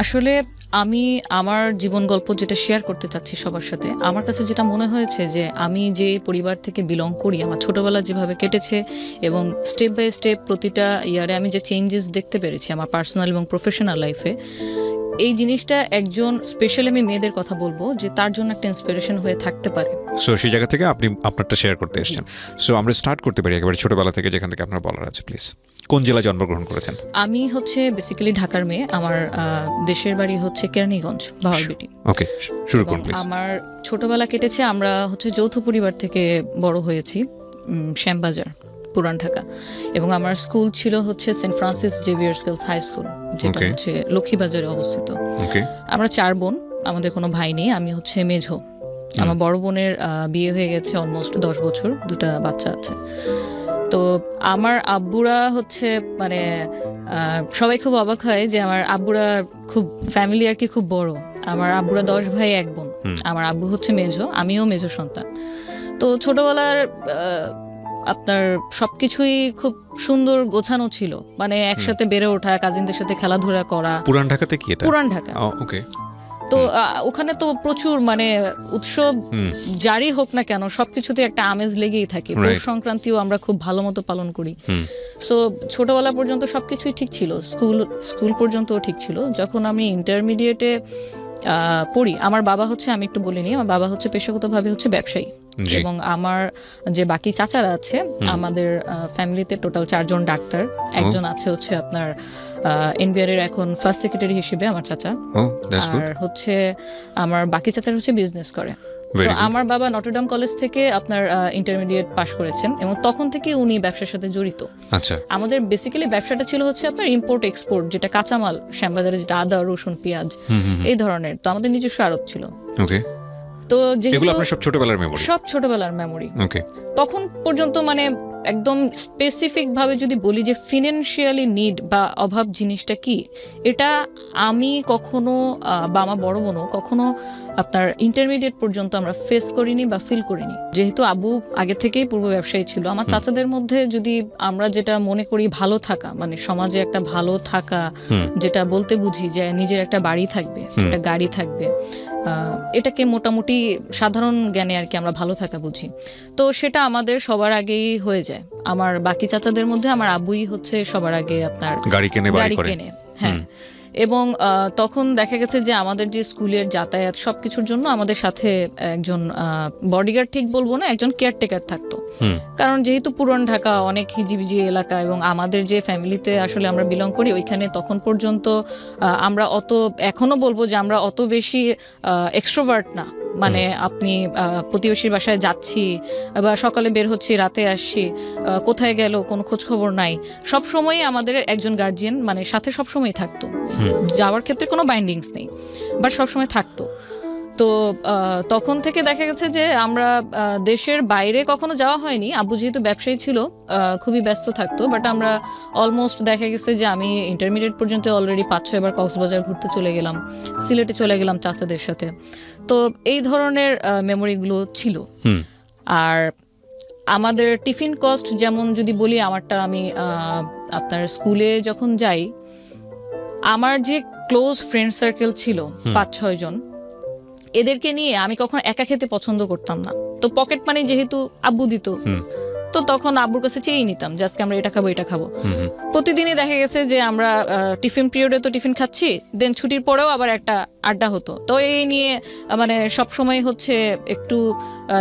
আসলে আমি আমার জীবন গল্প যেটা শেয়ার করতে চাচ্ছি সবার সাথে, আমার কাছে যেটা মনে হয়েছে যে আমি যে পরিবার থেকে বিলং করি, আমার ছোটবেলা যেভাবে কেটেছে এবং স্টেপ বাই স্টেপ প্রতিটা ইয়ারে আমি যে চেঞ্জেস দেখতে পেরেছি আমার পার্সোনাল এবং প্রফেশনাল লাইফে, এই জিনিসটা একজন স্পেশালি আমি মেয়েদের কথা বলবো যে তার জন্য একটা ইন্সপিরেশন হয়ে থাকতে পারে। সো সেই জায়গা থেকে আপনি আপনারটা শেয়ার করতে এসেছেন। সো আমরা স্টার্ট করতে পারি একেবারে ছোটবেলা থেকে, যেখান থেকে আপনার বলার আছে প্লিজ। কোন জেলায় জন্মগ্রহণ করেছেন? আমি হচ্ছে বেসিক্যালি ঢাকার মেয়ে। আমার দেশের বাড়ি হচ্ছে কেরানীগঞ্জ, ভাওয়ালবেটি। ওকে, শুরু করুন প্লিজ। আমার ছোটবেলা কেটেছে, আমরা হচ্ছে যৌথ পরিবার থেকে বড় হয়েছি শ্যামবাজার, পুরান ঢাকা। এবং আমার স্কুল ছিল হচ্ছে Saint Francis Xavier's girls high school, যেটা হচ্ছে লক্ষ্মীবাজারে অবস্থিত। আমরা 4 বোন, আমাদের কোনো ভাই নেই। আমি হচ্ছে মেঝো। আমার বড় বোনের বিয়ে হয়ে গেছে অলমোস্ট 10 বছর, 2টা বাচ্চা আছে। তো আমার আব্বুরা হচ্ছে মানে সবাই খুব অবাক হয় যে আমার আব্বুরা খুব ফ্যামিলি আর কি খুব বড়। আমার আব্বুরা 10 ভাই 1 বোন। আমার আব্বু হচ্ছে মেঝো, আমিও মেঝো সন্তান। তো ছোটবেলার আপনার সবকিছুই খুব সুন্দর গোছানো ছিল, মানে একসাথে বেড়ে ওঠা, কাজিনদের সাথে খেলাধুলা করা। পুরান ঢাকাতে কি এটা? পুরান ঢাকা। ওকে। তো ওখানে তো প্রচুর মানে উৎসব জারি হোক না কেন সবকিছুতে একটা আমেজ লেগেই থাকে। পৌষ সংক্রান্তিও আমরা খুব ভালো মতো পালন করি। সো ছোটবেলা পর্যন্ত সবকিছুই ঠিক ছিল, স্কুল পর্যন্তও ঠিক ছিল। যখন আমি ইন্টারমিডিয়েটে পড়ি, আমার বাবা হচ্ছে, আমি একটু বলিনি, আমার বাবা হচ্ছে পেশাগতভাবে হচ্ছে ব্যবসায়ী। এবং আমার যে বাকি চাচারা আছে, আমাদের ফ্যামিলিতে টোটাল 4 জন ডাক্তার। একজন আছে হচ্ছে আপনার এনবিআর এর এখন ফার্স্ট সেক্রেটারি হিসেবে আমার চাচা। আর হচ্ছে আমার বাকি চাচারা হচ্ছে বিজনেস করে। তো আমার বাবা নটরডেম কলেজ থেকে আপনার ইন্টারমিডিয়েট পাশ করেছেন এবং তখন থেকে উনি ব্যবসার সাথে জড়িত। আচ্ছা। আমাদের বেসিক্যালি ব্যবসাটা ছিল হচ্ছে আপনার ইম্পোর্ট এক্সপোর্ট, যেটা কাঁচামাল শ্যামবাজারে, যেটা আদা, রসুন, পেঁয়াজ এই ধরনের। তো আমাদের নিজস্ব আড়ত ছিল। ওকে। তো যেগুলো আপনার সব ছোটবেলার মেমোরি। ওকে। তখন পর্যন্ত মানে একদম স্পেসিফিক ভাবে যদি বলি যে ফিনান্সিয়ালি নিড বা অভাব জিনিসটা কি, এটা আমি কখনো বা আমার বড় বোনও কখনো আপনার ইন্টারমিডিয়েট পর্যন্ত আমরা ফেস করিনি বা ফিল করিনি। যেহেতু আবু আগে থেকেই পূর্ব ব্যবসায়ী ছিল, আমার চাচাদের মধ্যে যদি আমরা যেটা মনে করি ভালো থাকা, মানে সমাজে একটা ভালো থাকা, যেটা বলতে বুঝি যে নিজের একটা বাড়ি থাকবে, একটা গাড়ি থাকবে, এটাকে মোটামুটি সাধারণ জ্ঞানে আর কি আমরা ভালো থাকা বুঝি। তো সেটা আমাদের সবার আগেই হয়ে যায়। আমার বাকি চাচাদের মধ্যে আমার আব্বুই হচ্ছে সবার আগে আপনার গাড়ি কেনে। হ্যাঁ। এবং তখন দেখা গেছে যে আমাদের যে স্কুলের যাতায়াত সবকিছুর জন্য আমাদের সাথে একজন বডিগার্ড ঠিক বলবো না, একজন কেয়ারটেকার থাকতো। কারণ যেহেতু পুরান ঢাকা অনেক হিজিবিজি এলাকা এবং আমাদের যে ফ্যামিলিতে আসলে আমরা বিলং করি ওইখানে তখন পর্যন্ত আমরা অত, এখনো বলবো যে আমরা অত বেশি এক্সট্রোভার্ট না। মানে আপনি প্রতিবেশীর বাসায় যাচ্ছি বা সকালে বের হচ্ছি, রাতে আসছি, কোথায় গেল কোনো খোঁজ খবর নাই। সব সময় আমাদের একজন গার্জিয়ান মানে সাথে সবসময় থাকতো। যাওয়ার ক্ষেত্রে কোনো বাইন্ডিংস নেই, বাট সবসময় থাকতো। তো তখন থেকে দেখা গেছে যে আমরা দেশের বাইরে কখনো যাওয়া হয়নি। আব্বু যেহেতু ব্যবসায়ী ছিল, খুবই ব্যস্ত থাকতো, বাট আমরা অলমোস্ট দেখা গেছে যে আমি ইন্টারমিডিয়েট পর্যন্ত অলরেডি 5-6 বার কক্সবাজার ঘুরতে চলে গেলাম, সিলেটে চলে গেলাম চাচাদের সাথে। তো এই ধরনের মেমোরিগুলো ছিল। আর আমাদের টিফিন কস্ট যেমন যদি বলি, আমারটা আমি আপনার স্কুলে যখন যাই, আমার যে ক্লোজ ফ্রেন্ড সার্কেল ছিল 5-6 জন, এদেরকে নিয়ে আমি কখনো একা খেতে পছন্দ করতাম না। তো পকেট মানি যেহেতু আব্বু দিত, তো তখন আব্বুর কাছে চেয়েই নিতাম যে আজকে আমরা এটা খাবো এটা খাবো। প্রতিদিনই দেখা গেছে যে আমরা টিফিন পিরিয়ডে তো টিফিন খাচ্ছি, দেন ছুটির পরেও আবার একটা আড্ডা হতো। তো এই নিয়ে মানে সবসময় হচ্ছে একটু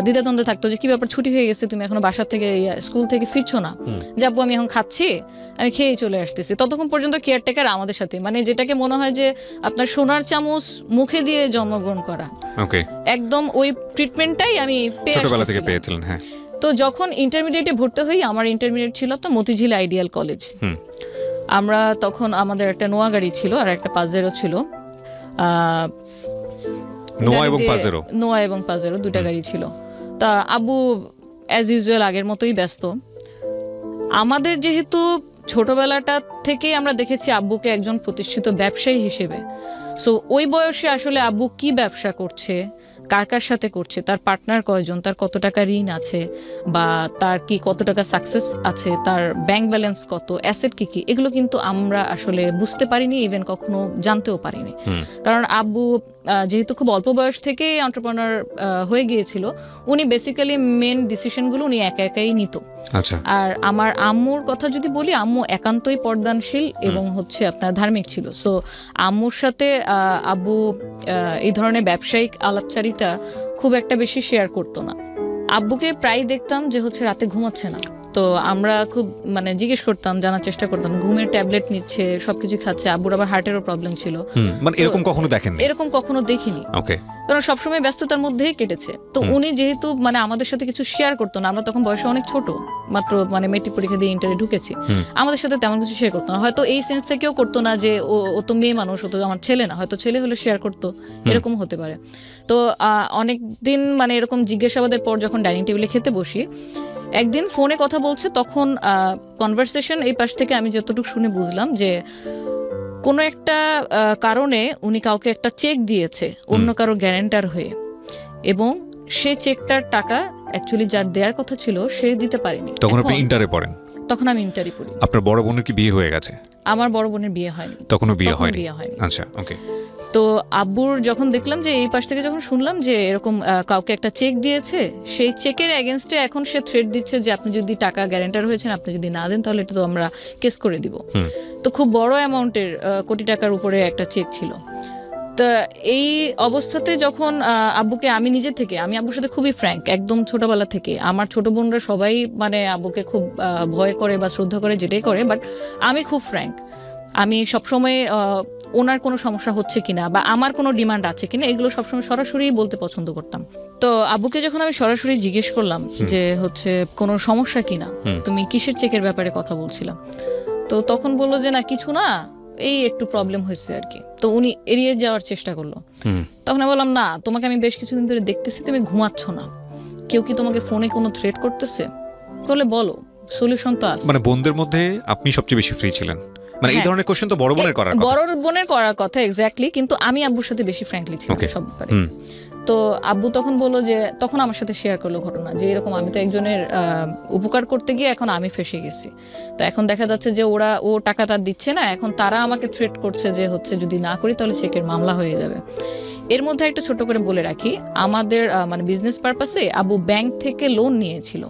দ্বিধাদ্বন্দ্ব থাকতো যে কি ব্যাপার, ছুটি হয়ে গেছে, তুমি এখনো বাসা থেকে স্কুল থেকে ফিরছো না? যে আব্বু আমি এখন খাচ্ছি, আমি খেয়েই চলে আসতেছি। ততক্ষণ পর্যন্ত কেয়ারটেকার আমাদের সাথে, মানে যেটাকে মনে হয় যে আপনার সোনার চামচ মুখে দিয়ে জন্মগ্রহণ করা, একদম ওই ট্রিটমেন্টটাই আমি ছোটবেলা থেকে পেয়েছিলাম। হ্যাঁ। তো যখন ইন্টারমিডিয়েটে ভর্তি হই, আমার ইন্টারমিডিয়েট ছিল তো মতিঝিল আইডিয়াল কলেজ। আমরা তখন আমাদের একটা নোয়া গাড়ি ছিল আর একটা পাজেরো ছিল। নোয়া এবং পাজেরো 2টা গাড়ি ছিল। তা আব্বু অ্যাজ ইউজুয়াল আগের মতোই ব্যস্ত। আমাদের যেহেতু ছোটবেলাটা থেকেই আমরা দেখেছি আব্বুকে একজন প্রতিষ্ঠিত ব্যবসায়ী হিসেবে, সো ওই বয়সে আসলে আব্বু কি ব্যবসা করছে, কার কার সাথে করছে, তার পার্টনার কয়জন, তার কত টাকা ঋণ আছে, বা তার কি কত টাকা সাকসেস আছে, তার ব্যাংক ব্যালেন্স কত, অ্যাসেট কি কি, এগুলো কিন্তু আমরা আসলে বুঝতে পারিনি, ইভেন কখনো জানতেও পারিনি। কারণ আব্বু যেহেতু খুব অল্প বয়স থেকে এন্টারপ্রেনার হয়ে গিয়েছিল, উনি বেসিক্যালি মেন ডিসিশনগুলো উনি একা একাই নিত। আচ্ছা। আর আমার আম্মুর কথা যদি বলি, আম্মু একান্তই পর্দানশীল এবং হচ্ছে আপনার ধার্মিক ছিল। সো আম্মুর সাথে আব্বু এই ধরনের ব্যবসায়িক আলাপচারিতা খুব একটা বেশি শেয়ার করতো না। আব্বুকে প্রায় দেখতাম যে হচ্ছে রাতে ঘুমাচ্ছে না, তো আমরা খুব মানে জিজ্ঞেস করতাম, জানার চেষ্টা করতাম, ঘুমের ট্যাবলেট নিচ্ছে, সবকিছু খাচ্ছে। আব্বুর আবার হার্টেরও প্রবলেম ছিল। মানে এরকম কখনো দেখেননি? এরকম কখনো দেখিনি, ওকে, কারণ সবসময় ব্যস্ততার মধ্যেই কেটেছে। তো উনি যেহেতু মানে আমাদের সাথে কিছু শেয়ার করতো না, আমরা তখন বয়সে অনেক ছোট, মাত্র মানে মেট্রিক পরীক্ষা দিয়ে ইন্টারে ঢুকেছি, আমাদের সাথে তেমন কিছু শেয়ার করতো না। হয়তো এই সেন্স থেকেও করতো না যে ও তো মেয়ে মানুষ, ও তো আমার ছেলে না, হয়তো ছেলে হলে শেয়ার করতো, এরকম হতে পারে। তো অনেক দিন মানে এরকম জিজ্ঞাসাবাদের পর যখন ডাইনিং টেবিলে খেতে বসি, একদিন ফোনে কথা বলছে, তখন কনভারসেশন এই পাশ থেকে আমি যতটুকু শুনে বুঝলাম যে কোনো একটা কারণে উনি কাউকে একটা চেক দিয়েছে অন্য কারো গ্যারান্টার হয়ে, এবং সেই চেকটার টাকা অ্যাকচুয়ালি যার দেওয়ার কথা ছিল সে দিতে পারেনি। তখন আপনি ইন্টারে পড়েন? তখন আমি ইন্টারে পড়ি। আপনার বড় বোনের কি বিয়ে হয়ে গেছে? আমার বড় বোনের বিয়ে হয়নি। তখনও বিয়ে হয়নি? আচ্ছা, ওকে। তো আব্বুর যখন দেখলাম যে এই পাশ থেকে যখন শুনলাম যে এরকম কাউকে একটা চেক দিয়েছে, সেই চেকের এগেনস্টে এখন সে থ্রেট দিচ্ছে যে আপনি যদি টাকা গ্যারান্টার হয়েছেন, আপনি যদি না দেন তাহলে এটা তো আমরা কেস করে দিব। তো খুব বড় অ্যামাউন্টের, কোটি টাকার উপরে একটা চেক ছিল। তা এই অবস্থাতে যখন আব্বুকে আমি নিজে থেকে, আমি আব্বুর সাথে খুবই ফ্র্যাঙ্ক একদম ছোটবেলা থেকে। আমার ছোট বোনরা সবাই মানে আব্বুকে খুব ভয় করে বা শ্রদ্ধা করে, যেটাই করে, বাট আমি খুব ফ্র্যাঙ্ক। আমি সবসময় ওনার কোনো সমস্যা হচ্ছে কিনা বা আমার কোনো ডিমান্ড আছে কিনা এগুলো সবসময় সরাসরি বলতে পছন্দ করতাম। তো আব্বুকে যখন আমি সরাসরি জিজ্ঞেস করলাম যে হচ্ছে কোনো সমস্যা কিনা, তুমি কিসের চেকের ব্যাপারে কথা বলছিলাম, তো তখন বললো যে না কিছু না, এই একটু প্রবলেম হয়েছে আর কি। তো উনি এড়িয়ে যাওয়ার চেষ্টা করলো। তখন আমি বললাম না, তোমাকে আমি বেশ কিছুদিন ধরে দেখতেছি তুমি ঘুমাচ্ছ না, কেউ কি তোমাকে ফোনে কোনো থ্রেট করতেছে? বলে বলো, সলিউশন তো আছে। মানে বোনদের মধ্যে আপনি সবচেয়ে বেশি ফ্রি ছিলেন, মানে এই ধরনের কোশ্চেন তো বড় বোনের করার কথা। বড় বোনের করার কথা, এক্স্যাক্টলি, কিন্তু আমি আব্বুর সাথে বেশি ফ্র্যাঙ্কলি ছিলাম সব ব্যাপারে। তো আব্বু তখন বললো যে, তখন আমার সাথে শেয়ার করলো ঘটনা যে এরকম আমি তো একজনের উপকার করতে গিয়ে এখন আমি ফেসে গেছি। তো এখন দেখা যাচ্ছে যে ও টাকা তার দিচ্ছে না, এখন তারা আমাকে থ্রেট করছে যে হচ্ছে যদি না করি তাহলে চেকের মামলা হয়ে যাবে। এর মধ্যে একটা ছোট করে বলে রাখি, আমাদের মানে বিজনেস পারপাসে আব্বু ব্যাংক থেকে লোন নিয়েছিল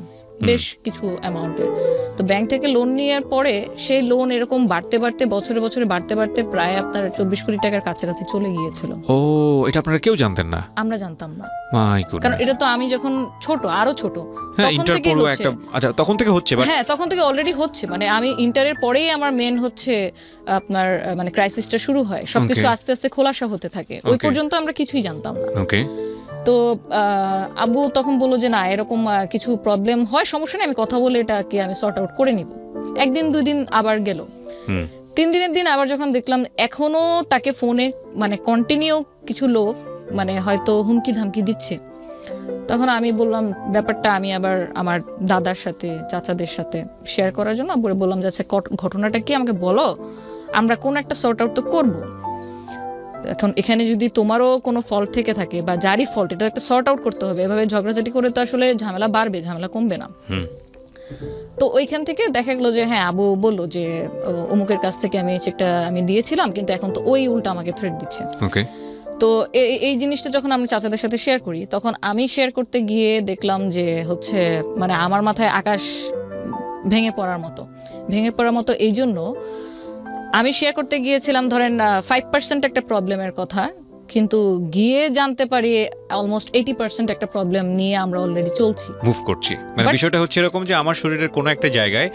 বেশ কিছু অ্যামাউন্টের। তো ব্যাংক থেকে লোন নেওয়ার পরে সেই লোন এরকম বাড়তে বাড়তে বছরে বছরে বাড়তে বাড়তে প্রায় আপনার 24 কোটি টাকার কাছাকাছি চলে গিয়েছিল। ও, এটা আপনারা কেউ জানতেন না? আমরা জানতাম না, মাই গডনেস। কারণ এটা তো আমি যখন ছোট, আরো ছোট, তখন থেকে হচ্ছে। আচ্ছা, তখন থেকে হচ্ছে? হ্যাঁ, তখন থেকে অলরেডি হচ্ছে। মানে আমি ইন্টারের পরেই আমার মেন হচ্ছে আপনার মানে ক্রাইসিসটা শুরু হয়, সবকিছু আস্তে আস্তে খোলাসা হতে থাকে। ওই পর্যন্ত আমরা কিছুই জানতাম না। ওকে। তো আব্বু তখন বললো যে না, এরকম কিছু প্রবলেম হয়, সমস্যা নেই, আমি কথা বলে এটাকে আমি সর্ট আউট করে নিব। একদিন দুই দিন আবার গেল, 3 দিনের দিন আবার যখন দেখলাম এখনো তাকে ফোনে মানে কন্টিনিউ কিছু লোক মানে হয়তো হুমকি ধামকি দিচ্ছে, তখন আমি বললাম ব্যাপারটা আমি আবার আমার দাদার সাথে চাচাদের সাথে শেয়ার করার জন্য আব্বুরে বললাম যে আচ্ছা ঘটনাটা কি আমাকে বলো, আমরা কোন একটা সর্ট আউট তো করবো। এখন এখানে যদি তোমারও কোনো ফল্ট থেকে থাকে বা যারই ফল্ট, এটা একটা সর্ট আউট করতে হবে। এভাবে ঝগড়াঝাটি করে তো আসলে ঝামেলা বাড়বে, ঝামেলা কমবে না। তো ওইখান থেকে দেখা গেলো যে হ্যাঁ, আবু বললো যে অমুকের কাছ থেকে আমি চেকটা আমি দিয়েছিলাম, কিন্তু এখন তো ওই উল্টা আমাকে থ্রেট দিচ্ছে। তো এই জিনিসটা যখন আমি চাচাদের সাথে শেয়ার করি, তখন আমি শেয়ার করতে গিয়ে দেখলাম যে হচ্ছে মানে আমার মাথায় আকাশ ভেঙে পড়ার মতো। এই জন্য আমি শেয়ার করতে গিয়েছিলাম ধরেন 5% একটা প্রবলেমের কথা, কিন্তু গিয়ে জানতে পারি অলমোস্ট 80% একটা প্রবলেম নিয়ে আমরা অলরেডি চলছি, মুভ করছি। মানে বিষয়টা হচ্ছে এরকম যে আমার শরীরের কোনো একটা জায়গায়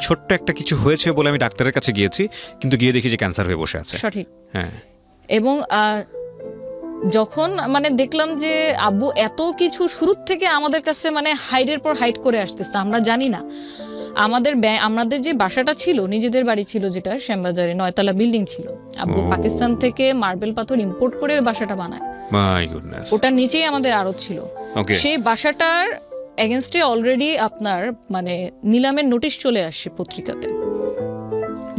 ছোট্ট একটা কিছু হয়েছে বলে আমি ডাক্তারের কাছে গিয়েছি, কিন্তু গিয়ে দেখি যে ক্যান্সার হয়ে বসে আছে। সঠিক। হ্যাঁ। এবং যখন মানে দেখলাম যে আব্বু এত কিছু শুরুর থেকে আমাদের কাছে মানে হাইডের পর হাইড করে আসতেছে, আমরা জানি না। আমাদের যে বাসাটা ছিল, নিজেদের বাড়ি ছিল যেটা শ্যামবাজারে 9 তলা বিল্ডিং ছিল, আব্বু পাকিস্তান থেকে মার্বেল পাথর ইম্পোর্ট করে বাসাটা বানায়। My goodness. ওটার নিচেই আমাদের আড়ত ছিল। সেই বাসাটার এগেইনস্টে অলরেডি আপনার মানে নিলামের নোটিশ চলে আসছে পত্রিকাতে,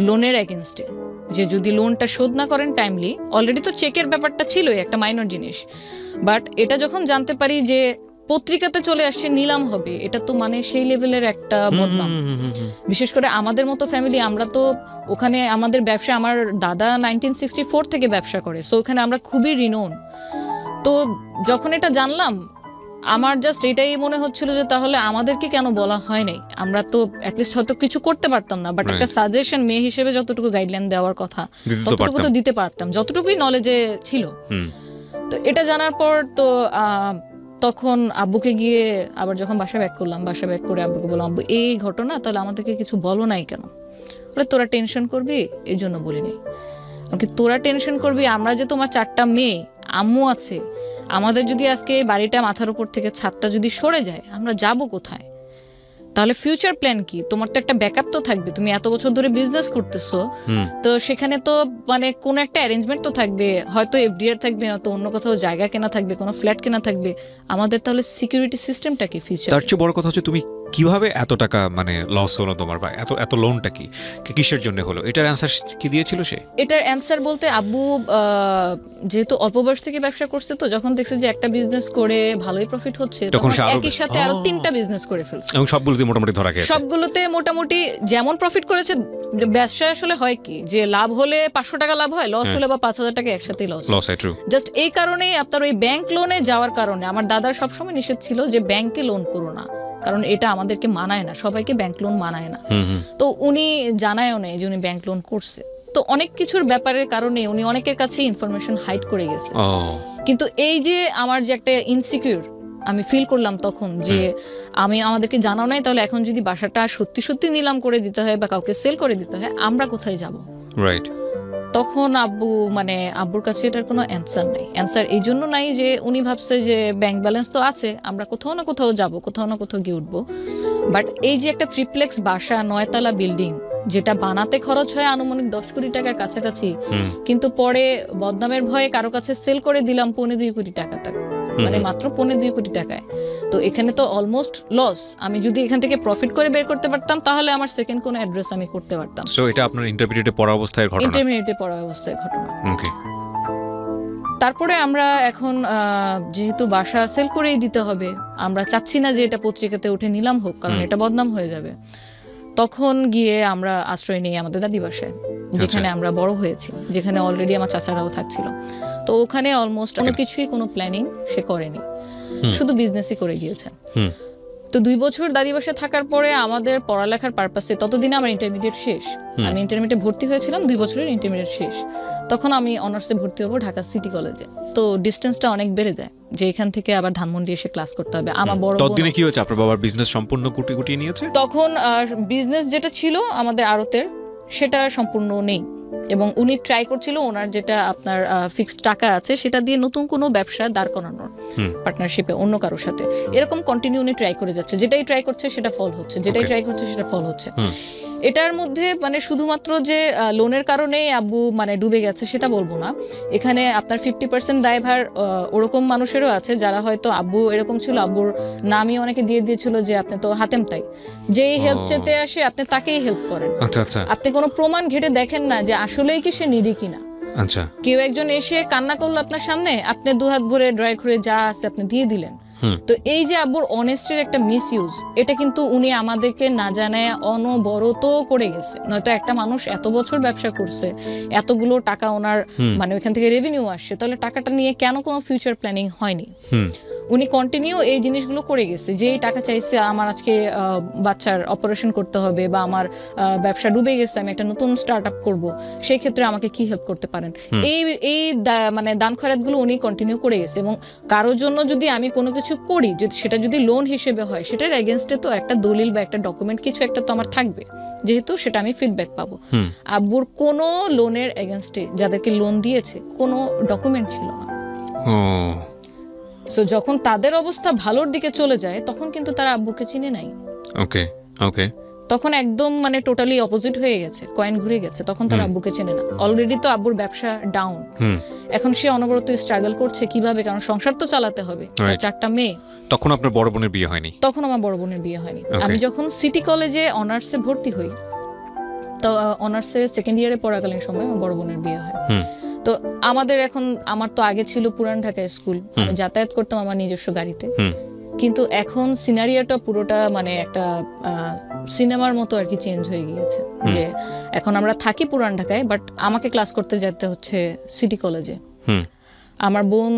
লোনের এগেইনস্টে। যে যদি লোনটা শোধ না করেন টাইমলি, অলরেডি তো চেকের ব্যাপারটা ছিলই একটা মাইনর জিনিস, বাট এটা যখন জানতে পারি যে পত্রিকাতে চলে আসছে নিলাম হবে, এটা তো মানে সেই লেভেলের একটা বদনাম। বিশেষ করে আমাদের মতো ফ্যামিলি, আমরা তো ওখানে আমাদের ব্যবসা, আমার দাদা 1964 থেকে ব্যবসা করে, সো ওখানে আমরা খুবই রিনোন। তো যখন এটা জানলাম, আমার জাস্ট এটাই মনে হচ্ছিল যে তাহলে আমাদেরকে কেন বলা হয় নাই, আমরা তো অ্যাটলিস্ট হয়তো কিছু করতে পারতাম না, বাট একটা সাজেশন মেয়ে হিসেবে যতটুকু গাইডলাইন দেওয়ার কথা ততটুকু তো দিতে পারতাম, যতটুকুই নলেজে ছিল। তো এটা জানার পর তো তখন আব্বুকে গিয়ে আবার যখন বাসা ব্যাক করলাম, বাসা ব্যাক করে আব্বুকে বললাম, আব্বু এই ঘটনা, তাহলে আমাদেরকে কিছু বলো নাই কেন? বলে তোরা টেনশন করবি এই জন্য বলিনি। তোরা টেনশন করবি, আমরা যে তোমার 4টা মেয়ে, আম্মু আছে, আমাদের যদি আজকে বাড়িটা মাথার উপর থেকে ছাদটা যদি সরে যায়, আমরা যাব কোথায়? তাহলে ফিউচার প্ল্যান কি? তোমার তো একটা ব্যাকআপ তো থাকবে, তুমি এত বছর ধরে বিজনেস করতেছো, তো সেখানে তো মানে কোনো একটা অ্যারেঞ্জমেন্ট তো থাকবে, হয়তো এফডিআর থাকবে, না তো অন্য কোথাও জায়গা কেনা থাকবে, কোনো ফ্ল্যাট কেনা থাকবে। আমাদের তাহলে সিকিউরিটি সিস্টেমটা কি ফিউচার? তার চেয়ে বড় কথা হচ্ছে তুমি কিভাবে এত টাকা মানে লস হলো তোমার, বা এত লোনটা কি কিসের জন্য হলো, এটার অ্যান্সার কি দিয়েছিল সে? এটার অ্যান্সার বলতে আব্বু যেহেতু অল্প বয়স থেকে ব্যবসা করছে, তো যখন দেখছে যে একটা বিজনেস করে ভালোই প্রফিট হচ্ছে, তখন একই সাথে আরো 3টা বিজনেস করে ফেলছে, এবং সবগুলোতে মোটামুটি ধরা গেছে, সবগুলোতে মোটামুটি যেমন প্রফিট করেছে। ব্যবসা আসলে হয় কি, যে লাভ হলে 500 টাকা লাভ হয়, লস হলে বা 5000 টাকা একসাথেই লস হয়। জাস্ট এই কারণেই আপনার ওই ব্যাংক লোনে যাওয়ার কারণে আমার দাদার সবসময় নিষেধ ছিল যে ব্যাংকে লোন করো না, কারণ এটা আমাদেরকে মানায় না, সবাইকে ব্যাংক লোন মানায় না। তো উনি জানায়ও নেই যে উনি ব্যাংক লোন করছে। তো অনেক কিছুর ব্যাপারের কারণে উনি অনেকের কাছে ইনফরমেশন হাইড করে গেছে। কিন্তু এই যে আমার যে একটা ইনসিকিউর আমি ফিল করলাম তখন, যে আমাদেরকে জানাও নাই, তাহলে এখন যদি বাসাটা সত্যি সত্যি নিলাম করে দিতে হয় বা কাউকে সেল করে দিতে হয়, আমরা কোথায় যাব? রাইট। তখন আব্বুর কাছে এটার কোনো অ্যান্সার নাই। অ্যান্সার এই জন্য নাই যে উনি ভাবছে যে ব্যাংক ব্যালেন্স তো আছে, আমরা কোথাও না কোথাও যাব, কোথাও না কোথাও গিয়ে উঠবো। বাট এই যে একটা ট্রিপ্লেক্স বাসা, 9তলা বিল্ডিং, যেটা বানাতে খরচ হয় আনুমানিক 10 কোটি টাকার কাছাকাছি, কিন্তু পরে বদনামের ভয়ে কারো কাছে সেল করে দিলাম 2.25 কোটি টাকা, মানে মাত্র 2.25 কোটি টাকায়। তো এখানে তো অলমোস্ট লস। আমি যদি এখান থেকে প্রফিট করে বের করতে পারতাম, তাহলে আমার সেকেন্ড কোন অ্যাড্রেস আমি করতে পারতাম। সো এটা আপনার ইন্টারমিডিয়েটে পড়া অবস্থায় ঘটনা? ইন্টারমিডিয়েটে পড়া অবস্থায় ঘটনা। ওকে। তারপরে আমরা এখন যেহেতু বাসা সেল করেই দিতে হবে, আমরা চাচ্ছি না যে এটা পত্রিকাতে উঠে নিলাম হোক, কারণ এটা বদনাম হয়ে যাবে। তখন গিয়ে আমরা আশ্রয় নিই আমাদের দাদি বাসায়, যেখানে আমরা বড় হয়েছি, যেখানে অলরেডি আমার চাচারাও থাকছিল। তো ওখানে অলমোস্ট কোনো কিছুই কোনো প্ল্যানিং সে করেনি, শুধু বিজনেসই করে গিয়েছে। তো 2 বছর দাদি বাসায় থাকার পরে আমাদের পড়ালেখার পারপাসে, ততদিনে আমার ইন্টারমিডিয়েট শেষ, আমি ইন্টারমিডিয়েট ভর্তি হয়েছিলাম, 2 বছরের ইন্টারমিডিয়েট শেষ। তখন আমি অনার্সে ভর্তি হবো ঢাকা সিটি কলেজে। তো ডিস্টেন্সটা অনেক বেড়ে যায়, যে এখান থেকে আবার ধানমন্ডি এসে ক্লাস করতে হবে। আমার বড় ততদিনে কি হয়েছে, আপনার বাবার বিজনেস সম্পূর্ণ গুটিয়ে নিয়েছে? তখন বিজনেস যেটা ছিল আমাদের আড়তের, সেটা সম্পূর্ণ নেই, এবং উনি ট্রাই করছিল ওনার যেটা আপনার ফিক্সড টাকা আছে সেটা দিয়ে নতুন কোনো ব্যবসা দাঁড় করানোর, পার্টনারশিপে অন্য কারোর সাথে। এরকম কন্টিনিউ উনি ট্রাই করে যাচ্ছে, যেটাই ট্রাই করছে সেটা ফল হচ্ছে, যেটাই ট্রাই করছে সেটা ফল হচ্ছে। এটার মধ্যে মানে শুধুমাত্র যে লোনের কারণে আব্বু মানে ডুবে গেছে সেটা বলবো না, এখানে আপনার 50% দায়ভার ওরকম মানুষেরও আছে যারা হয়তো, আব্বু এরকম ছিল, আব্বুর নামই অনেকে দিয়ে দিয়েছিল যে আপনি তো হাতেম তাই, যেই হেল্প চেতে আসে আপনি তাকেই হেল্প করেন। আপনি কোনো প্রমাণ ঘেটে দেখেন না যে আসলেই কি সে নিডি কিনা। কেউ একজন এসে কান্না করলো আপনার সামনে, আপনি 2 হাত ভরে ড্রয়ার খুলে যা আছে আপনি দিয়ে দিলেন। তো এই যে আব্বুর অনেস্টির একটা মিসইউজ, এটা কিন্তু উনি আমাদেরকে না জানায় অনবরত করে গেছে। নয়তো একটা মানুষ এত বছর ব্যবসা করছে, এতগুলো টাকা ওনার মানে ওইখান থেকে রেভিনিউ আসছে, তাহলে টাকাটা নিয়ে কেন কোনো ফিউচার প্ল্যানিং হয়নি? উনি কন্টিনিউ এই জিনিসগুলো করে গেছে, যে টাকা চাইছে আমার আজকে বাচ্চার অপারেশন করতে হবে, বা আমার ব্যবসা ডুবে গেছে, আমি একটা নতুন স্টার্ট আপ করবো, সেই ক্ষেত্রে আমাকে কি হেল্প করতে পারেন, এই মানে দান খয়রাতগুলো উনি কন্টিনিউ করে গেছে। এবং কারোর জন্য যদি আমি কোনো কিছু করি, সেটা যদি লোন হিসেবে হয়, সেটার এগেনস্টে তো একটা দলিল বা একটা ডকুমেন্ট কিছু একটা তো আমার থাকবে, যেহেতু সেটা আমি ফিডব্যাক পাবো। আব্বুর কোনো লোনের এগেনস্টে যাদেরকে লোন দিয়েছে কোনো ডকুমেন্ট ছিল না। সো যখন তাদের অবস্থা ভালোর দিকে চলে যায়, তখন কিন্তু তারা আব্বুকে চিনে নাই। ওকে ওকে। তখন একদম মানে টোটালি অপোজিট হয়ে গেছে, কয়েন ঘুরে গেছে, তখন তারা আব্বুকে চেনে না। অলরেডি তো আব্বুর ব্যবসা ডাউন, এখন সে অনবরত স্ট্রাগল করছে কিভাবে, কারণ সংসার তো চালাতে হবে, 4টা মেয়ে। তখন আপনার বড় বোনের বিয়ে হয়নি? তখন আমার বড় বোনের বিয়ে হয়নি। আমি যখন সিটি কলেজে অনার্সে ভর্তি হই, তো অনার্সের সেকেন্ড ইয়ারে পড়াকালীন সময় আমার বড় বোনের বিয়ে হয়। তো আমার তো আগে ছিল পুরান ঢাকায় স্কুল, আমি যাতায়াত করতাম আমার নিজস্ব গাড়িতে, কিন্তু এখন সিনারিওটা পুরোটা মানে একটা সিনেমার মতো আর কি চেঞ্জ হয়ে গিয়েছে, যে এখন আমরা থাকি পুরান ঢাকায়, বাট আমাকে ক্লাস করতে যেতে হচ্ছে সিটি কলেজে। আমার বোন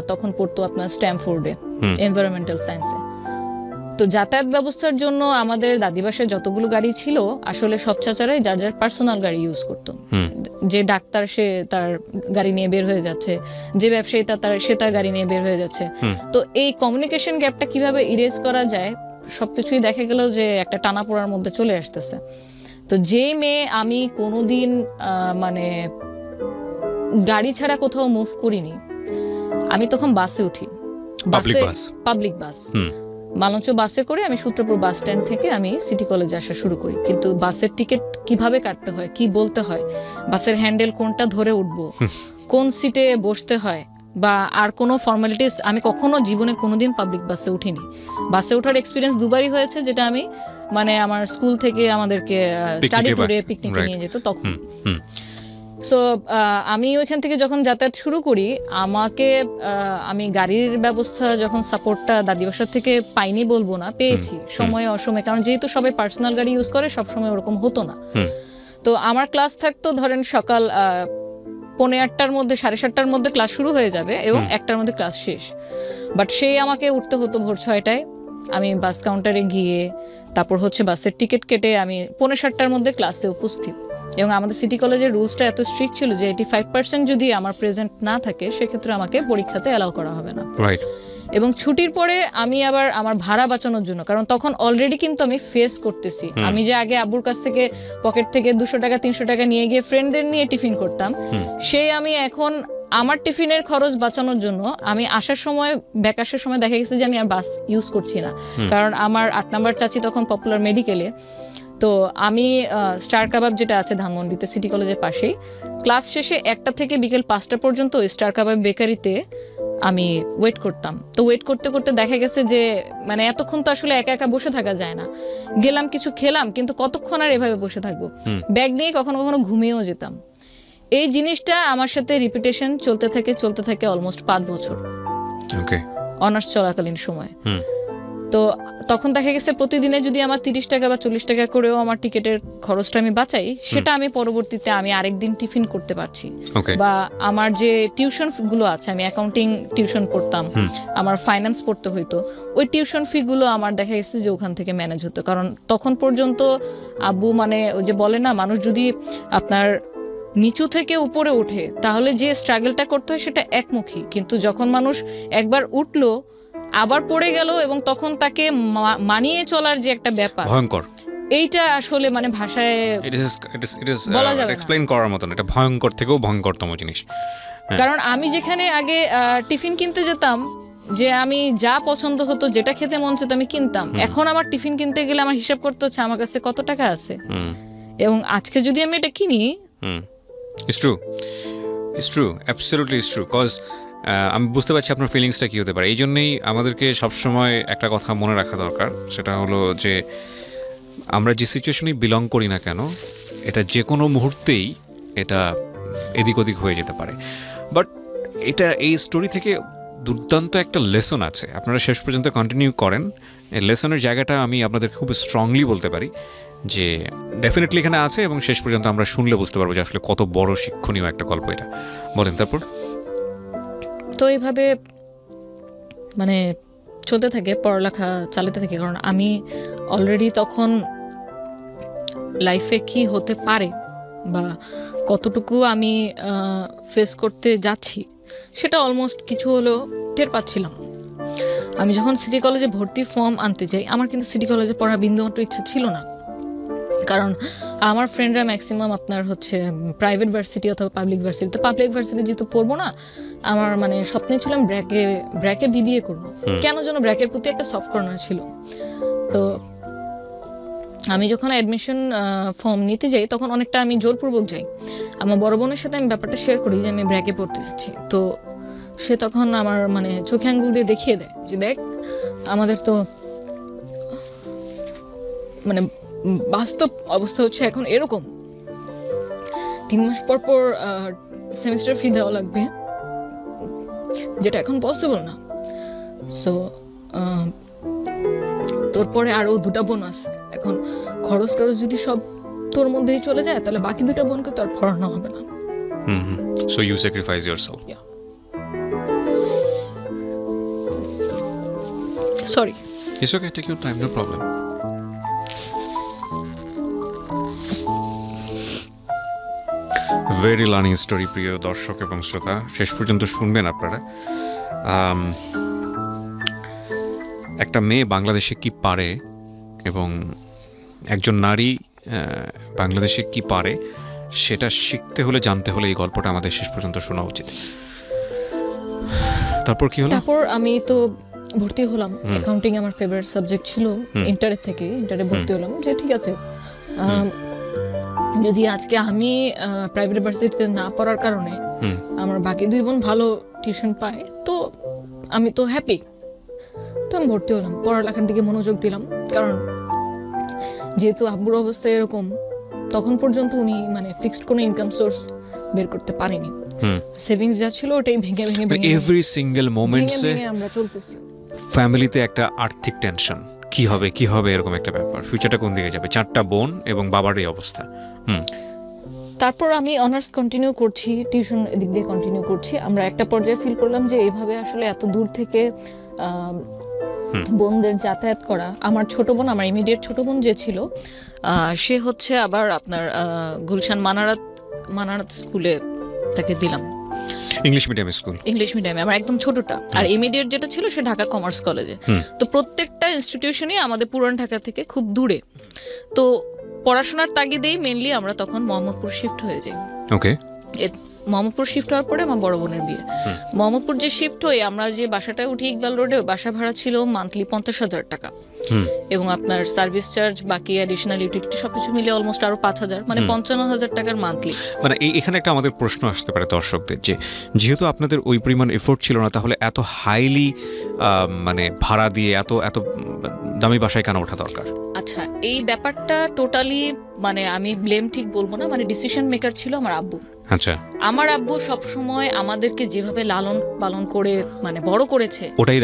তখন পড়তো আপনার স্ট্যামফোর্ডে এনভায়রনমেন্টাল সায়েন্সে। তো যাতায়াত ব্যবস্থার জন্য আমাদের দাদি বাসায় যতগুলো গাড়ি ছিল আসলে সব চাচারাই যার যার পার্সোনাল গাড়ি ইউজ করতো। যে ডাক্তার সে তার গাড়ি নিয়ে বের হয়ে যাচ্ছে, যে ব্যবসায়ী সে তার গাড়ি নিয়ে বের হয়ে যাচ্ছে। তো এই কমিউনিকেশন গ্যাপটা কিভাবে ইরেজ করা যায় সবকিছুই দেখা গেল যে একটা টানাপোড়ার মধ্যে চলে আসতেছে। তো যে মেয়ে আমি কোনোদিন মানে গাড়ি ছাড়া কোথাও মুভ করিনি, আমি তখন বাসে উঠি, পাবলিক বাস, মালঞ্চ বাসে করে আমি সূত্রপুর বাস স্ট্যান্ড থেকে আমি সিটি কলেজে আসা শুরু করি। কিন্তু বাসের টিকিট কিভাবে কাটতে হয়, কি বলতে হয়, বাসের হ্যান্ডেল কোনটা ধরে উঠবো, কোন সিটে বসতে হয়, বা আর কোনো ফর্মালিটিস আমি কখনো জীবনে কোনোদিন পাবলিক বাসে উঠিনি। বাসে ওঠার এক্সপিরিয়েন্স দুবারই হয়েছে, যেটা আমি মানে আমার স্কুল থেকে আমাদেরকে স্টাডি ট্যুরে পিকনিকে নিয়ে যেত তখন। সো আমি ওইখান থেকে যখন যাতায়াত শুরু করি, আমি গাড়ির ব্যবস্থা যখন সাপোর্টটা দাদি বাসার থেকে পাইনি বলবো না, পেয়েছি সময়ে অসময়ে, কারণ যেহেতু সবাই পার্সোনাল গাড়ি ইউজ করে সবসময় ওরকম হতো না। তো আমার ক্লাস থাকতো ধরেন সকাল 8:45 মধ্যে, 7:30 মধ্যে ক্লাস শুরু হয়ে যাবে এবং 1টার মধ্যে ক্লাস শেষ। বাট সেই আমাকে উঠতে হতো ভোর 6টায়, আমি বাস কাউন্টারে গিয়ে তারপর হচ্ছে বাসের টিকিট কেটে আমি 7:45 মধ্যে ক্লাসে উপস্থিত। এবং আমাদের সিটি কলেজের রুলসটা এত স্ট্রিক্ট ছিল যে 85% যদি আমার প্রেজেন্ট না থাকে সেক্ষেত্রে আমাকে পরীক্ষাতে অ্যালাউ করা হবে না। এবং ছুটির পরে আমি আবার আমার ভাড়া বাঁচানোর জন্য, কারণ তখন অলরেডি কিন্তু আমি ফেস করতেছি, আমি যে আগে আব্বুর কাছ থেকে পকেট থেকে 200 টাকা 300 টাকা নিয়ে গিয়ে ফ্রেন্ডদের নিয়ে টিফিন করতাম, আমি এখন আমার টিফিনের খরচ বাঁচানোর জন্য আমি আসার সময় ব্যাক আসার সময় দেখা গেছে যে আমি আর বাস ইউজ করছি না, কারণ আমার 8 নম্বর চাচি তখন পপুলার মেডিকেলে। তো আমি স্টার কাবাব যেটা আছে ধানমন্ডিতে সিটি কলেজের পাশেই, ক্লাস শেষে 1টা থেকে বিকেল 5টা পর্যন্ত স্টার কাবাব বেকারিতে আমি ওয়েট করতাম। তো ওয়েট করতে করতে দেখা গেছে যে মানে এতক্ষণ তো আসলে একা একা বসে থাকা যায় না, গেলাম কিছু খেলাম, কিন্তু কতক্ষণ আর এভাবে বসে থাকবো, ব্যাগ নিয়ে কখনো কখনো ঘুমিয়েও যেতাম। এই জিনিসটা আমার সাথে রিপিটেশন চলতে থাকে অলমোস্ট 5 বছর অনার্স চলাকালীন সময়। তো তখন দেখা গেছে প্রতিদিনে যদি আমার 30 টাকা বা 40 টাকা করেও আমার টিকিটের খরচটা আমি বাঁচাই, সেটা আমি পরবর্তীতে আমি আরেকদিন টিফিন করতে পারছি। বা আমার যে টিউশন গুলো আছে, আমি অ্যাকাউন্টিং টিউশন পড়তাম, আমার ফাইন্যান্স পড়তে হইতো, ওই টিউশন ফি গুলো আমার দেখা গেছে যে ওখান থেকে ম্যানেজ হতো। কারণ তখন পর্যন্ত আব্বু মানে ওই যে বলে না, মানুষ যদি আপনার নিচু থেকে উপরে ওঠে তাহলে যে স্ট্রাগলটা করতে হয় সেটা একমুখী, কিন্তু যখন মানুষ একবার উঠলো আবার পড়ে গেল এবং তখন তাকে মানিয়ে চলার যে একটা ব্যাপার, ভয়ঙ্কর, এইটা আসলে মানে ভাষায় বলা যাবে না, এক্সপ্লেইন করার মতো না, এটা ভয়ঙ্কর থেকেও ভয়ঙ্করতম জিনিস। কারণ আমি যেখানে আগে টিফিন কিনতে যেতাম, যে আমি যা পছন্দ হতো যেটা খেতে মন চেত আমি কিনতাম, এখন আমার টিফিন কিনতে গেলে আমার হিসাব করতে হচ্ছে আমার কাছে কত টাকা আছে, এবং আজকে যদি আমি এটা কিনি, It's true, absolutely it's true, cause আমি বুঝতে পারছি আপনার ফিলিংসটা কী হতে পারে। এই জন্যেই আমাদেরকে সবসময় একটা কথা মনে রাখা দরকার, সেটা হলো যে আমরা যে সিচুয়েশনেই বিলং করি না কেন, এটা যে কোনো মুহূর্তেই এটা এদিক ওদিক হয়ে যেতে পারে। বাট এই স্টোরি থেকে দুর্দান্ত একটা লেসন আছে, আপনারা শেষ পর্যন্ত কন্টিনিউ করেন। এই লেসনের জায়গাটা আমি আপনাদের খুব স্ট্রংলি বলতে পারি যে ডেফিনেটলি এখানে আছে, এবং শেষ পর্যন্ত আমরা শুনলে বুঝতে পারবো যে আসলে কত বড় শিক্ষণীয় একটা গল্প এটা। বলেন তারপর। তো এইভাবে মানে চলতে থাকে, পড়ালেখা চালাতে থাকে, কারণ আমি অলরেডি তখন লাইফে কি হতে পারে বা কতটুকু আমি ফেস করতে যাচ্ছি সেটা অলমোস্ট কিছু হলেও টের পাচ্ছিলাম। আমি যখন সিটি কলেজে ভর্তি ফর্ম আনতে যাই, আমার কিন্তু সিটি কলেজে পড়ার বিন্দুমাত্র ইচ্ছা ছিল না, কারণ আমার ফ্রেন্ডরা ম্যাক্সিমাম আপনার হচ্ছে প্রাইভেট ভার্সিটি অথবা পাবলিক ভার্সিটি। তো পাবলিক ভার্সিটি যেহেতু পড়বো না, আমার মানে স্বপ্নে ছিলাম ব্র্যাকে বিবিএ করবো। কেন যেন ব্র্যাকের প্রতি একটা সফট কর্নার ছিল। তো আমি যখন অ্যাডমিশন ফর্ম নিতে যাই তখন অনেকটা আমি জোরপূর্বক যাই। আমার বড় বোনের সাথে আমি ব্যাপারটা শেয়ার করি যে আমি ব্র্যাকে পড়তে চাচ্ছি। তো সে তখন আমার মানে চোখে আঙ্গুল দিয়ে দেখিয়ে দেয় যে দেখ, আমাদের তো মানে বাস্তব অবস্থা হচ্ছে এখন এরকম, 3 মাস পর পর সেমিস্টার ফি দেওয়া লাগবে, যেটা এখন পসিবল না। সো তোর পরে আরও 2টা বোন আছে, এখন খরচ টরচ যদি সব তোর মধ্যেই চলে যায় তাহলে বাকি 2টা বোনকে তো আর পড়ানো হবে না। So you sacrifice yourself. Yeah. Sorry. It's okay, take your time, no problem. Very learning story, প্রিয় দর্শক এবং শ্রোতা, শেষ পর্যন্ত শুনবেন আপনারা। একটা মেয়ে বাংলাদেশে কি পারে এবং একজন নারী বাংলাদেশে কি পারে সেটা শিখতে হলে, জানতে হলে এই গল্পটা আমাদের শেষ পর্যন্ত শোনা উচিত। তারপর কি হলো? তারপর আমি তো ভর্তি হলাম, অ্যাকাউন্টিং আমার ফেভারিট সাবজেক্ট ছিল ইন্টারে থেকে, ইন্টারে ভর্তি হলাম যে ঠিক আছে, যদি আজকে আমি প্রাইভেট ইউনিভার্সিটিতে না পড়ার কারণে আমার বাকি 2 বোন ভালো টিউশন পায় তো আমি তো হ্যাপি। তো আমি ভর্তি হলাম, পড়ালেখার দিকে মনোযোগ দিলাম, কারণ যেহেতু আব্বুর অবস্থা এরকম, তখন পর্যন্ত উনি মানে ফিক্সড কোনো ইনকাম সোর্স বের করতে পারেনি। সেভিংস যা ছিল ওটাই ভেঙে ভেঙে ভেঙে এভরি সিঙ্গেল মোমেন্টসে আমরা চলতেছি। ফ্যামিলিতে একটা আর্থিক টেনশন, কি হবে এরকম একটা ব্যাপার, ফিউচারটা কোন দিকে যাবে, 4টা বোন এবং বাবার এই অবস্থা। তারপর আমি অনার্স কন্টিনিউ করছি, টিউশন এদিক দিয়ে কন্টিনিউ করছি। আমরা একটা পর্যায়ে ফিল করলাম যে এইভাবে আসলে এত দূর থেকে বোনদের যাতায়াত করা, আমার ছোট বোন, আমার ইমিডিয়েট ছোট বোন যে ছিল সে হচ্ছে আবার আপনার গুলশান মানারাত স্কুলে তাকে দিলাম, ইংলিশ মিডিয়াম স্কুল, ইংলিশ মিডিয়ামে আমার একদম ছোটটা। আর ইমিডিয়েট যেটা ছিল সে ঢাকা কমার্স কলেজে। তো প্রত্যেকটা ইনস্টিটিউশনই আমাদের পুরান ঢাকা থেকে খুব দূরে। তো পড়াশোনার তাগিদেই মেইনলি আমরা তখন মোহাম্মদপুর শিফট হয়ে যাই। ওকে। মোহাম্মদপুর শিফট হওয়ার পরে আমার বড় বোনের বিয়ে। মোহাম্মদপুর যে শিফট হয়ে আমরা যে বাসাটায় উঠি ইকবাল রোডে, বাসা ভাড়া ছিল মান্থলি 50,000 টাকা, এবং আপনার সার্ভিস চার্জ বাকি অ্যাডিশনাল ইউটিলিটি সবকিছু মিলে অলমোস্ট আরো 5,000, মানে 55,000 টাকার মান্থলি। মানে এখানে একটা আমাদের প্রশ্ন আসতে পারে দর্শকদের, যে যেহেতু আপনাদের ওই পরিমাণ এফোর্ট ছিল না, তাহলে এত হাইলি মানে ভাড়া দিয়ে এত দামি বাসায় কেন ওঠা দরকার? আচ্ছা, এই ব্যাপারটা টোটালি মানে আমি ব্লেম ঠিক বলবো না, মানে ডিসিশন মেকার ছিল আমার আব্বু। আচ্ছা, আমার আব্বু সবসময় আমাদেরকে যেভাবে লালন পালন করে মানে বড় করেছে ওটাই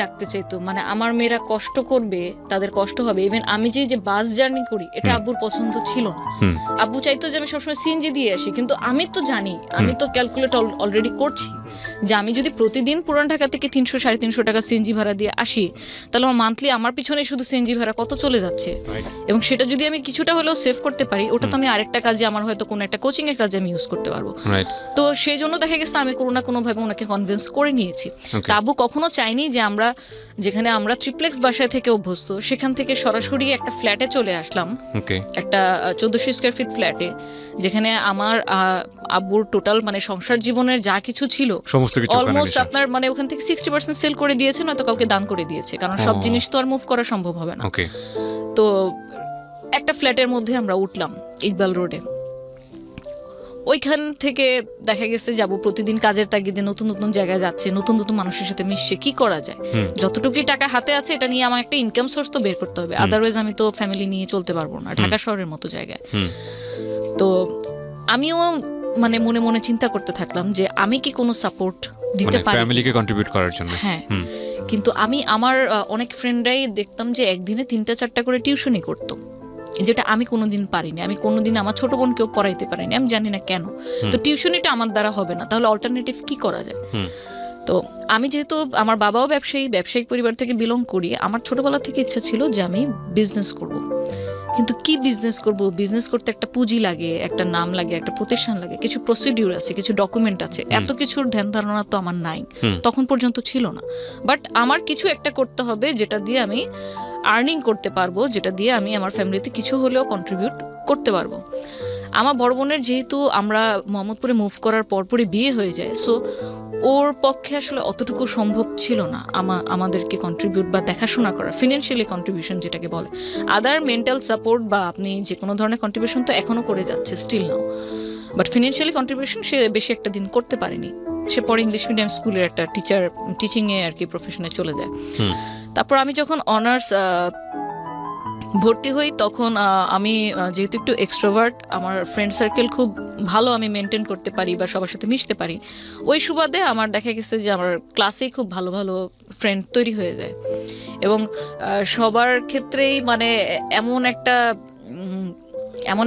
রাখতে চাইতো। মানে আমার মেয়েরা কষ্ট করবে, তাদের কষ্ট হবে। ইভেন আমি যে বাস জার্নি করি এটা আব্বুর পছন্দ ছিল না। আব্বু চাইতো যে আমি সবসময় সিএনজি দিয়ে আসি, কিন্তু আমি তো জানি, আমি তো ক্যালকুলেট অলরেডি করছি যে আমি যদি প্রতিদিন পুরান ঢাকা থেকে 300-350 টাকা সিএনজি ভাড়া দিয়ে আসি, তাহলে আমার মান্থলি আমার পিছনে শুধু সিএনজি ভাড়া কত চলে যাচ্ছে। এবং সেটা যদি আমি কিছুটা হলেও সেভ করতে পারি, ওটা তো আমি আরেকটা কাজে, আমার হয়তো কোনো একটা কোচিং এর কাজে আমি ইউজ করতে পারবো। তো সেই জন্য দেখা গেছে আমি কোনো না কোনো ভাবে ওনাকে কনভিন্স করে নিয়েছি। আব্বু কখনো চাইনি যে আমরা যেখানে আমরা ট্রিপ্লেক্স বাসায় থেকে অভ্যস্ত সেখান থেকে সরাসরি একটা ফ্ল্যাটে চলে আসলাম, একটা 1400 স্কয়ার ফিট ফ্ল্যাটে, যেখানে আমার আব্বুর টোটাল মানে সংসার জীবনের যা কিছু ছিল অলমোস্ট আপনার মানে ওখান থেকে 60% সেল করে দিয়েছে, নয়তো কাউকে দান করে দিয়েছে, কারণ সব জিনিস তো আর মুভ করা সম্ভব হবে না। তো একটা ফ্ল্যাটের মধ্যে আমরা উঠলাম ইকবাল রোডে। ওইখান থেকে দেখা গেছে যাবো প্রতিদিন কাজের তাগিদে নতুন নতুন জায়গায় যাচ্ছে, নতুন নতুন মানুষের সাথে মিশছে, কি করা যায়, যতটুকুই টাকা হাতে আছে এটা নিয়ে আমার একটা ইনকাম সোর্স তো বের করতে হবে, আদারওয়াইজ আমি তো ফ্যামিলি নিয়ে চলতে পারবো না ঢাকা শহরের মতো জায়গায়। তো আমিও মানে মনে মনে চিন্তা করতে থাকলাম যে আমি কি কোনো সাপোর্ট দিতে পারি ফ্যামিলিকে কন্ট্রিবিউট করার জন্য। হ্যাঁ, কিন্তু আমি আমার অনেক ফ্রেন্ডরাই দেখতাম যে একদিনে 3টা-4টা করে টিউশনই করতো, যেটা আমি কোনোদিন পারিনি। আমি কোনোদিন আমার ছোট বোনকেও পড়াইতে পারিনি, আমি জানি না কেন। তো টিউশনিটা আমার দ্বারা হবে না, তাহলে অল্টারনেটিভ কি করা যায়? তো আমি যেহেতু আমার বাবাও ব্যবসায়িক পরিবার থেকে বিলং করি, আমার ছোটবেলা থেকে ইচ্ছা ছিল যে আমি বিজনেস করব। কিন্তু কি বিজনেস করব? বিজনেস করতে একটা পুঁজি লাগে, একটা নাম লাগে, একটা প্রতিষ্ঠান লাগে, কিছু প্রসিডিউর আছে, কিছু ডকুমেন্ট আছে, এত কিছুর ধ্যান ধারণা তো আমার নাই, তখন পর্যন্ত ছিল না। বাট আমার কিছু একটা করতে হবে যেটা দিয়ে আমি আর্নিং করতে পারবো, যেটা দিয়ে আমি আমার ফ্যামিলিতে কিছু হলেও কন্ট্রিবিউট করতে পারবো। আমার বড় বোনের যেহেতু আমরা মোহাম্মদপুরে মুভ করার পরপরই বিয়ে হয়ে যায়, সো ওর পক্ষে আসলে অতটুকু সম্ভব ছিল না আমাদেরকে কন্ট্রিবিউট বা দেখাশোনা করা, ফিনান্সিয়ালি কন্ট্রিবিউশন যেটাকে বলে। আদার মেন্টাল সাপোর্ট বা আপনি যে কোনো ধরনের কন্ট্রিবিউশন তো এখনও করে যাচ্ছে, still now, but financially contribution সে বেশি একটা দিন করতে পারেনি। সে পরে ইংলিশ মিডিয়াম স্কুলের একটা টিচিংয়ে আর কি প্রফেশনে চলে যায়। তারপর আমি যখন অনার্স ভর্তি হই তখন আমি যেহেতু একটু এক্সট্রোভার্ট, আমার ফ্রেন্ড সার্কেল খুব ভালো আমি মেনটেন করতে পারি বা সবার সাথে মিশতে পারি, ওই সুবাদে আমার দেখা গেছে যে আমার ক্লাসেই খুব ভালো ভালো ফ্রেন্ড তৈরি হয়ে যায়। এবং সবার ক্ষেত্রেই মানে এমন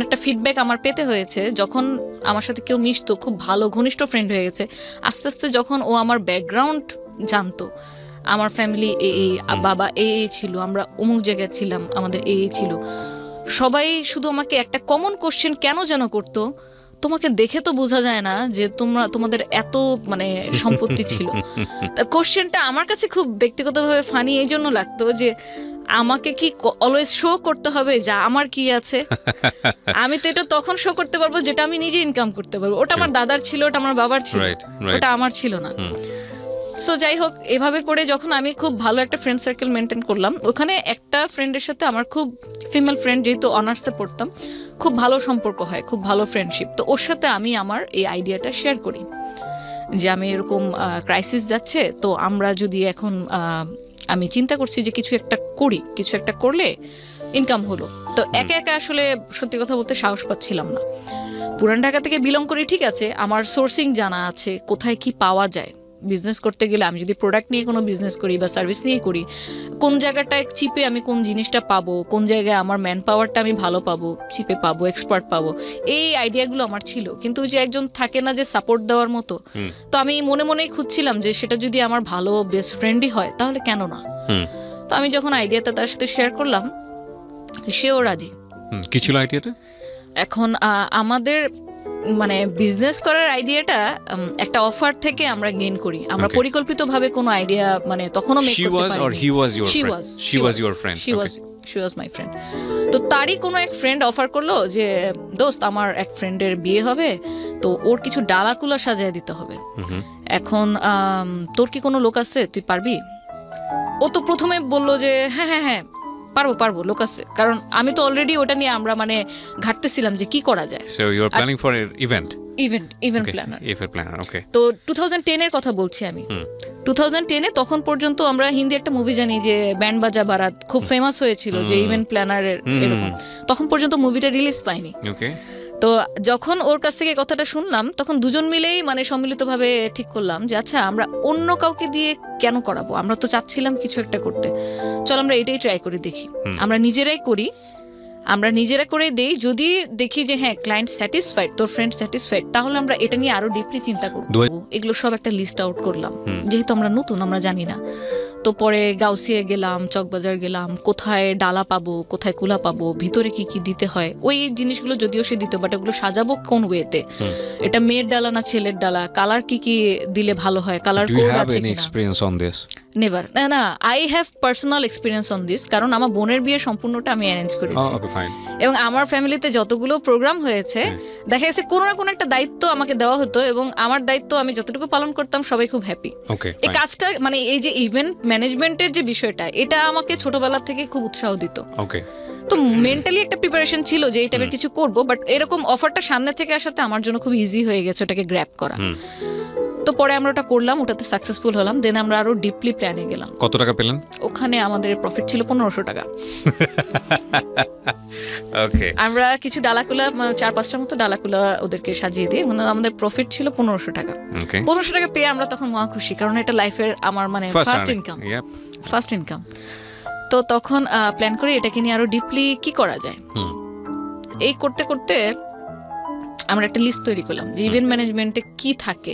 একটা ফিডব্যাক আমার পেতে হয়েছে, যখন আমার সাথে কেউ মিশতো, খুব ভালো ঘনিষ্ঠ ফ্রেন্ড হয়ে গেছে, আস্তে আস্তে যখন ও আমার ব্যাকগ্রাউন্ড জানতো, আমার ফ্যামিলি এই বাবা এই ছিল, আমরা অমুক জায়গায় ছিলাম, আমাদের এই ছিল, সবাই শুধু আমাকে একটা কমন কোশ্চেন কেন যেন করতো, তোমাকে দেখে তো বোঝা যায় না যে তোমাদের এত মানে সম্পত্তি ছিল। কোশ্চেনটা আমার কাছে খুব ব্যক্তিগতভাবে ফানি এই জন্য লাগতো যে আমাকে কি অলওয়েজ শো করতে হবে যে আমার কি আছে? আমি তো এটা তখন শো করতে পারবো যেটা আমি নিজে ইনকাম করতে পারবো। ওটা আমার দাদার ছিল, ওটা আমার বাবার ছিল, ওটা আমার ছিল না। সো যাই হোক, এভাবে করে যখন আমি খুব ভালো একটা ফ্রেন্ড সার্কেল মেনটেন করলাম, ওখানে একটা ফ্রেন্ডের সাথে আমার খুব ফিমেল ফ্রেন্ড, যেহেতু অনার্সে পড়তাম, খুব ভালো সম্পর্ক হয়, খুব ভালো ফ্রেন্ডশিপ। তো ওর সাথে আমি আমার এই আইডিয়াটা শেয়ার করি যে আমি এরকম ক্রাইসিস যাচ্ছে, তো আমরা যদি এখন আমি চিন্তা করছি যে কিছু একটা করি, কিছু একটা করলে ইনকাম হলো। তো একা একা আসলে সত্যি কথা বলতে সাহস পাচ্ছিলাম না। পুরান ঢাকা থেকে বিলং করি, ঠিক আছে, আমার সোর্সিং জানা আছে, কোথায় কি পাওয়া যায়। বিজনেস করতে গেলে আমি যদি প্রোডাক্ট নিয়ে কোনো বিজনেস করি বা সার্ভিস নিয়ে করি, কোন জায়গাটায় চিপে আমি কোন জিনিসটা পাবো, কোন জায়গায় আমার ম্যান পাওয়ারটা আমি ভালো পাবো, চিপে পাবো, এক্সপার্ট পাবো, এই আইডিয়াগুলো আমার ছিল। কিন্তু যে একজন থাকে না যে সাপোর্ট দেওয়ার মতো, তো আমি মনে মনেই খুঁজছিলাম যে সেটা যদি আমার ভালো বেস্ট ফ্রেন্ডই হয় তাহলে কেন না। তো আমি যখন আইডিয়াটা তার সাথে শেয়ার করলাম, সেও রাজি। কি ছিল আইডিয়াটা? এখন আমাদের মানে বিজনেস করার আইডিয়াটা একটা অফার থেকে আমরা গেইন করি। আমরা পরিকল্পিতভাবে কোনো আইডিয়া মানে তখনও মেক করতে পারিনি। She was my friend. তো তারই কোনো এক ফ্রেন্ড অফার করলো যে দোস্ত, আমার এক ফ্রেন্ডের বিয়ে হবে, তো ওর কিছু ডালাকুলা সাজিয়ে দিতে হবে। এখন তোর কি কোনো লোক আছে, তুই পারবি? ও তো প্রথমে বললো যে হ্যাঁ হ্যাঁ হ্যাঁ পারবো, লোক আছে। কারণ আমি তো অলরেডি ওটা নিয়ে আমরা মানে ঘাটতেছিলাম যে কি করা যায়। So you are planning for an event planner. Okay. তো 2010 এর কথা বলছি আমি। 2010 এ তখন পর্যন্ত আমরা হিন্দি একটা মুভি জানি যে ব্যান্ড বাজা বারাত, খুব ফেমাস হয়েছিল যে ইভেন্ট প্ল্যানারের এরকম। তখন পর্যন্ত মুভিটা রিলিজ পায়নি। ওকে। তো যখন ওর কাছ থেকে কথাটা শুনলাম, তখন দুজন মিলেই মানে সম্মিলিতভাবে ঠিক করলাম যে আচ্ছা, আমরা অন্য কাউকে দিয়ে কেন করাবো, আমরা তো চাচ্ছিলাম কিছু একটা করতে, চল আমরা এটাই ট্রাই করে দেখি। আমরা নিজেরাই করি, আমরা নিজেরা করে দেই, যদি দেখি যে হ্যাঁ ক্লায়েন্ট স্যাটিসফাইড, তোর ফ্রেন্ড স্যাটিসফাইড, তাহলে আমরা এটা নিয়ে আরো ডিপলি চিন্তা করবো। এগুলো সব একটা লিস্ট আউট করলাম, যেহেতু আমরা নতুন, আমরা জানি না। তো পরে গাউসিয়া গেলাম, চকবাজার গেলাম, কোথায় ডালা পাবো, কোথায় কুলা পাবো, ভিতরে কি কি দিতে হয়, ওই জিনিসগুলো যদিও সে দিত, বাট ওগুলো সাজাবো কোন ওয়েতে, এটা মেয়ের ডালা না ছেলের ডালা, কালার কি কি দিলে ভালো হয়, কালার কোড আছে কিনা। নেভার, না, I have personal experience on this, কারণ আমার বোনের বিয়ে সম্পূর্ণটা আমি অ্যারেঞ্জ করেছি। এবং আমার ফ্যামিলিতে যতগুলো প্রোগ্রাম হয়েছে, দেখা গেছে কোনো না কোনো একটা দায়িত্ব আমাকে দেওয়া হতো, এবং আমার দায়িত্ব আমি যতটুকু পালন করতাম সবাই খুব হ্যাপি। এই কাজটা মানে এই যে ইভেন্ট ম্যানেজমেন্টের যে বিষয়টা, এটা আমাকে ছোটবেলা থেকে খুব উৎসাহ দিত। তো মেন্টালি একটা প্রিপারেশন ছিল যে এই টাইপের কিছু করবো, বাট এরকম অফারটা সামনে থেকে আসাতে আমার জন্য খুব ইজি হয়ে গেছে ওটাকে গ্র্যাব করা। তো পরে আমরা ওটা করলাম, ওটাতে সাকসেসফুল হলাম। দেন আমরা আরো ডিপলি প্ল্যানে গেলাম। কত টাকা পেলেন ওখানে? আমাদের প্রফিট ছিল 1500 টাকা। ওকে। আমরা কিছু ডালাকুলা 4-5টার মতো ডালাকুলা ওদেরকে সাজিয়ে দিই, মানে আমাদের প্রফিট ছিল 1500 টাকা। 1500 টাকা পেয়ে আমরা তখন মহা খুশি, কারণ এটা লাইফের আমার মানে ফার্স্ট ইনকাম। তো তখন প্ল্যান করে এটাকে নিয়ে আরো ডিপলি কি করা যায়। এই করতে করতে আমরা একটা লিস্ট তৈরি করলাম যে ইভেন্ট ম্যানেজমেন্টে কি থাকে,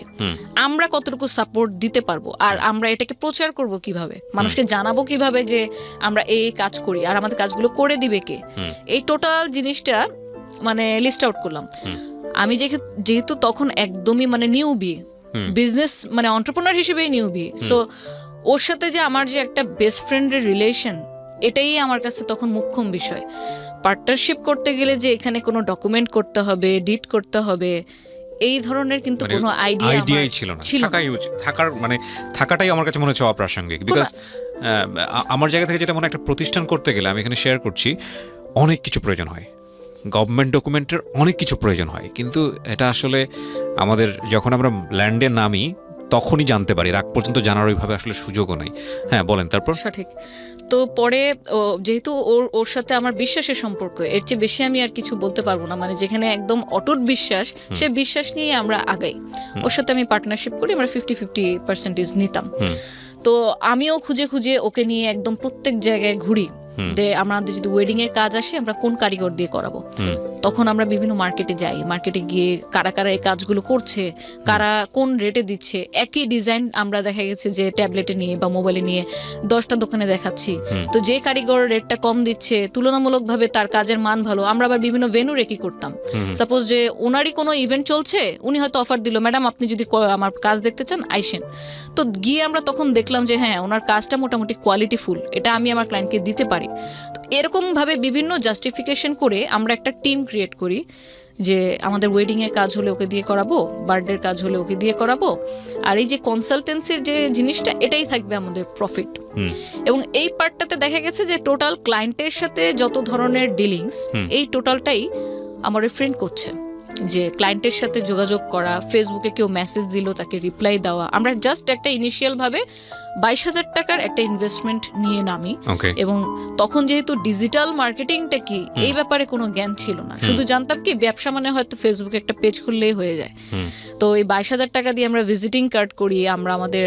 আমরা কতটুকু সাপোর্ট দিতে পারবো, আর আমরা এটাকে প্রচার করব কিভাবে, মানুষকে জানাবো কিভাবে যে আমরা এই কাজ করি, আর আমাদের কাজগুলো করে দিবে কে। এই টোটাল জিনিসটা মানে লিস্ট আউট করলাম। আমি যেহেতু তখন একদমই মানে নিউবি, বিজনেস মানে এন্টারপ্রেনার হিসেবে নিউবি, সো ওর সাথে যে আমার যে একটা বেস্ট ফ্রেন্ডের রিলেশন, এটাই আমার কাছে তখন মুখ্যম বিষয়। পার্টনারশিপ করতে গেলে যে এখানে কোনো ডকুমেন্ট করতে হবে, এডিট করতে হবে, এই ধরনের কিন্তু কোনো আইডিয়াই ছিল না। থাকাটাই আমার কাছে মনে হচ্ছে অপ্রাসঙ্গিক। বিকজ আমার জায়গা থেকে যেটা মনে একটা প্রতিষ্ঠান করতে গেলে, আমি এখানে শেয়ার করছি, অনেক কিছু প্রয়োজন হয়, গভর্নমেন্ট ডকুমেন্টের অনেক কিছু প্রয়োজন হয়। কিন্তু এটা আসলে আমাদের যখন আমরা ল্যান্ডে নামি, তখনই জানতে পারি, রাগ পর্যন্ত জানার ওইভাবে আসলে সুযোগও নাই। হ্যাঁ বলেন তারপর। সঠিক। তো পরে যেহেতু ওর সাথে আমার বিশ্বাসের সম্পর্ক, এর চেয়ে বেশি আমি আর কিছু বলতে পারবো না, মানে যেখানে একদম অটুট বিশ্বাস, সে বিশ্বাস নিয়ে আমরা আগাই। ওর সাথে আমি পার্টনারশিপ করি, আমরা 50-50% নিতাম। তো আমিও খুঁজে খুঁজে ওকে নিয়ে একদম প্রত্যেক জায়গায় ঘুরি যে আমাদের যদি ওয়েডিং এর কাজ আসে আমরা কোন কারিগর দিয়ে করাবো। তখন আমরা বিভিন্ন মার্কেটে যাই, মার্কেটে গিয়ে কারা কারা এই কাজগুলো করছে, কারা কোন রেটে দিচ্ছে। একই ডিজাইন আমরা দেখা গেছে যে ট্যাবলেটে নিয়ে বা মোবাইলে নিয়ে 10টা দোকানে দেখাচ্ছি, তো যে কারিগর রেটটা কম দিচ্ছে তুলনামূলকভাবে তার কাজের মান ভালো, আমরা আবার বিভিন্ন ভেন্যু রেকি করতাম। সাপোজ যে ওনারই কোনো ইভেন্ট চলছে, উনি হয়তো অফার দিল, ম্যাডাম আপনি যদি আমার কাজ দেখতে চান আইসেন। তো গিয়ে আমরা তখন দেখলাম যে হ্যাঁ ওনার কাজটা মোটামুটি কোয়ালিটিফুল, এটা আমি আমার ক্লায়েন্টকে দিতে পারি। তো এরকম ভাবে বিভিন্ন জাস্টিফিকেশন করে আমরা একটা টিম ক্রিয়েট করি যে আমাদের ওয়েডিং এর কাজ হলে ওকে দিয়ে করাবো, বার্থডের কাজ হলে ওকে দিয়ে করাবো, আর এই যে কনসালটেন্সির যে জিনিসটা এটাই থাকবে আমাদের প্রফিট। এবং এই পার্টটাতে দেখা গেছে যে টোটাল ক্লায়েন্টের সাথে যত ধরনের ডিলিংস, এই টোটালটাই আমার ফ্রেন্ড করছে। যে ক্লায়েন্টের সাথে যোগাযোগ করা, ফেসবুকে কেউ মেসেজ দিল তাকে রিপ্লাই দেওয়া, আমরা জাস্ট একটা ইনিশিয়াল ভাবে 22,000 টাকার একটা ইনভেস্টমেন্ট নিয়ে নামি। এবং তখন যেহেতু ডিজিটাল মার্কেটিংটা কি এই ব্যাপারে কোনো জ্ঞান ছিল না, শুধু জানতাম কি ব্যবসা মানে হয়তো ফেসবুকে একটা পেজ খুললেই হয়ে যায়। তো এই 22,000 টাকা দিয়ে আমরা ভিজিটিং কার্ড করি, আমরা আমাদের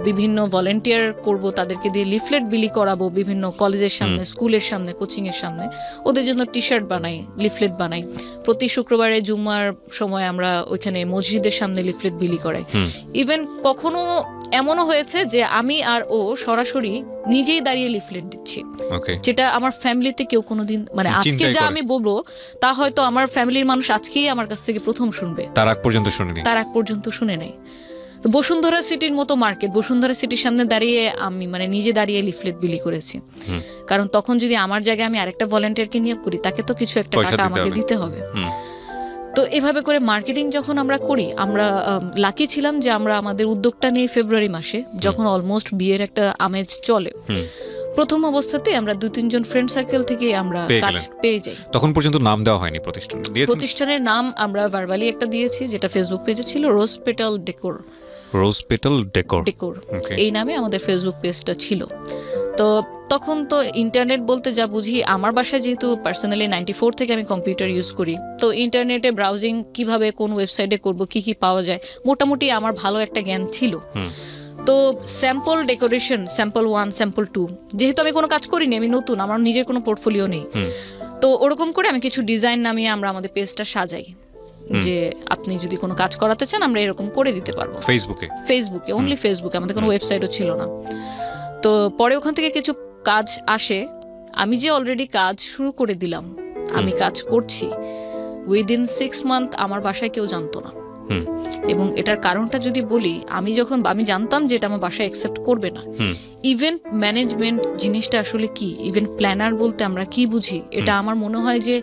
বিভিন্ন ভলেন্টিয়ার করব, তাদেরকে দিয়ে লিফলেট বিলি করাবো বিভিন্ন কলেজের সামনে, স্কুলের সামনে, কোচিং এর সামনে, ওদের জন্য টি শার্ট বানাই, লিফলেট বানাই। প্রতি শুক্রবারে জুম্মার সময় আমরা ওইখানে মসজিদের সামনে লিফলেট বিলি করাই। ইভেন কখনো এমনও হয়েছে যে আমি আর ও সরাসরি নিজেই দাঁড়িয়ে লিফলেট দিচ্ছি, যেটা আমার ফ্যামিলিতে কেউ কোনোদিন, মানে আজকে যা আমি বলবো তা হয়তো আমার ফ্যামিলির মানুষ আজকেই আমার কাছ থেকে প্রথম শুনবে, তার আগ পর্যন্ত শুনে নেই। তো বসুন্ধরা সিটির মতো মার্কেট, বসুন্ধরা সিটির সামনে দাঁড়িয়ে আমি মানে নিজে দাঁড়িয়ে লিফলেট বিলি করেছি। কারণ তখন যদি আমার জায়গায় আমি আরেকটা ভলেন্টিয়ারকে নিয়োগ করি, তাকে তো কিছু একটা টাকা আমাকে দিতে হবে। তো এভাবে করে মার্কেটিং যখন আমরা করি, আমরা লাকি ছিলাম যে আমরা আমাদের উদ্যোগটা নিয়ে ফেব্রুয়ারি মাসে, যখন অলমোস্ট বিয়ের একটা আমেজ চলে, প্রথম অবস্থাতে আমরা 2-3 জন ফ্রেন্ড সার্কেল থেকে আমরা কাজ পেয়ে যাই। তখন পর্যন্ত নাম দেওয়া হয়নি প্রতিষ্ঠানের নাম আমরা ভার্বালি একটা দিয়েছি, যেটা ফেসবুক পেজে ছিল, রোজ পেটাল ডেকোর, এই নামে আমাদের ফেসবুক পেজটা ছিল। তো তখন তো ইন্টারনেট বলতে যা বুঝি, আমার বাসায় যেহেতু পার্সোনালি 94 থেকে আমি কম্পিউটার ইউজ করি, তো ইন্টারনেটে ব্রাউজিং কিভাবে কোন ওয়েবসাইটে করব, কি কি পাওয়া যায়, মোটামুটি আমার ভালো একটা জ্ঞান ছিল। তো স্যাম্পল ডেকোরেশন, স্যাম্পল 1, স্যাম্পল 2, যেহেতু আমি কোনো কাজ করিনি, আমি নতুন, আমার নিজের কোনো পোর্টফোলিও নেই, তো ওরকম করে আমি কিছু ডিজাইন নামিয়ে আমরা আমাদের পেজটা সাজাই যে আপনি যদি কোনো কাজ করাতে চান আমরা এরকম করে দিতে পারবো। ফেসবুকে অনলি ফেসবুকে, আমাদের কোনো ওয়েবসাইটও ছিল না। তো পরে ওখান থেকে কিছু কাজ আসে, আমি যে অলরেডি কাজ শুরু করে দিলাম, আমি কাজ করছি, উইদিন 6 মান্থ আমার বাসায় কেউ জানতো না। এবং এটার কারণটা যদি বলি, আমি জানতাম যে এটা আমার বাসায় অ্যাকসেপ্ট করবে না। ইভেন্ট ম্যানেজমেন্ট জিনিসটা আসলে কি, ইভেন্ট প্ল্যানার বলতে আমরা কি বুঝি, এটা আমার মনে হয় যে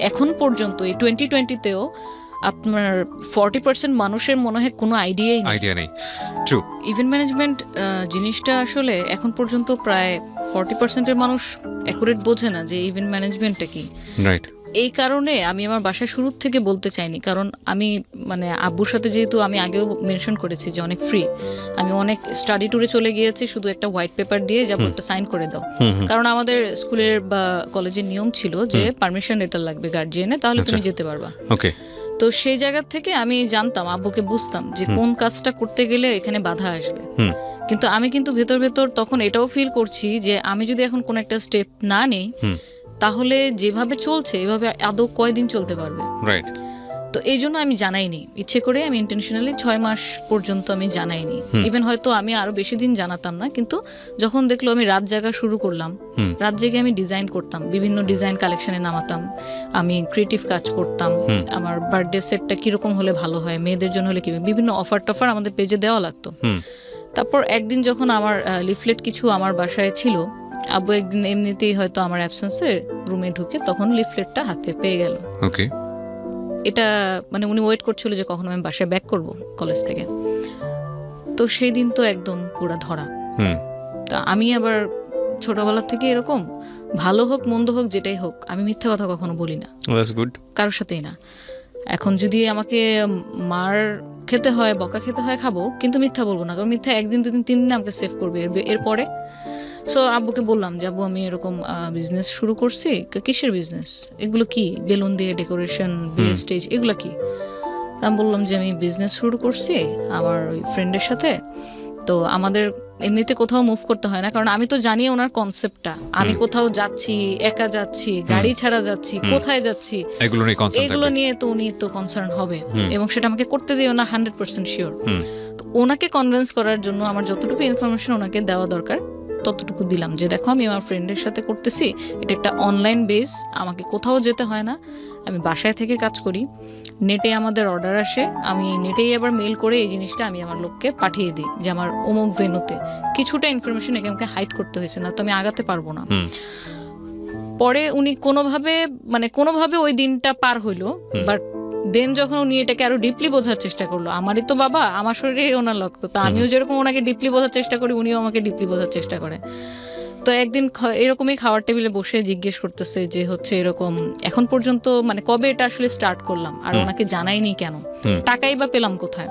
এখন পর্যন্ত এই 2020-তেও আপনার 40% মানুষের মনে হয় কোনো আইডিয়া নেই। ইভেন্ট ম্যানেজমেন্ট জিনিসটা আসলে এখন পর্যন্ত প্রায় 40%-এর মানুষ অ্যাকুরেট বোঝে না যে ইভেন্ট ম্যানেজমেন্টটা কি। এই কারণে আমি আমার বাসায় শুরু থেকে বলতে চাইনি, কারণ আমি মানে আব্বুর সাথে যেহেতু আমি আগেও মেনশন করেছি যে অনেক ফ্রি, আমি অনেক স্টাডি ট্যুরে চলে গিয়েছি, শুধু একটা হোয়াইট পেপার দিয়ে যাবো, একটা সাইন করে দাও। কারণ আমাদের স্কুলের বা কলেজের নিয়ম ছিল যে পারমিশন লেটার লাগবে গার্জিয়ানের, তাহলে তুমি যেতে পারবা। তো সেই জায়গা থেকে আমি জানতাম, আব্বুকে বুঝতাম যে কোন কাজটা করতে গেলে এখানে বাধা আসবে। কিন্তু আমি ভেতর তখন এটাও ফিল করছি যে আমি যদি এখন কোন একটা স্টেপ না নেই, তাহলে যেভাবে চলছে এভাবে আদৌ কয়দিন চলতে পারবে। তো এই জন্য আমি জানাইনি, ইচ্ছে করে আমি ইন্টেনশনালি 6 মাস পর্যন্ত আমি জানাইনি। ইভেন হয়তো আমি আরো বেশি দিন জানাতাম না, কিন্তু যখন দেখলো আমি রাত জাগা শুরু করলাম, রাত জেগে আমি ডিজাইন করতাম, বিভিন্ন ডিজাইন কালেকশনে নামাতাম, আমি ক্রিয়েটিভ কাজ করতাম, আমার বার্থডে সেটটা কিরকম হলে ভালো হয়, মেয়েদের জন্য হলে কি, বিভিন্ন অফার টফার আমাদের পেজে দেওয়া লাগতো। তারপর একদিন যখন আমার লিফলেট কিছু আমার বাসায় ছিল, আব্বু একদিন এমনিতেই হয়তো আমার অ্যাবসেন্সে রুমে ঢুকে তখন লিফলেটটা হাতে পেয়ে গেল। এটা মানে উনি ওয়েট করছিল যে কখন আমি বাসায় ব্যাক করব কলেজ থেকে। তো সেই দিন তো একদম পুরো ধরা। তা আমি আবার ছোটবেলা থেকে এরকম, ভালো হোক মন্দ হোক যেটাই হোক, আমি মিথ্যা কথা কখনো বলি না, কারোর সাথেই না। এখন যদি আমাকে মার খেতে হয়, বকা খেতে হয়, খাবো, কিন্তু মিথ্যা বলবো না, কারণ মিথ্যা 1 দিন 2 দিন 3 দিন আমাকে সেভ করবে। এরপরে সো আব্বুকে বললাম যে আব্বু আমি এরকম বিজনেস শুরু করছি। কিসের বিজনেস? এগুলো কি? বেলুন দিয়ে ডেকোরেশন, বিয়ের স্টেজ, এগুলো কি? আমি বললাম যে আমি বিজনেস শুরু করছি আমার ওই ফ্রেন্ডের সাথে। তো আমাদের এমনিতে কোথাও মুভ করতে হয় না, কারণ আমি তো জানি ওনার কনসেপ্টটা। আমি কোথাও যাচ্ছি, একা যাচ্ছি, গাড়ি ছাড়া যাচ্ছি, কোথায় যাচ্ছি, এগুলো নিয়ে তো উনি তো কনসার্ন হবে, এবং সেটা আমাকে করতে দিও না 100% শিওর। তো ওনাকে কনভিন্স করার জন্য আমার যতটুকু ইনফরমেশন ওনাকে দেওয়া দরকার ততটুকু দিলাম, যে দেখো আমি আমার ফ্রেন্ডের সাথে করতেছি, এটা একটা অনলাইন বেস, আমাকে কোথাও যেতে হয় না, আমি বাসায় থেকে কাজ করি, নেটে আমাদের অর্ডার আসে, আমি নেটেই আবার মেল করে এই জিনিসটা আমি আমার লোককে পাঠিয়ে দিই যে আমার অমুক ভেন্যুতে। কিছুটা ইনফরমেশন একে আমাকে হাইড করতে হয়েছে, না তো আমি আগাতে পারবো না। পরে উনি কোনোভাবে ওই দিনটা পার হইলো, বাট দেন যখন উনি এটাকে আরো ডিপলি বোঝার চেষ্টা করলো, আমারই তো বাবা, আমার শরীরে ওনার রক্ত, তো আমিও যেরকম ওনাকে ডিপলি বোঝার চেষ্টা করি, উনিও আমাকে ডিপলি বোঝার চেষ্টা করে। তো একদিন এরকমই খাওয়ার টেবিলে বসে জিজ্ঞেস করতেছে যে হচ্ছে এরকম এখন পর্যন্ত কবে এটা আসলে স্টার্ট করলাম, আর ওনাকে জানাইনি কেন, টাকাই বা পেলাম কোথায়।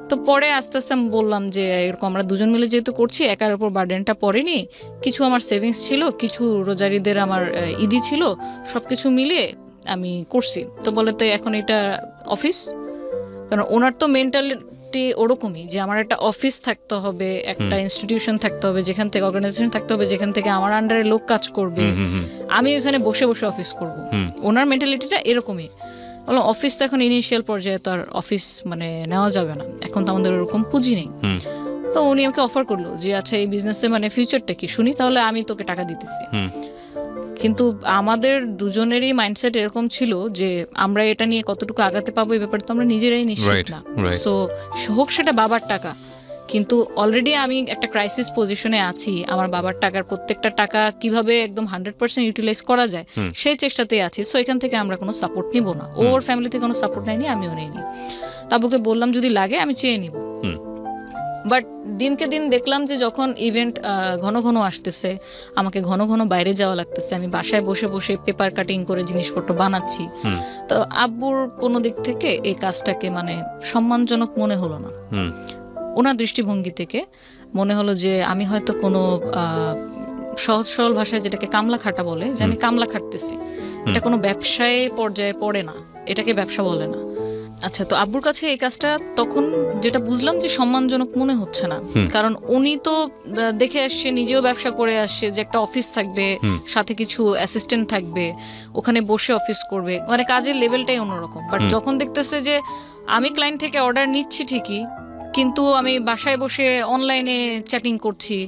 তো পরে আস্তে আস্তে আমি বললাম যে এরকম আমরা দুজন মিলে যেহেতু করছি, একার উপর বার্ডেনটা পড়েনি, কিছু আমার সেভিংস ছিল, কিছু রোজারিদের আমার ঈদি ছিল, সবকিছু মিলিয়ে আমি করছি। তো বলে তো এখন এটা অফিস, কারণ ওনার তো মেন্টালিটি ওরকমই যে আমার একটা অফিস থাকতে হবে, একটা ইনস্টিটিউশন থাকতে হবে, যেখান থেকে অর্গানাইজেশন থাকতে হবে, যেখান থেকে আমার আন্ডারে লোক কাজ করবে, আমি ওখানে বসে বসে অফিস করব। ওনার মেন্টালিটিটা এরকমই। বললাম অফিস তো এখন ইনিশিয়াল পর্যায়ে তো আর অফিস নেওয়া যাবে না, এখন তো আমাদের ওরকম পুঁজি নেই। তো উনি আমাকে অফার করলো যে আচ্ছা এই বিজনেসে ফিউচারটা কি শুনি, তাহলে আমি তোকে টাকা দিতেছি। কিন্তু আমাদের দুজনেরই মাইন্ডসেট এরকম ছিল যে আমরা এটা নিয়ে কতটুকু আগাতে পাবো এই ব্যাপারে তো আমরা নিজেরাই নিশ্চিত না। সো হোক সেটা বাবার টাকা, কিন্তু অলরেডি আমি একটা ক্রাইসিস পজিশনে আছি, আমার বাবার টাকার প্রত্যেকটা টাকা কিভাবে একদম 100% ইউটিলাইজ করা যায় সেই চেষ্টাতেই আছি। সো এখান থেকে আমরা কোনো সাপোর্ট নিব না, ওর ফ্যামিলি থেকে কোনো সাপোর্ট নেয়নি, আমিও নেইনি। তাবুকে বললাম যদি লাগে আমি চেয়ে নিব। বাট দিনকে দিন দেখলাম যে যখন ইভেন্ট ঘন ঘন আসতেছে, আমাকে ঘন ঘন বাইরে যাওয়া লাগতেছে, আমি বাসায় বসে বসে পেপার কাটিং করে জিনিসপত্র বানাচ্ছি, তো আব্বুর কোনো দিক থেকে এই কাজটাকে সম্মানজনক মনে হলো না। ওনার দৃষ্টিভঙ্গি থেকে মনে হলো যে আমি হয়তো কোনো সহজ সরল ভাষায় যেটাকে কামলা খাটা বলে, যে আমি কামলা খাটতেছি, এটা কোনো ব্যবসায় পর্যায়ে পড়ে না, এটাকে ব্যবসা বলে না। আচ্ছা, তো আব্বুর কাছে এই কাজটা তখন যেটা বুঝলাম যে সম্মানজনক মনে হচ্ছে না, কারণ উনি তো দেখে আসছে, নিজেও ব্যবসা করে আসছে, যে একটা অফিস থাকবে, সাথে কিছু অ্যাসিস্ট্যান্ট থাকবে, ওখানে বসে অফিস করবে, কাজের লেভেলটাই অন্যরকম। বাট যখন দেখতেছে যে আমি ক্লায়েন্ট থেকে অর্ডার নিচ্ছি ঠিকই, কিন্তু আমি বাসায় বসে অনলাইনে চ্যাটিং করছি,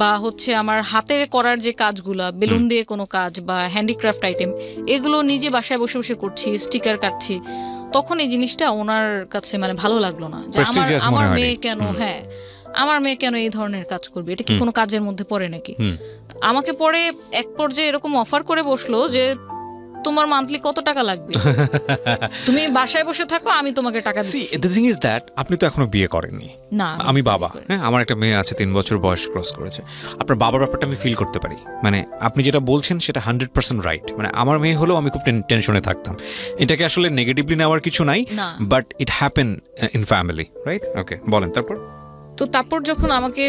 বা হচ্ছে আমার হাতের করার যে কাজগুলা, বেলুন দিয়ে কোনো কাজ বা হ্যান্ডিক্রাফট আইটেম, এগুলো নিজে বাসায় বসে বসে করছি, স্টিকার কাটছি, তখন এই জিনিসটা ওনার কাছে ভালো লাগলো না, যে আমার মেয়ে কেন আমার মেয়ে কেন এই ধরনের কাজ করবে, এটা কি কোনো কাজের মধ্যে পড়ে নাকি। আমাকে পরে এক পর্যায়ে এরকম অফার করে বসলো যে তোমার মান্থলি কত টাকা লাগবে, তুমি বাসায় বসে থাকো, আমি তোমাকে টাকা দিচ্ছি। দ্য থিং ইজ দ্যাট আপনি তো এখনো বিয়ে করেননি। না, আমি বাবা, আমার একটা মেয়ে আছে, 3 বছর বয়স ক্রস করেছে। আপনার বাবার ব্যাপারটা আমি ফিল করতে পারি, আপনি যেটা বলছেন সেটা 100% রাইট। আমার মেয়ে হলেও আমি খুব টেনশনে থাকতাম। এটাকে আসলে নেগেটিভলি নেওয়ার কিছু নাই, but it happen in family, right? Okay, বলেন তারপর। তো তারপর যখন আমাকে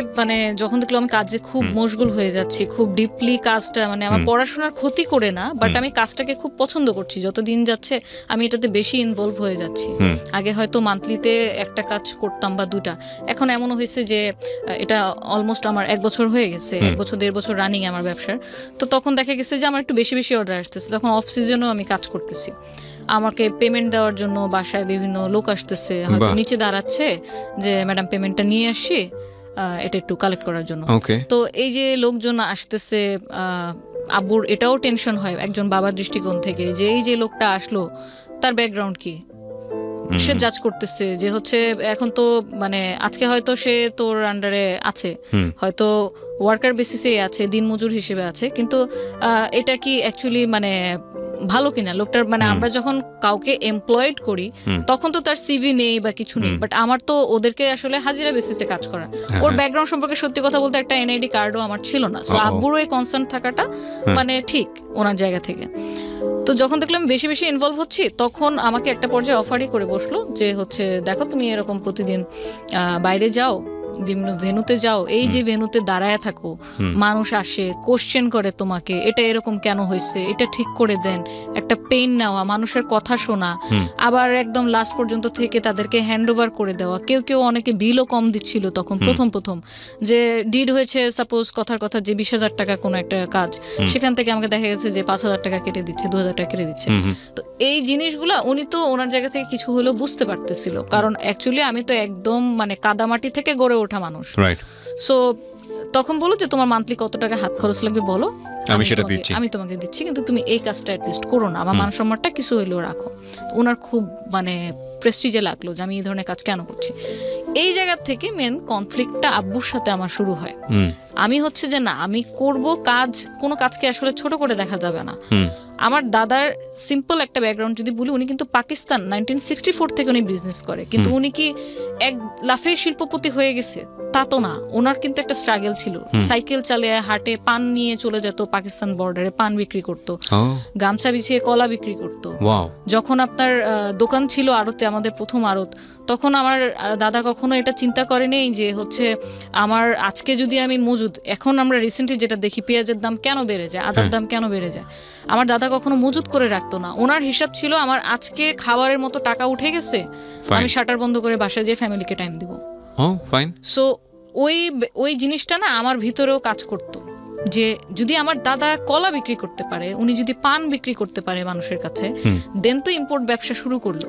যখন দেখলাম আমি কাজে খুব মশগুল হয়ে যাচ্ছি, খুব ডিপলি কাজটা আমার পড়াশোনার ক্ষতি করে না, বাট আমি কাজটাকে খুব পছন্দ করছি, যত দিন যাচ্ছে আমি এটাতে বেশি ইনভলভ হয়ে যাচ্ছি। আগে হয়তো মান্থলিতে একটা কাজ করতাম বা 2টা, এখন এমনও হয়েছে যে এটা অলমোস্ট আমার 1 বছর হয়ে গেছে, 1 বছর 1.5 বছর রানিং আমার ব্যবসার। তো তখন দেখা গেছে যে আমার একটু বেশি বেশি অর্ডার আসতেছে, তখন অফ সিজনেও আমি কাজ করতেছি, আমাকে পেমেন্ট দেওয়ার জন্য বাসায় বিভিন্ন লোক আসতেছে, হয়তো নিচে দাঁড়াচ্ছে যে ম্যাডাম পেমেন্টটা নিয়ে আসি, এটা একটু কালেক্ট করার জন্য। তো এই যে লোকজন আসতেছে, আব্বুর এটাও টেনশন হয় একজন বাবার দৃষ্টিকোণ থেকে, যে এই যে লোকটা আসলো তার ব্যাকগ্রাউন্ড কি, সে জাজ করতেছে যে হচ্ছে এখন তো আজকে হয়তো সে তোর আন্ডারে আছে, হয়তো ওয়ার্কার বেসিসে আছে, দিনমজুর হিসেবে আছে, কিন্তু এটা কি অ্যাকচুয়ালি ভালো কিনা লোকটার। আমরা যখন কাউকে এমপ্লয়েড করি তখন তো তার সিভি নেই বা কিছু নেই, বাট আমার তো ওদেরকে আসলে হাজিরা বেসিসে কাজ করা, ওর ব্যাকগ্রাউন্ড সম্পর্কে সত্যি কথা বলতে একটা এনআইডি কার্ডও আমার ছিল না। সো আব্বুরও এই কনসার্ন থাকাটা ঠিক ওনার জায়গা থেকে। তো যখন দেখলাম বেশি বেশি ইনভলভ হচ্ছি, তখন আমাকে একটা পর্যায়ে অফারই করে বসলো যে হচ্ছে দেখো তুমি এরকম প্রতিদিন বাইরে যাও, বিভিন্ন ভেন্যুতে যাও, এই যে ভেন্যুতে দাঁড়ায় থাকো, মানুষ আসে কোশ্চেন করে তোমাকে, এটা এরকম কেন হয়েছে, এটা ঠিক করে দেন, একটা পেইন নেওয়া, মানুষের কথা শোনা, আবার একদম লাস্ট পর্যন্ত থেকে তাদেরকে হ্যান্ড ওভার করে দেওয়া। কেউ কেউ অনেকে বিলও কম দিচ্ছিল তখন প্রথম যে ডিড হয়েছে সাপোজ কথার কথা যে 20,000 টাকা কোনো একটা কাজ, সেখান থেকে আমাকে দেখা গেছে যে 5,000 টাকা কেটে দিচ্ছে, 2,000 টাকা কেটে দিচ্ছে। তো এই জিনিসগুলা উনি তো ওনার জায়গা থেকে কিছু হলেও বুঝতে পারতেছিল, কারণ অ্যাকচুয়ালি আমি তো একদম মানে কাদামাটি থেকে গড়ে ওঠা মানুষ। সো তখন বলো যে তোমার মান্থলি কত টাকা হাত খরচ লাগবে বলো, আমি তোমাকে দিচ্ছি, কিন্তু তুমি এই কাজটা অ্যাটলিস্ট করো না, আমার মান সম্মানটা কিছু হইলেও রাখো। ওনার খুব মানে প্রেস্টিজে লাগলো যে আমি এই ধরনের কাজ কেন করছি। এই জায়গা থেকে মেন কনফ্লিক্টটা আব্বুর সাথে আমার শুরু হয়। আমি হচ্ছে যে না, আমি করব কাজ, কোনো কাজকে আসলে ছোট করে দেখা যাবে না। আমার দাদার সিম্পল একটা ব্যাকগ্রাউন্ড যদি বলি, উনি কিন্তু পাকিস্তান 1964 থেকে উনি বিজনেস করে, কিন্তু উনি কি এক লাফে শিল্পপতি হয়ে গেছে তা তো না। ওনার কিন্তু একটা স্ট্রাগল ছিল, সাইকেল চালিয়ে হাটে পান নিয়ে চলে যেত, পাকিস্তান বর্ডারে পান বিক্রি করতো, গামছা বিছিয়ে কলা বিক্রি করতো। যখন আপনার দোকান ছিল আড়তে, আমাদের প্রথম আড়ত, তখন আমার দাদা কখনো এটা চিন্তা করেনি যে হচ্ছে আমার আজকে যদি আমি মজুদ, এখন আমরা রিসেন্টলি যেটা দেখি পেঁয়াজের দাম কেন বেড়ে যায়, আদার দাম কেন বেড়ে যায়, আমার দাদা কখনো মজুদ করে রাখতো না। ওনার হিসাব ছিল আমার আজকে খাবারের মতো টাকা উঠে গেছে, আমি শাটার বন্ধ করে বাসায় যেয়ে ফ্যামিলিকে টাইম দিব। সো ওই জিনিসটা না আমার ভিতরেও কাজ করতো যে যদি আমার দাদা কলা বিক্রি করতে পারে, উনি যদি পান বিক্রি করতে পারে মানুষের কাছে, দেন তো ইম্পোর্ট ব্যবসা শুরু করলো।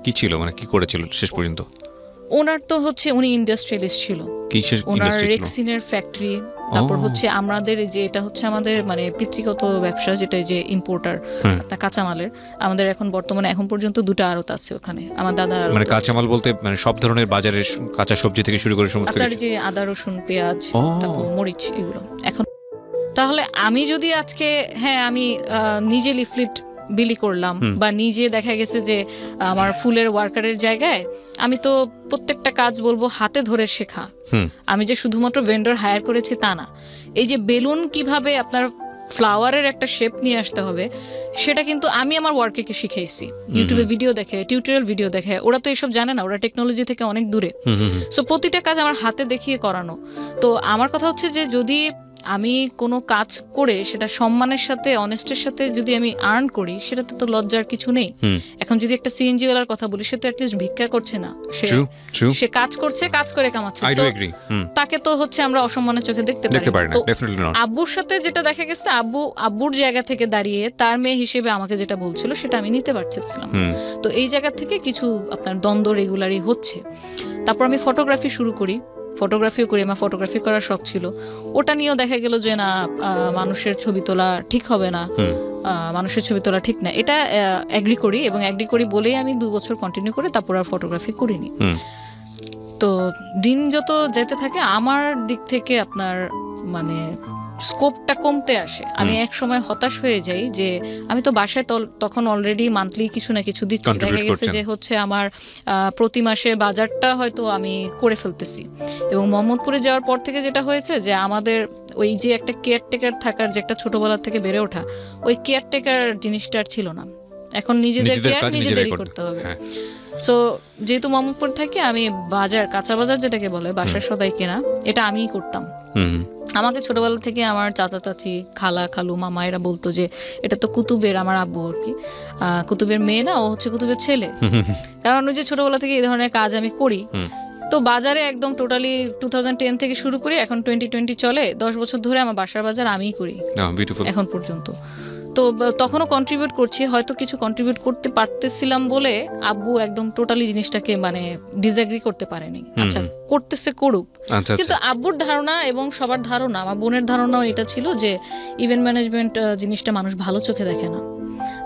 কি ছিল মানে কি করেছিল শেষ পর্যন্ত? ওনার তো হচ্ছে উনি ইন্ডাস্ট্রিয়ালিস্ট ছিল, ওনার রেক্সিনের ফ্যাক্টরি, তারপর হচ্ছে আমাদের যে এটা হচ্ছে আমাদের মানে পিতৃগত ব্যবসা, যেটা যে ইম্পোর্টার আপনার কাঁচামালের, আমাদের এখন বর্তমানে এখন পর্যন্ত 2টা আড়ত আছে ওখানে আমার দাদা। মানে কাঁচামাল বলতে মানে সব ধরনের বাজারের কাঁচা সবজি থেকে শুরু করে সমস্ত কিছু, যে আদা রসুন পেঁয়াজ তারপর মরিচ এগুলো। এখন তাহলে আমি যদি আজকে আমি নিজে লিফলেট বিলি করলাম, বা নিজে দেখা গেছে যে আমার ফুলের ওয়ার্কারের জায়গায় আমি তো প্রত্যেকটা কাজ বলবো হাতে ধরে শেখা, আমি যে শুধুমাত্র ভেন্ডর হায়ার করেছি তা না। এই যে বেলুন কিভাবে আপনার ফ্লাওয়ারের একটা শেপ নিয়ে আসতে হবে, সেটা কিন্তু আমি আমার ওয়ার্কে শিখাইছি, ইউটিউবে ভিডিও দেখে, টিউটোরিয়াল ভিডিও দেখে। ওরা তো এসব জানে না, ওরা টেকনোলজি থেকে অনেক দূরে। সো প্রতিটা কাজ আমার হাতে দেখিয়ে করানো। তো আমার কথা হচ্ছে যে যদি আমি কোনো কাজ করে সেটা সম্মানের সাথে, অনেস্টের সাথে যদি আমি আর্ন করি, সেটাতে তো লজ্জার কিছু নেই। এখন যদি একটা সিএনজি ওয়ালার কথা বলি, সে তো অ্যাটলিস্ট ভিক্ষা করছে না, সে কাজ করছে, কাজ করে কামাচ্ছে। তাকে তো হচ্ছে আমরা অসম্মানের চোখে দেখতে পারি না। আব্বুর সাথে যেটা দেখা গেছে, আব্বুর জায়গা থেকে দাঁড়িয়ে তার মেয়ে হিসেবে আমাকে যেটা বলছিল সেটা আমি নিতে পারছিলাম। তো এই জায়গা থেকে কিছু আপনার দ্বন্দ্ব রেগুলারই হচ্ছে। তারপর আমি ফটোগ্রাফি শুরু করি, ফটোগ্রাফিও করি, আমার ফটোগ্রাফি করার শখ ছিল। ওটা নিয়েও দেখা গেল যে না, মানুষের ছবি তোলা ঠিক হবে না, মানুষের ছবি তোলা ঠিক না, এটা অ্যাগ্রি করি। এবং অ্যাগ্রি করি বলেই আমি 2 বছর কন্টিনিউ করে তারপর আর ফটোগ্রাফি করিনি। তো দিন যত যেতে থাকে আমার দিক থেকে আপনার মানে স্কোপটা কমতে আসে। আমি এক সময় হতাশ হয়ে যাই যে আমি তো বাসায় তখন অলরেডি মান্থলি কিছু না কিছু দিচ্ছি, দেখা গেছে যে হচ্ছে আমার প্রতি মাসে বাজারটা হয়তো আমি করে ফেলতেছি। এবং মোহাম্মদপুরে যাওয়ার পর থেকে যেটা হয়েছে যে আমাদের ওই যে একটা কেয়ারটেকার থাকার যে একটা ছোটবেলা থেকে বেড়ে ওঠা, ওই কেয়ারটেকার জিনিসটা আর ছিল না। এখন নিজেদের কেয়ার নিজেদেরই করতে হবে। সো যেহেতু মোহাম্মদপুর থাকি, আমি বাজার, কাঁচা বাজার যেটাকে বলে, বাসার সদাই কেনা, এটা আমিই করতাম। আমাকে ছোটবেলা থেকে আমার চাচা চাচি, খালা খালু, মামা এরা বলতো যে এটা তো কুতুবের, আমার আব্বু আর কি, কুতুবের মেয়ে না, ও হচ্ছে কুতুবের ছেলে। কারণ ওই যে ছোটবেলা থেকে এই ধরনের কাজ আমি করি। তো বাজারে একদম টোটালি 2010 থেকে শুরু করি, এখন 2020 চলে, 10 বছর ধরে আমার বাসার বাজার আমিই করি এখন পর্যন্ত। তো তখনও কন্ট্রিবিউট করছি, হয়তো কিছু কন্ট্রিবিউট করতে পারতেছিলাম বলে আব্বু একদম টোটালি জিনিসটাকে মানে ডিসএগ্রি করতে পারেনি। আচ্ছা করতেছে করুক, কিন্তু আব্বুর ধারণা এবং সবার ধারণা, আমার বোনের ধারণাও এটা ছিল যে ইভেন্ট ম্যানেজমেন্ট জিনিসটা মানুষ ভালো চোখে দেখে না।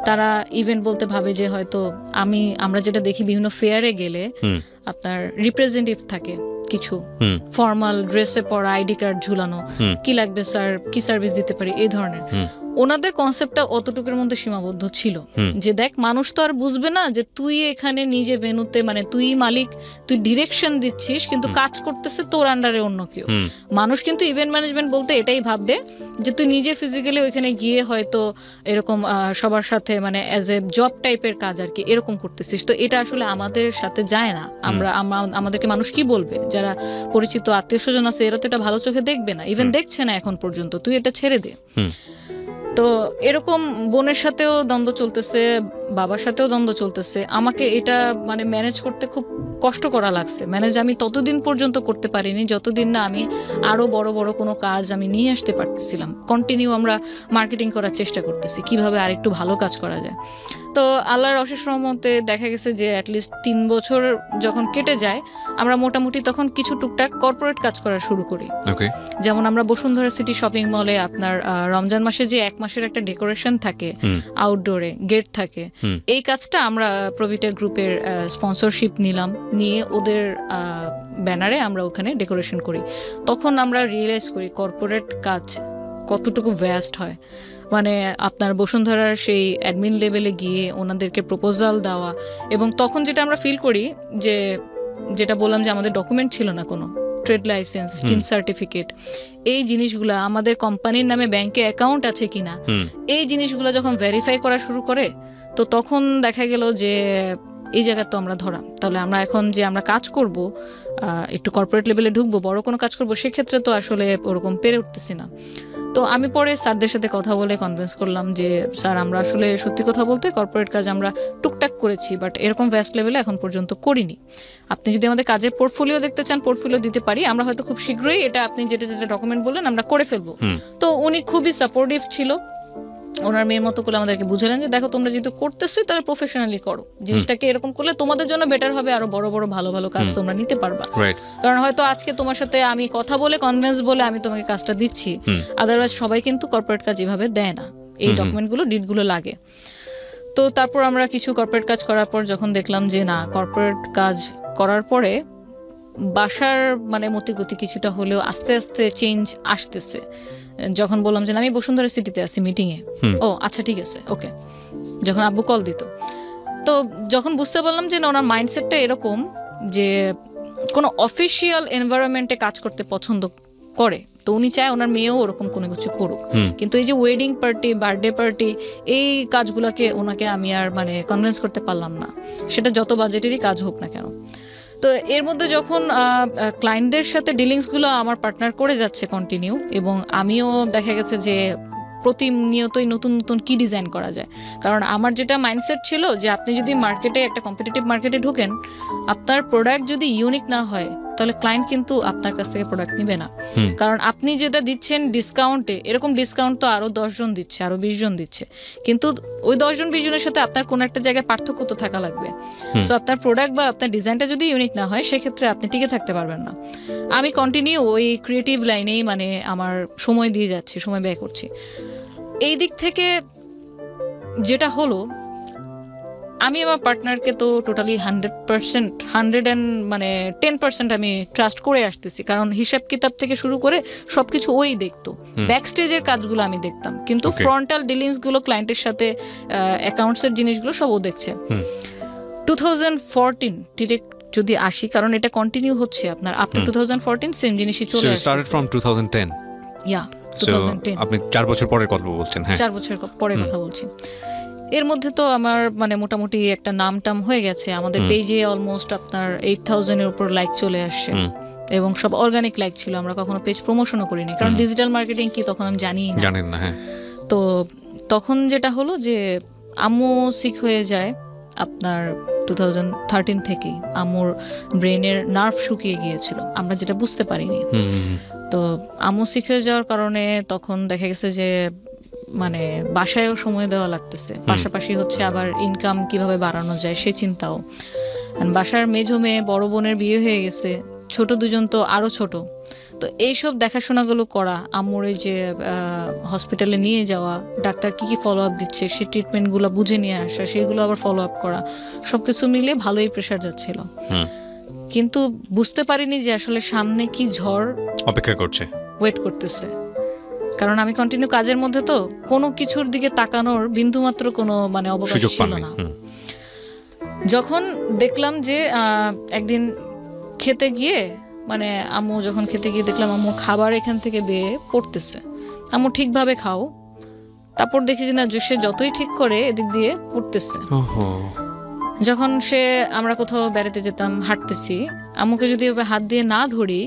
তারা ইভেন্ট বলতে ভাবে যে হয়তো আমরা যেটা দেখি বিভিন্ন ফেয়ারে গেলে আপনার রিপ্রেজেন্টেটিভ থাকে কিছু, ফর্মাল ড্রেসে পরা, আইডি কার্ড ঝুলানো, কি লাগবে স্যার, কি সার্ভিস দিতে পারি, এই ধরনের। ওনাদের কনসেপ্টটা অতটুকুর মধ্যে সীমাবদ্ধ ছিল যে দেখ মানুষ তো আর বুঝবে না যে তুই এখানে নিজে ভেন্যুতে মানে তুই মালিক, তুই ডিরেকশন দিচ্ছিস কিন্তু কাজ করতেছে তোর আন্ডারে অন্য কেউ। মানুষ কিন্তু ইভেন্ট ম্যানেজমেন্ট বলতে এটাই ভাববে যে তুই নিজে ফিজিক্যালি ওইখানে গিয়ে হয়তো এরকম সবার সাথে মানে অ্যাজ এ জব টাইপের কাজ আর কি এরকম করতেছিস। তো এটা আসলে আমাদের সাথে যায় না। আমাদেরকে মানুষ কি বলবে, যারা পরিচিত আত্মীয় স্বজন আছে এরা তো এটা ভালো চোখে দেখবে না, ইভেন দেখছে না এখন পর্যন্ত, তুই এটা ছেড়ে দে। তো এরকম বোনের সাথেও দ্বন্দ্ব চলতেছে, বাবার সাথেও দ্বন্দ্ব চলতেছে। আমাকে এটা মানে ম্যানেজ করতে খুব কষ্ট করা লাগছে। ম্যানেজ আমি ততদিন পর্যন্ত করতে পারিনি যতদিন না আমি আরো বড় বড় কোনো কাজ আমি নিয়ে আসতে পারতেছিলাম। কন্টিনিউ আমরা মার্কেটিং করার চেষ্টা করতেছি কিভাবে আরেকটু ভালো কাজ করা যায়। তো আল্লাহর অশেষ রহমতে দেখা গেছে যে অ্যাটলিস্ট 3 বছর যখন কেটে যায় আমরা মোটামুটি তখন কিছু টুকটাক কর্পোরেট কাজ করা শুরু করি। যেমন আমরা বসুন্ধরা সিটি শপিং মলে আপনার রমজান মাসে যে 1 মাসের একটা ডেকোরেশন থাকে আউটডোরে, গেট থাকে, এই কাজটা আমরা প্রভিটা গ্রুপের স্পন্সরশিপ নিলাম, নিয়ে ওদের ব্যানারে আমরা ওখানে ডেকোরেশন করি। তখন আমরা রিয়েলাইজ করি কর্পোরেট কাজ কতটুকু ভ্যাস্ট হয়। মানে আপনার বসুন্ধরার সেই অ্যাডমিন লেভেলে গিয়ে ওনাদেরকে প্রপোজাল দেওয়া, এবং তখন যেটা আমরা ফিল করি যে যেটা বললাম যে আমাদের ডকুমেন্ট ছিল না কোনো, ট্রেড লাইসেন্স, টিন সার্টিফিকেট, এই জিনিসগুলো আমাদের কোম্পানির নামে ব্যাংকে অ্যাকাউন্ট আছে কিনা, এই জিনিসগুলো যখন ভেরিফাই করা শুরু করে তো তখন দেখা গেল যে এই জায়গা তো আমরা ধরা। তাহলে আমরা এখন যে আমরা কাজ করব, একটু কর্পোরেট লেভেলে ঢুকবো, বড় কোনো কাজ করবো, সেক্ষেত্রে তো আসলে ওরকম পেরে উঠতেছি না। তো আমি পরে স্যারদের সাথে কথা বলে কনভিন্স করলাম যে স্যার আমরা আসলে সত্যি কথা বলতে কর্পোরেট কাজ আমরা টুকটাক করেছি, বাট এরকম ভ্যাস্ট লেভেলে এখন পর্যন্ত করিনি। আপনি যদি আমাদের কাজের পোর্টফোলিও দেখতে চান, পোর্টফোলিও দিতে পারি, আমরা হয়তো খুব শীঘ্রই এটা আপনি যেটা যেটা ডকুমেন্ট বললেন আমরা করে ফেলবো। তো উনি খুবই সাপোর্টিভ ছিল, ওনার মেয়ের মতো করে আমাদেরকে বুঝালেন যে দেখো তোমরা যেহেতু করতেছো তাহলে প্রফেশনালি করো, জিনিসটাকে এরকম করলে তোমাদের জন্য বেটার হবে, আরো বড় বড় ভালো ভালো কাজ তোমরা নিতে পারবা। কারণ হয়তো আজকে তোমার সাথে আমি কথা বলে কনভিন্স বলে আমি তোমাকে কাজটা দিচ্ছি, আদারওয়াইজ সবাই কিন্তু কর্পোরেট কাজ এভাবে দেয় না, এই ডকুমেন্টগুলো ডিটগুলো লাগে। তো তারপর আমরা কিছু কর্পোরেট কাজ করার পর যখন দেখলাম যে না, কর্পোরেট কাজ করার পরে বাসার মানে মতিগতি কিছুটা হলেও আস্তে আস্তে চেঞ্জ আসতেছে। যখন বললাম যে আমি বসুন্ধরা সিটিতে আছি মিটিংয়ে, ও আচ্ছা ঠিক আছে ওকে, যখন আব্বু কল দিত, তো যখন বুঝতে পারলাম যে না ওনার মাইন্ডসেটটা এরকম যে কোনো অফিসিয়াল এনভায়রনমেন্টে কাজ করতে পছন্দ করে, তো উনি চায় ওনার মেয়েও ওরকম কোনো কিছু করুক। কিন্তু এই যে ওয়েডিং পার্টি, বার্থডে পার্টি, এই কাজগুলোকে ওনাকে আমি আর মানে কনভিন্স করতে পারলাম না, সেটা যত বাজেটেরই কাজ হোক না কেন। তো এর মধ্যে যখন ক্লায়েন্টদের সাথে ডিলিংসগুলো আমার পার্টনার করে যাচ্ছে কন্টিনিউ, এবং আমিও দেখা গেছে যে প্রতিনিয়তই নতুন নতুন কি ডিজাইন করা যায়। কারণ আমার যেটা মাইন্ডসেট ছিল যে আপনি যদি মার্কেটে একটা কম্পিটিটিভ মার্কেটে ঢুকেন, আপনার প্রোডাক্ট যদি ইউনিক না হয় তাহলে ক্লায়েন্ট কিন্তু আপনার কাছ থেকে প্রোডাক্ট নিবে না। কারণ আপনি যেটা দিচ্ছেন ডিসকাউন্টে, এরকম ডিসকাউন্ট তো আরো 10 জন দিচ্ছে, আরো 20 জন দিচ্ছে, কিন্তু ওই 10 জন 20 জনের সাথে আপনার কোন একটা জায়গায় পার্থক্য তো থাকা লাগবে। সো আপনার প্রোডাক্ট বা আপনার ডিজাইনটা যদি ইউনিক না হয় সেক্ষেত্রে আপনি টিকে থাকতে পারবেন না। আমি কন্টিনিউ ওই ক্রিয়েটিভ লাইনেই মানে আমার সময় দিয়ে যাচ্ছি, সময় ব্যয় করছি। এই দিক থেকে যেটা হলো, আমি আমার পার্টনারকে তো টোটালি 100% 110% আমি ট্রাস্ট করে আসতেছি, কারণ হিসাব কিতাব থেকে শুরু করে সবকিছু ওই দেখতো, ব্যাক স্টেজের কাজগুলো আমি দেখতাম, কিন্তু ফ্রন্টাল ডিলিংস গুলো ক্লায়েন্টের সাথে অ্যাকাউন্টসের জিনিসগুলো সব ও দেখছে। 2014 ডিরেক্ট যদি আসি, কারণ এটা কন্টিনিউ হচ্ছে আপনার আফটার 2014 সেম জিনিসই চলে আসছে। স্টার্টেড ফ্রম 2010, ইয়া 2010। আপনি 4 বছর পরের কথা বলছেন? হ্যাঁ, 4 বছর পরে কথা বলছি। এর মধ্যে তো আমার মানে মোটামুটি একটা নাম টাম হয়ে গেছে, আমাদের পেজে অলমোস্ট আপনার 8000 এর উপর লাইক চলে আসছে, এবং সব অর্গানিক লাইক ছিল, আমরা কখনো পেজ প্রমোশনও করিনি, কারণ ডিজিটাল মার্কেটিং কি তখন আমি জানি না, জানেন না। হ্যাঁ, তো তখন যেটা হলো যে আম্মু সিক হয়ে যায় আপনার 2013 থেকেই। আম্মুর ব্রেনের নার্ভ শুকিয়ে গিয়েছিল, আমরা যেটা বুঝতে পারিনি। তো আম্মু সিক হয়ে যাওয়ার কারণে তখন দেখা গেছে যে মানে বাসায়ও সময় দেওয়া লাগতেছে, পাশাপাশি হচ্ছে আবার ইনকাম কিভাবে বাড়ানো যায় সে চিন্তাও। বাসার মেঝো মেয়ে, বড় বোনের বিয়ে হয়ে গেছে, ছোট দুজন তো আরো ছোট, তো এইসব দেখাশোনাগুলো করা, আম্মুর এই যে হসপিটালে নিয়ে যাওয়া, ডাক্তার কি কি ফলো আপ দিচ্ছে সে ট্রিটমেন্টগুলো বুঝে নিয়ে আসা, সেগুলো আবার ফলো আপ করা, সবকিছু মিলে ভালোই প্রেশার যাচ্ছিল। কিন্তু বুঝতে পারিনি যে আসলে সামনে কি ঝড় অপেক্ষা করছে, ওয়েট করতেছে। কারণ আমি কন্টিনিউ কাজের মধ্যে, তো কোনো কিছুর দিকে তাকানোর বিন্দুমাত্র কোনো মানে অবকাশ ছিল না। যখন দেখলাম যে একদিন খেতে গিয়ে মানে আম্মু যখন খেতে গিয়ে দেখলাম আম্মুর খাবার এখান থেকে বেয়ে পড়তেছে, আম্মু ঠিকভাবে খাও, তারপর দেখি যে না সে যতই ঠিক করে এদিক দিয়ে পড়তেছে। যখন আমরা কোথাও বেড়াতে যেতাম, হাঁটতেছি, আম্মুকে যদি হাত দিয়ে না ধরি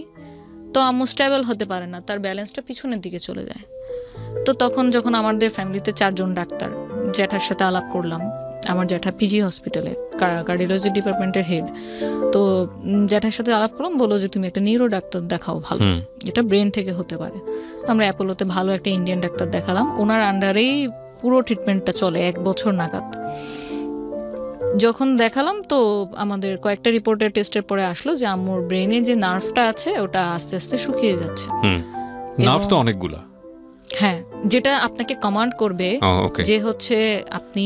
তো আম্মু স্টেবল হতে পারে না, তার ব্যালেন্সটা পিছনের দিকে চলে যায়। তো তখন যখন আমাদের ফ্যামিলিতে 4 জন ডাক্তার, জ্যাঠার সাথে আলাপ করলাম, আমার জ্যাঠা পিজি হসপিটালে কার্ডিওলজি ডিপার্টমেন্টের হেড, তো জ্যাঠার সাথে আলাপ করলাম, বললো যে তুমি একটা নিউরো ডাক্তার দেখাও, ভালো, এটা ব্রেন থেকে হতে পারে। আমরা অ্যাপোলোতে ভালো একটা ইন্ডিয়ান ডাক্তার দেখালাম, ওনার আন্ডারেই পুরো ট্রিটমেন্টটা চলে 1 বছর নাগাদ। যখন দেখালাম তো আমাদের কয়েকটা রিপোর্টের টেস্টের পরে আসলো যে আম্মুর ব্রেনের যে নার্ভটা আছে ওটা আস্তে আস্তে শুকিয়ে যাচ্ছে। নার্ভ তো অনেকগুলো, হ্যাঁ, যেটা আপনাকে কমান্ড করবে যে হচ্ছে আপনি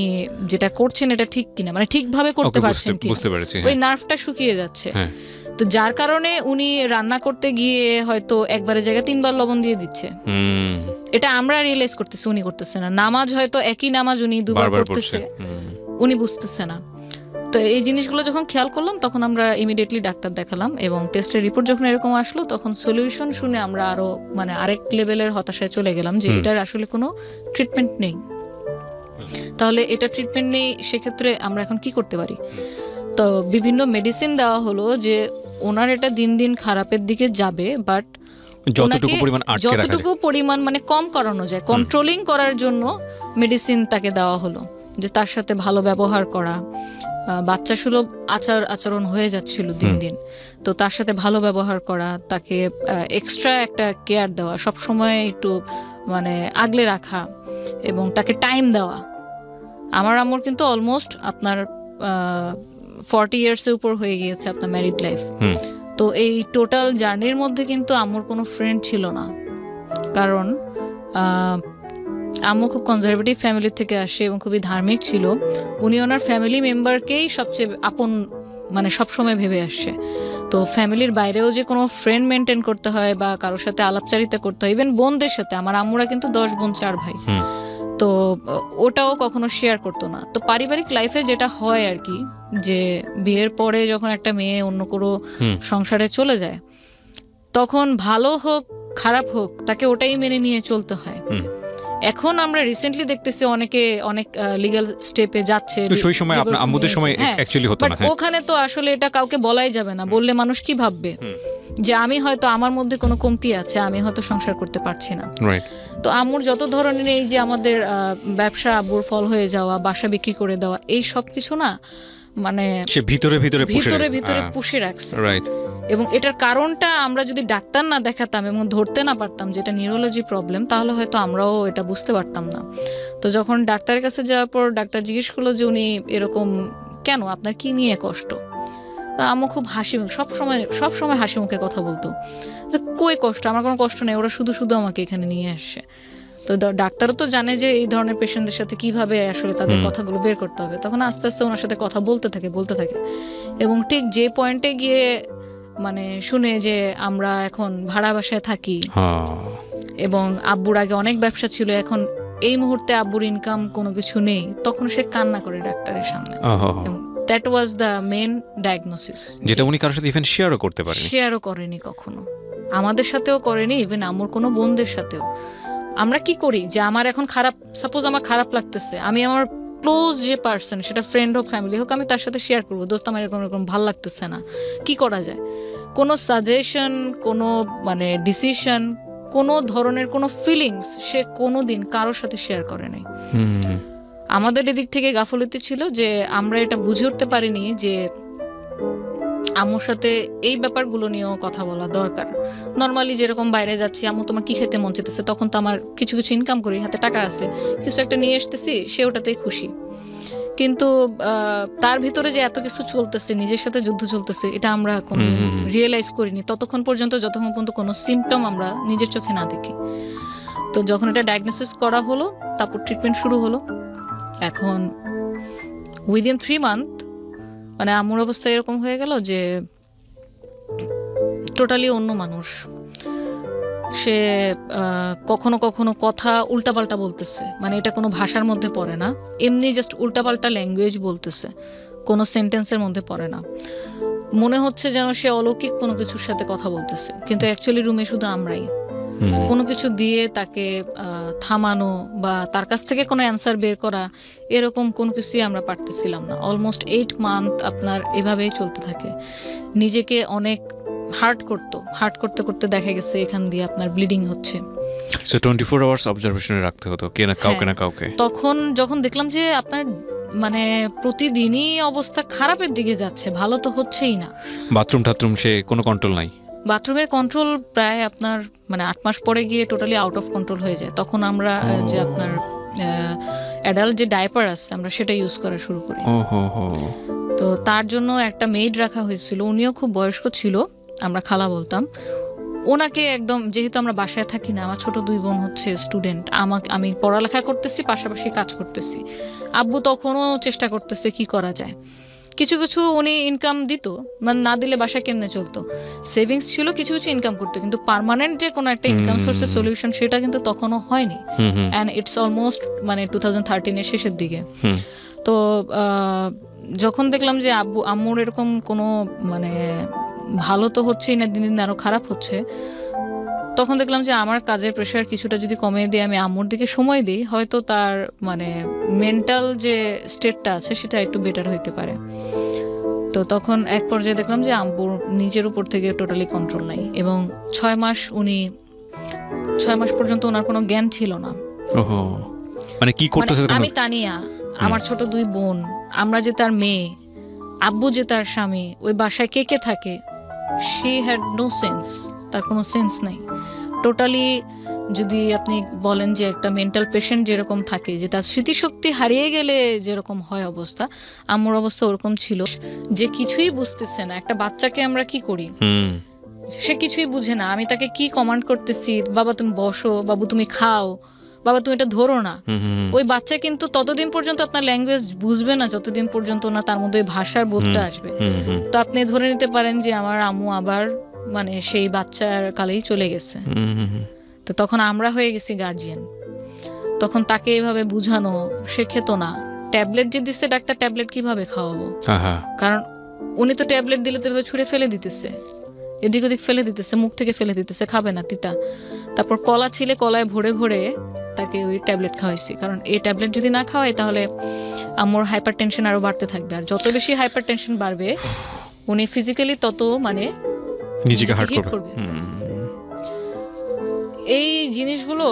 যেটা করছেন এটা ঠিক কিনা, মানে ঠিকভাবে করতে পারছেন কি, ওই নার্ভটা শুকিয়ে যাচ্ছে। তো যার কারণে উনি রান্না করতে গিয়ে হয়তো একবারের জায়গায় 3 বার লবণ দিয়ে দিচ্ছে, এটা আমরা রিয়েলাইজ করতেছি, উনি করতেছে না। নামাজ হয়তো একই নামাজ উনি 2 বার পড়তেছে, উনি বুঝতেছে না। তো এই জিনিসগুলো যখন খেয়াল করলাম তখন আমরা ইমিডিয়েটলি ডাক্তার দেখালাম, এবং টেস্টের রিপোর্ট যখন এরকম আসলো তখন সলিউশন শুনে আমরা আরো মানে আরেক লেভেলের হতাশায় চলে গেলাম যে এটার আসলে কোনো ট্রিটমেন্ট নেই। তাহলে এটা ট্রিটমেন্ট নেই, সেক্ষেত্রে আমরা এখন কি করতে পারি? তো বিভিন্ন মেডিসিন দেওয়া হলো যে ওনার এটা দিন দিন খারাপের দিকে যাবে, বাট যতটুকু পরিমাণ মানে কম করানো যায়, কন্ট্রোলিং করার জন্য মেডিসিন তাকে দেওয়া হলো, যে তার সাথে ভালো ব্যবহার করা, বাচ্চা সুলভ আচরণ হয়ে যাচ্ছিল দিন দিন, তো তার সাথে ভালো ব্যবহার করা, তাকে এক্সট্রা একটা কেয়ার দেওয়া, সবসময় একটু মানে আগলে রাখা, এবং তাকে টাইম দেওয়া। আমার আম্মুর কিন্তু অলমোস্ট আপনার 40 ইয়ার্সের উপর হয়ে গিয়েছে আপনার ম্যারিড লাইফ। তো এই টোটাল জার্নির মধ্যে কিন্তু আম্মুর কোনো ফ্রেন্ড ছিল না, কারণ আম্মু খুব কনজারভেটিভ ফ্যামিলি থেকে আসে এবং খুবই ধার্মিক ছিল। উনি ওনার ফ্যামিলি মেম্বারকেই সবচেয়ে আপন মানে সবসময় ভেবে আসছে। তো ফ্যামিলির বাইরেও যে কোনো ফ্রেন্ড মেনটেন করতে হয় বা কারোর সাথে আলাপচারিতা করতে হয়, ইভেন বোনদের সাথে, আমার আম্মুরা কিন্তু 10 বোন 4 ভাই, তো ওটাও কখনো শেয়ার করতো না। তো পারিবারিক লাইফে যেটা হয় আর কি, যে বিয়ের পরে যখন একটা মেয়ে অন্য কোনো সংসারে চলে যায়, তখন ভালো হোক খারাপ হোক তাকে ওটাই মেনে নিয়ে চলতে হয়। এখন আমরা রিসেন্টলি দেখতেছি অনেকে অনেক লিগ্যাল স্টেপে যাচ্ছে, ওখানে তো আসলে এটা কাউকে বলাই যাবে না, বললে মানুষ কি ভাববে যে আমি হয়তো আমার মধ্যে কোনো কমতি আছে, আমি হয়তো সংসার করতে পারছি না। তো আম্মুর যত ধরনের এই যে আমাদের ব্যবসা আব্বুর ফল হয়ে যাওয়া, বাসা বিক্রি করে দেওয়া, এই সব কিছু না মানে ভিতরে পুষে রাখছে। এবং এটার কারণটা আমরা যদি ডাক্তার না দেখাতাম এবং ধরতে না পারতাম যেটা নিউরোলজি প্রবলেম, তাহলে হয়তো আমরাও এটা বুঝতে পারতাম না। তো যখন ডাক্তারের কাছে যাওয়ার পর ডাক্তার জিজ্ঞেস করলো যে উনি এরকম কেন, আপনার কি নিয়ে কষ্ট? আম্মু খুব সবসময় হাসি মুখে কথা বলতো যে কই কষ্ট, আমার কোনো কষ্ট নেই, ওরা শুধু আমাকে এখানে নিয়ে আসছে। তো ডাক্তারও তো জানে যে এই ধরনের পেশেন্টদের সাথে কিভাবে আসলে তাদের কথাগুলো বের করতে হবে। তখন আস্তে আস্তে ওনার সাথে কথা বলতে থাকে, এবং ঠিক যে পয়েন্টে গিয়ে মানে শুনে যে আমরা এখন ভাড়া বাসায় থাকি এবং আব্বুর আগে অনেক ব্যবসা ছিল, এখন এই মুহূর্তে আব্বুর ইনকাম কোনো কিছু নেই, তখন সে কান্না করে ডাক্তারের সামনে। That was the main diagnosis, যেটা উনি কারোর সাথে ইভেন শেয়ারও করেনি কখনো, আমাদের সাথেও করেনি, ইভেন আম্মুর কোনো বোনদের সাথেও। আমরা কি করি যে আমার এখন সাপোজ আমার খারাপ লাগতেছে, আমি আমার ক্লোজ যে পার্সন, সেটা ফ্রেন্ড হোক ফ্যামিলি হোক, আমি তার সাথে শেয়ার করবো, দোস্ত আমার এরকম ভালো লাগতেছে না, কি করা যায়? কোনো সাজেশন, কোনো মানে ডিসিশন, কোনো ধরনের কোনো ফিলিংস সে কোনোদিন কারোর সাথে শেয়ার করে নাই। আমাদের এদিক থেকে গাফলতি ছিল যে আমরা এটা বুঝে উঠতে পারিনি যে আম্মুর সাথে এই ব্যাপারগুলো নিয়েও কথা বলা দরকার। নর্মালি যেরকম বাইরে যাচ্ছি, আম্মু তোমার কি খেতে মন চেতেছে, তখন তো আমার কিছু ইনকাম করি, হাতে টাকা আছে, কিছু একটা নিয়ে আসতেছি, সে ওটাতেই খুশি। কিন্তু তার ভিতরে যে এত কিছু চলতেছে, নিজের সাথে যুদ্ধ চলতেছে, এটা আমরা কোনো রিয়েলাইজ করিনি যতক্ষণ পর্যন্ত কোনো সিমটম আমরা নিজের চোখে না দেখি। তো যখন এটা ডায়াগনোসিস করা হলো, তারপর ট্রিটমেন্ট শুরু হলো। এখন উইদিন 3 মান্থ মানে আম্মুর অবস্থা এরকম হয়ে গেল যে টোটালি অন্য মানুষ। সে কখনো কখনো কথা উল্টাপাল্টা বলতেছে, মানে এটা কোনো ভাষার মধ্যে পড়ে না, এমনি জাস্ট উল্টাপাল্টা ল্যাঙ্গুয়েজ বলতেছে, কোনো সেন্টেন্সের মধ্যে পড়ে না। মনে হচ্ছে যেন সে অলৌকিক কোনো কিছুর সাথে কথা বলতেছে, কিন্তু অ্যাকচুয়ালি রুমে শুধু আমরাই। কোনো কিছু দিয়ে তাকে থামানো বা তার কাছ থেকে কোনো অ্যান্সার বের করা, এরকম কোনো কিছুই আমরা পারতেছিলাম না। অলমোস্ট 8 মান্থ আপনার এভাবেই চলতে থাকে। নিজেকে অনেক হার্ট করতে করতে দেখা গেছে এখান দিয়ে আপনার ব্লিডিং হচ্ছে। সো 24 আওয়ার্স অবজারভেশনে রাখতে হতো কে না কাউকে না কাউকে। তখন যখন দেখলাম যে আপনার মানে প্রতিদিনই অবস্থা খারাপের দিকে যাচ্ছে, ভালো তো হচ্ছেই না। বাথরুম সে কোনো কন্ট্রোল নাই। বাথরুমের কন্ট্রোল প্রায় আপনার মানে 8 মাস পরে গিয়ে টোটালি আউট অফ কন্ট্রোল হয়ে যায়। তখন আমরা যে আপনার অ্যাডাল্ট যে ডাইপার আছে আমরা সেটা ইউজ করা শুরু করি। তো তার জন্য একটা মেইড রাখা হয়েছিল, উনিও খুব বয়স্ক ছিল, আমরা খালা বলতাম ওনাকে। একদম যেহেতু আমরা বাসায় থাকি না, আমার ছোট 2 বোন হচ্ছে স্টুডেন্ট, আমি পড়ালেখা করতেছি, পাশাপাশি কাজ করতেছি। আব্বু তখনও চেষ্টা করতেছে কি করা যায়। কিছু কিছু উনি ইনকাম দিত, মানে না দিলে বাসা কেমনে চলতো। সেভিংস ছিল, কিছু কিছু ইনকাম করতো, কিন্তু পার্মানেন্ট যে কোনো একটা ইনকাম সোর্সের সলিউশন সেটা কিন্তু তখনও হয়নি। অ্যান্ড ইটস অলমোস্ট মানে 2013 শেষের দিকে। তো যখন দেখলাম যে আম্মুর এরকম কোনো মানে ভালো তো হচ্ছেই না, দিন দিন আরো খারাপ হচ্ছে, তখন দেখলাম যে আমার কাজের প্রেশার কিছুটা যদি কমিয়ে দিয়ে আমি আম্মুর দিকে সময় দিই, হয়তো তার মানে মেন্টাল যে স্টেটটা আছে সেটা একটু বেটার হইতে পারে। তো তখন এক পর্যায়ে দেখলাম যে আম্মুর নিজের উপর থেকে টোটালি কন্ট্রোল নাই, এবং 6 মাস পর্যন্ত ওনার কোনো জ্ঞান ছিল না। মানে কি করতেছে? আমি তানিয়া, আমার ছোট 2 বোন, আমরা যে তার মেয়ে, আব্বু যে তার স্বামী, ওই বাসায় কে কে থাকে, শি হ্যাড নো সেন্স, তার কোনো সেন্স নাই টোটালি। যদি আপনি বলেন যে একটা মেন্টাল পেশেন্ট যেরকম থাকে, যে তার স্মৃতিশক্তি হারিয়ে গেলে যেরকম হয় অবস্থা, আম্মুর অবস্থা ওরকম ছিল, যে কিছুই বুঝতেছে না। একটা বাচ্চাকে আমরা কি করি, সে কিছুই বুঝে না। আমি তাকে কি কমান্ড করতেছি, বাবা তুমি বসো, বাবু তুমি খাও, বাবা তুমি এটা ধরো না, ওই বাচ্চা কিন্তু ততদিন পর্যন্ত আপনার ল্যাঙ্গুয়েজ বুঝবে না যতদিন পর্যন্ত না তার মধ্যে ভাষার বোধটা আসবে। তো আপনি ধরে নিতে পারেন যে আমার আম্মু আবার মানে সেই বাচ্চার কালেই চলে গেছে। তো তখন আমরা হয়ে গেছি গার্জিয়ান। তখন তাকে এইভাবে বুঝানো, সে খেত না। ট্যাবলেট যে দিচ্ছে ডাক্তার, ট্যাবলেট কিভাবে খাওয়াবো, কারণ উনি তো ট্যাবলেট দিলে তো ছুঁড়ে ফেলে দিতেছে, এদিক ওদিক ফেলে দিতেছে, মুখ থেকে ফেলে দিতেছে, খাবে না, তিতা। তারপর কলা ছিলে, কলায় ভরে ভরে তাকে ওই ট্যাবলেট খাওয়াইছি, কারণ এই ট্যাবলেট যদি না খাওয়াই তাহলে আমার হাইপার টেনশন আরো বাড়তে থাকবে, আর যত বেশি হাইপার টেনশন বাড়বে উনি ফিজিক্যালি তত মানে নিজেকে হার্ট করবে। এই জিনিসগুলো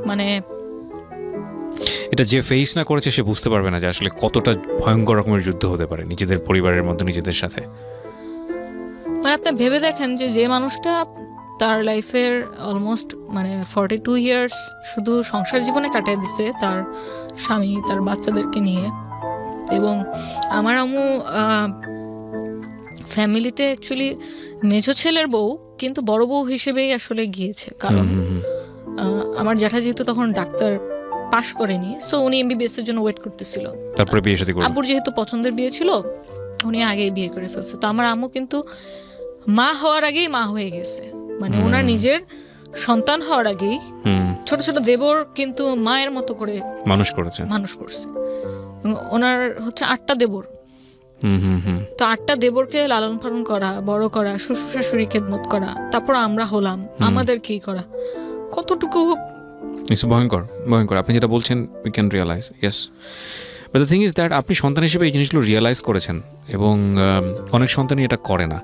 মানে এটা যে ফেস না করেছে সে বুঝতে পারবে না যে আসলে কতটা ভয়ঙ্কর রকমের যুদ্ধ হতে পারে নিজেদের পরিবারের মধ্যে, নিজেদের সাথে। মানে আপনি ভেবে দেখেন যে মানুষটা তার লাইফের অলমোস্ট মানে 42 ইয়ার্স শুধু সংসার জীবনে কাটিয়ে দিছে, তার স্বামী তার বাচ্চাদেরকে নিয়ে। এবং আমার আম্মু ফ্যামিলিতে অ্যাকচুয়ালি মেজো ছেলের বউ, কিন্তু বড় বউ হিসেবেই আসলে গিয়েছে, কারণ আমার জ্যাঠা যেহেতু তখন ডাক্তার পাশ করেনি, সো উনি এমবিবিএস এর জন্য ওয়েট করতেছিল। তারপরে বিয়ে শাদী করলেন। আব্বুর যেহেতু পছন্দের বিয়ে ছিল, উনি আগেই বিয়ে করে ফেলছে। তো আমার আম্মু কিন্তু মা হওয়ার আগেই মা হয়ে গেছে, মানে ওনার নিজের সন্তান হওয়ার আগেই ছোট ছোট দেবর কিন্তু মায়ের মতো করে মানুষ করছে। ওনার হচ্ছে 8টা দেবর। তো 8টা দেবরকে লালন পালন করা, বড় করা, শ্বশুর শাশুড়ি খেদমত করা, তারপর আমরা হলাম, আমাদের কি করা, কতটুকু ভয়ঙ্কর। আপনি যেটা বলছেন we can realise, yes. But the thing is that আপনি সন্তান হিসেবে এই জিনিসগুলো রিয়ালাইজ করেছেন, এবং অনেক সন্তানই এটা করে না।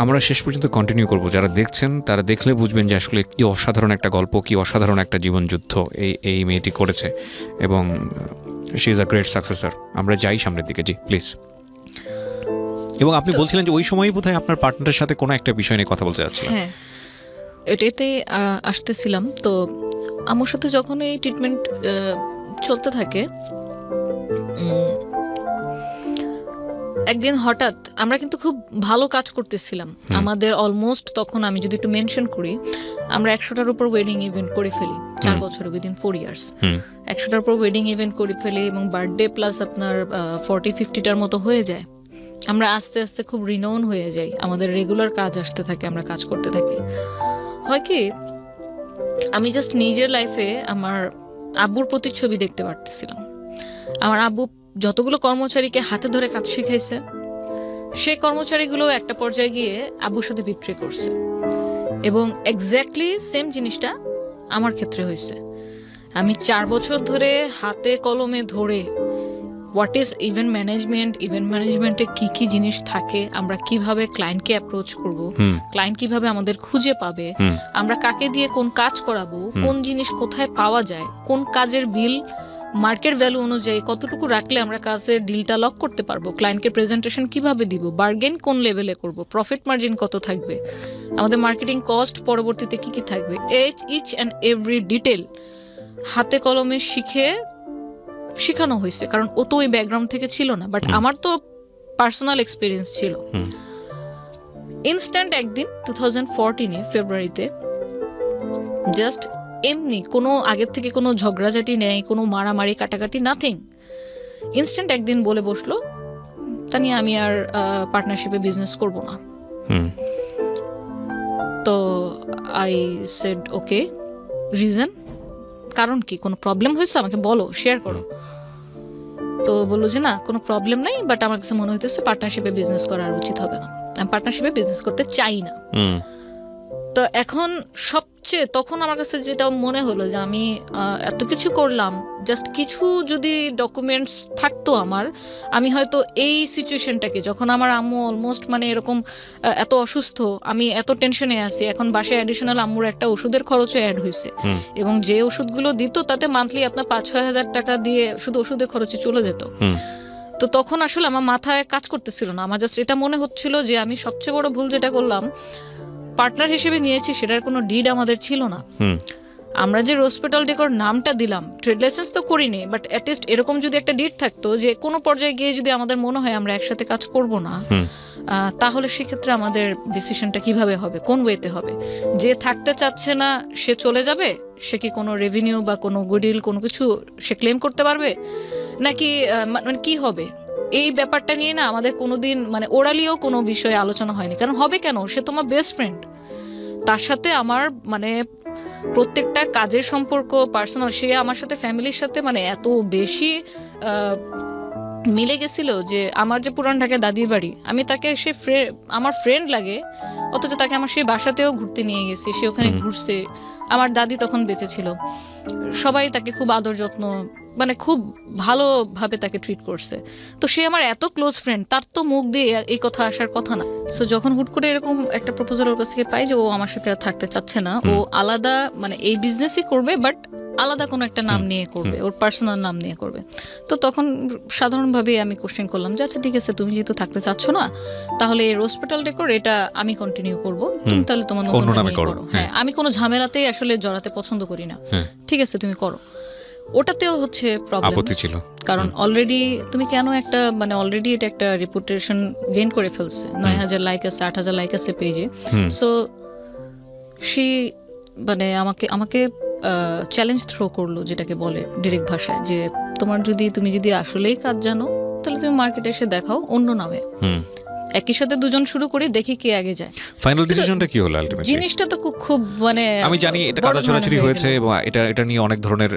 আমরা শেষ পর্যন্ত কন্টিনিউ করব। যারা দেখছেন তারা দেখলে বুঝবেন যে আসলে কি অসাধারণ একটা গল্প, কি অসাধারণ একটা জীবনযুদ্ধ এই মেয়েটি করেছে, এবং she is a great successor. আমরা যাই সামনের দিকে। জি প্লিজ। এবং আপনি বলছিলেন যে ওই সময়ই বোধহয় আপনার পার্টনারের সাথে কোনো একটা বিষয় নিয়ে কথা বলতে যাচ্ছিলেন। হ্যাঁ, এটাতে আসতেছিলাম। তো আমার সাথে যখন এই ট্রিটমেন্ট চলতে থাকে, একদিন হঠাৎ আমরা কিন্তু খুব ভালো কাজ করতেছিলাম। আমাদের অলমোস্ট তখন আমি যদি একটু মেনশন করি, আমরা 100টার উপর ওয়েডিং ইভেন্ট করে ফেলি 4 বছরে, উইদিন 4 ইয়ার্স 100টার উপর ওয়েডিং ইভেন্ট করে ফেলি, এবং বার্থডে প্লাস আপনার 40-50টার মতো হয়ে যায়। আমরা আস্তে আস্তে খুব রিনোন হয়ে যাই, আমাদের রেগুলার কাজ আসতে থাকে, আমরা কাজ করতে থাকি। হয় কি, আমি জাস্ট নিজের লাইফে আমার আব্বুর প্রতিচ্ছবি দেখতে পারতেছিলাম। আমার আব্বু যতগুলো কর্মচারীকে হাতে ধরে কাজ শিখাইছে, সেই কর্মচারীগুলো একটা পর্যায়ে গিয়ে আব্বুর সাথে বিট্রে করছে, এবং এক্স্যাক্টলি সেম জিনিসটা আমার ক্ষেত্রে হয়েছে। আমি 4 বছর ধরে হাতে কলমে ধরে what is event management, event ম্যানেজমেন্টে কি কি জিনিস থাকে, আমরা কিভাবে ক্লায়েন্টকে অ্যাপ্রোচ করব, ক্লায়েন্ট কিভাবে আমাদের খুঁজে পাবে, আমরা কাকে দিয়ে কোন কাজ করাবো, কোন জিনিস কোথায় পাওয়া যায়, কোন কাজের বিল মার্কেট ভ্যালু অনুযায়ী কতটুকু রাখলে আমরা কাজের ডিলটা লক করতে পারবো, ক্লায়েন্টকে প্রেজেন্টেশন কিভাবে দিব, বার্গেন কোন লেভেলে করব, প্রফিট মার্জিন কত থাকবে, আমাদের মার্কেটিং কস্ট পরবর্তীতে কি কি থাকবে, ইচ অ্যান্ড এভরি ডিটেল হাতে কলমে শিখানো হয়েছে। কারণ ও তো ওই ব্যাকগ্রাউন্ড থেকে ছিল না, বাট আমার তো পার্সোনাল এক্সপিরিয়েন্স ছিল। ইনস্ট্যান্ট একদিন 2014 ফেব্রুয়ারিতে জাস্ট এমনি কোনো আগের থেকে কোনো ঝগড়াঝাটি নেই, কোনো মারামারি কাটাকাটি, নাথিং, ইনস্ট্যান্ট একদিন বলে বসলো, তানিয়া আমি আর পার্টনারশিপে বিজনেস করব না। তো আই সেড ওকে, রিজন, কারণ কি, কোনো প্রবলেম হয়েছে আমাকে বলো, শেয়ার করো। তো বললো যে না কোনো প্রবলেম নাই, বাট আমার কাছে মনে হইতেছে পার্টনারশিপে বিজনেস করা আর উচিত হবে না, আমি পার্টনারশিপে বিজনেস করতে চাই না। তো এখন সবচেয়ে তখন আমার কাছে যেটা মনে হলো যে আমি এত কিছু করলাম, জাস্ট কিছু যদি ডকুমেন্টস থাকতো আমার, আমি হয়তো এই সিচুয়েশনটাকে, যখন আমার আম্মু অলমোস্ট মানে এরকম এত অসুস্থ, আমি এত টেনশনে আছি, এখন বাসায় অ্যাডিশনাল আম্মুর একটা ওষুধের খরচও অ্যাড হয়েছে, এবং যে ওষুধগুলো দিত তাতে মান্থলি আপনার 5-6 হাজার টাকা দিয়ে শুধু ওষুধের খরচে চলে যেত। তো তখন আসলে আমার মাথায় কাজ করতেছিল না, আমার জাস্ট এটা মনে হচ্ছিল যে আমি সবচেয়ে বড় ভুল যেটা করলাম, পার্টনার হিসেবে নিয়েছি, সেটার কোনো ডিড আমাদের ছিল না। আমরা যে রোজপেটাল ডেকোর নামটা দিলাম, ট্রেড লাইসেন্স তো করিনি, বাট অ্যাটলিস্ট এরকম যদি একটা ডিড থাকতো যে কোনো পর্যায়ে গিয়ে যদি আমাদের মনে হয় আমরা একসাথে কাজ করব না, তাহলে সেক্ষেত্রে আমাদের ডিসিশনটা কিভাবে হবে, কোন ওয়েতে হবে, যে থাকতে চাচ্ছে না সে চলে যাবে, সে কি কোনো রেভিনিউ বা কোনো গুডউইল কোনো কিছু সে ক্লেম করতে পারবে, নাকি মানে কি হবে, এই ব্যাপারটা নিয়ে না আমাদের কোনোদিন মানে ওরালিও কোনো বিষয়ে আলোচনা হয়নি। কারণ হবে কেন, সে তোমার বেস্ট ফ্রেন্ড, তার সাথে আমার মানে প্রত্যেকটা কাজের সম্পর্ক পার্সোনাল, সে আমার সাথে ফ্যামিলির সাথে মানে এত বেশি মিলে গেছিল যে আমার যে পুরান ঢাকায় দাদির বাড়ি, আমি তাকে সে আমার ফ্রেন্ড লাগে, অথচ তাকে আমার সেই বাসাতেও ঘুরতে নিয়ে গেছি, সে ওখানে ঘুরছে, আমার দাদি তখন বেঁচে ছিল, সবাই তাকে খুব আদর যত্ন মানে খুব ভালোভাবে তাকে ট্রিট করছে। তো সে আমার এত ক্লোজ ফ্রেন্ড, তার তো মুখ দিয়ে এই কথা আসার কথা না। সো যখন হুট করে এরকম একটা প্রপোজাল ওর কাছ থেকে পাই যে ও আমার সাথে আর থাকতে চাচ্ছে না, ও আলাদা মানে এই বিজনেসই করবে, বাট আলাদা কোনো একটা নাম নিয়ে করবে, ওর পার্সোনাল নাম নিয়ে করবে, তো তখন সাধারণভাবে আমি কোশ্চেন করলাম যে আচ্ছা ঠিক আছে, তুমি যেহেতু থাকতে চাচ্ছ না, তাহলে রোজপেটাল ডেকোর এটা আমি কন্টিনিউ করব, তুমি তাহলে তোমার নতুন নামে করো। হ্যাঁ, আমি কোনো ঝামেলাতেই আসলে জড়াতে পছন্দ করি না, ঠিক আছে তুমি করো। ওটাতেও হচ্ছে প্রবলেম ছিল, কারণ অলরেডি তুমি কেন একটা মানে অলরেডি এটা একটা রেপুটেশন গেইন করে ফেলছে, 9,000 লাইক আছে, 8,000 লাইক আছে পেজে। সো সে মানে আমাকে চ্যালেঞ্জ থ্রো করলো, যেটাকে বলে ডিরেক্ট ভাষায়, যে তুমি যদি আসলেই কাজ জানো তাহলে তুমি মার্কেটে এসে দেখাও অন্য নামে, একই সাথে দুজন শুরু করে দেখি কে আগে যায়। ফাইনাল ডিসিশনটা কি হলো আলটিমেটলি? জিনিসটা তো খুব মানে আমি জানি এটা কাদা ছোড়াছুড়ি হয়েছে এবং এটা নিয়ে অনেক ধরনের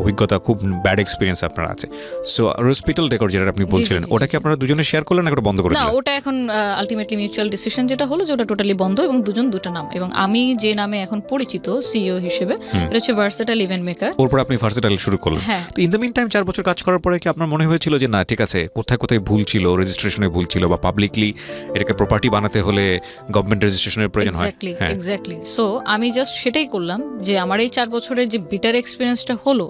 অভিজ্ঞতা, খুব ব্যাড এক্সপেরিয়েন্স আপনার আছে। সো রোজপেটাল ডেকোর যেটা আপনি বলছিলেন, ওটা কি আপনারা দুজনে শেয়ার করলেন না বন্ধ করে দিলেন? না, ওটা এখন আলটিমেটলি মিউচুয়াল ডিসিশন যেটা হলো যে ওটা টোটালি বন্ধ, এবং দুজন দুটো নাম, এবং আমি যে নামে এখন পরিচিত সিইও হিসেবে এটা হচ্ছে ভার্সেটাইল ইভেন্ট মেকার। ওরপর আপনি ভার্সেটাইল শুরু করলেন। তো ইন দ্য মিন টাইম 4 বছর কাজ করার পরে কি আপনার মনে হয়েছিল যে না ঠিক আছে, কোথায় কোথায় ভুল ছিল, রেজিস্ট্রেশনে ভুল ছিল, বা পাবলিকলি এটাকে প্রপার্টি বানাতে হলে গভর্নমেন্ট রেজিস্ট্রেশনের প্রয়োজন হয়? এক্স্যাক্টলি। সো আমি জাস্ট সেটাই করলাম যে আমার এই 4 বছরের যে বিটার এক্সপিরিয়েন্সটা হলো,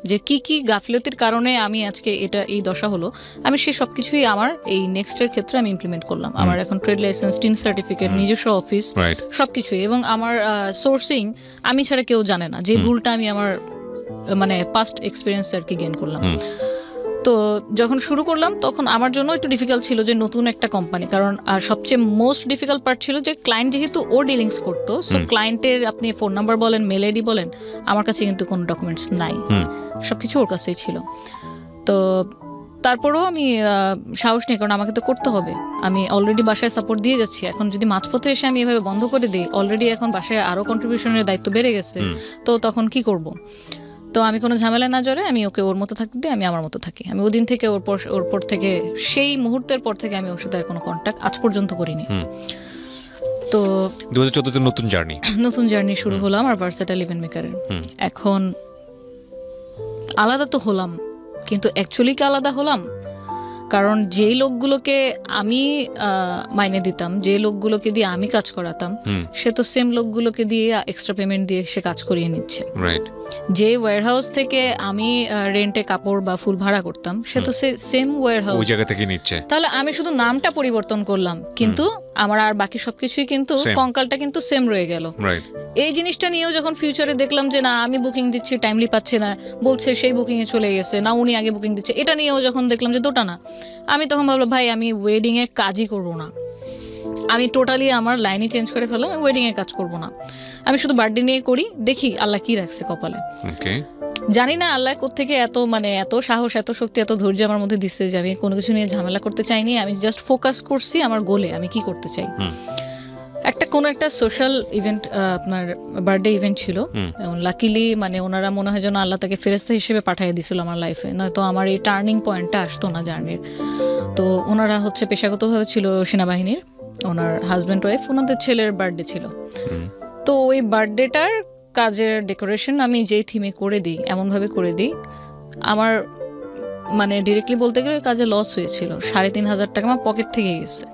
যে কি কি গাফিলতির কারণে আমি আজকে এই দশা হলো, আমি সেই সবকিছুই আমার এই নেক্সটের ক্ষেত্রে আমি ইমপ্লিমেন্ট করলাম। আমার এখন ট্রেড লাইসেন্স, টিন সার্টিফিকেট, নিজস্ব অফিস, সবকিছুই, এবং আমার সোর্সিং আমি ছাড়া কেউ জানে না, যে ভুলটা আমি আমার মানে পাস্ট এক্সপিরিয়েন্স আর কি গেইন করলাম। তো যখন শুরু করলাম তখন আমার জন্য একটু ডিফিকাল্ট ছিল যে নতুন একটা কোম্পানি, কারণ সবচেয়ে মোস্ট ডিফিকাল্ট পার্ট ছিল যে ক্লায়েন্ট যেহেতু ও ডিলিংস করতো, সো ক্লায়েন্টের আপনি ফোন নাম্বার বলেন, মেল আইডি বলেন, আমার কাছে কিন্তু কোনো ডকুমেন্টস নাই, সবকিছু ওর কাছেই ছিল। তো তারপরেও আমি সাহস নেই, কারণ আমাকে তো করতে হবে। আমি অলরেডি বাসায় সাপোর্ট দিয়ে যাচ্ছি, এখন যদি মাঝপথে এসে আমি এভাবে বন্ধ করে দিই, অলরেডি এখন বাসায় আরও কন্ট্রিবিউশনের দায়িত্ব বেড়ে গেছে, তো তখন কি করব? তো আমি কোনো ঝামেলা না জড়ে আমি ওকে ওর মতো থাকতে দিই, আমি আমার মতো থাকি। আমি ওদিন থেকে ওর পর থেকে, সেই মুহূর্তের পর থেকে আমি ওর সাথে আর কোনো কন্ট্যাক্ট আজ পর্যন্ত করিনি। তো 2014 নতুন জার্নি শুরু হলো আমার ভার্সেটাইল ইভেন্ট মেকারের। এখন আলাদা তো হলাম, কিন্তু অ্যাকচুয়ালি কি আলাদা হলাম? কারণ যেই লোকগুলোকে আমি মাইনে দিতাম, যে লোকগুলোকে দিয়ে আমি কাজ করাতাম, সে তো সেম লোকগুলোকে দিয়ে এক্সট্রা পেমেন্ট দিয়ে সে কাজ করিয়ে নিচ্ছে। যে ওয়্যারহাউস থেকে আমি রেন্টে কাপড় বা ফুল ভাড়া করতাম, সে তো সেম ওয়্যারহাউস, ওই জায়গা থেকে নিচ্ছে। তাহলে আমি শুধু নামটা পরিবর্তন করলাম, কিন্তু আমার আর বাকি সবকিছুই কিন্তু কঙ্কালটা কিন্তু সেম রয়ে গেল। এই জিনিসটা নিয়েও যখন ফিউচারে দেখলাম যে না আমি বুকিং দিচ্ছি, টাইমলি পাচ্ছে না, বলছে সেই বুকিং এ চলে গেছে, না উনি আগে বুকিং দিচ্ছে, এটা নিয়েও যখন দেখলাম যে দুটা না, আমি তখন ভাবলাম ভাই আমি ওয়েডিং এ কাজই করবো না, আমি টোটালি আমার লাইনই চেঞ্জ করে ফেললাম, আমি ওয়েডিং এ কাজ করব না, আমি শুধু বার্থডে নিয়ে করি, দেখি আল্লাহ কি রাখছে কপালে। জানি না আল্লাহ কোত্থেকে এত সাহস, এত শক্তি, এত ধৈর্য আমার মধ্যে দিচ্ছে যে আমি কোনো কিছু নিয়ে ঝামেলা করতে চাইনি। আমি জাস্ট ফোকাস করছি আমার গোলে, আমি কি করতে চাই। কোনো একটা সোশ্যাল ইভেন্ট, আপনার বার্থডে ইভেন্ট ছিল, লাকিলি ওনারা মনে হয় যেন আল্লাহ তাকে ফেরেশতা হিসেবে পাঠিয়ে দিছিল আমার লাইফে, নয়তো আমার এই টার্নিং পয়েন্টটা আসতো না জার্নির। তো ওনারা পেশাগতভাবে ছিল সেনাবাহিনীর, ওনার হাজব্যান্ড ওয়াইফ, ওনাদের ছেলের বার্থডে ছিল। তো ওই বার্থডেটার কাজের ডেকোরেশন আমি যেই থিমে করে দিই, এমনভাবে করে দিই, আমার ডিরেক্টলি বলতে গেলে কাজে লস হয়েছিল, 3,500 টাকা আমার পকেট থেকে গেছে।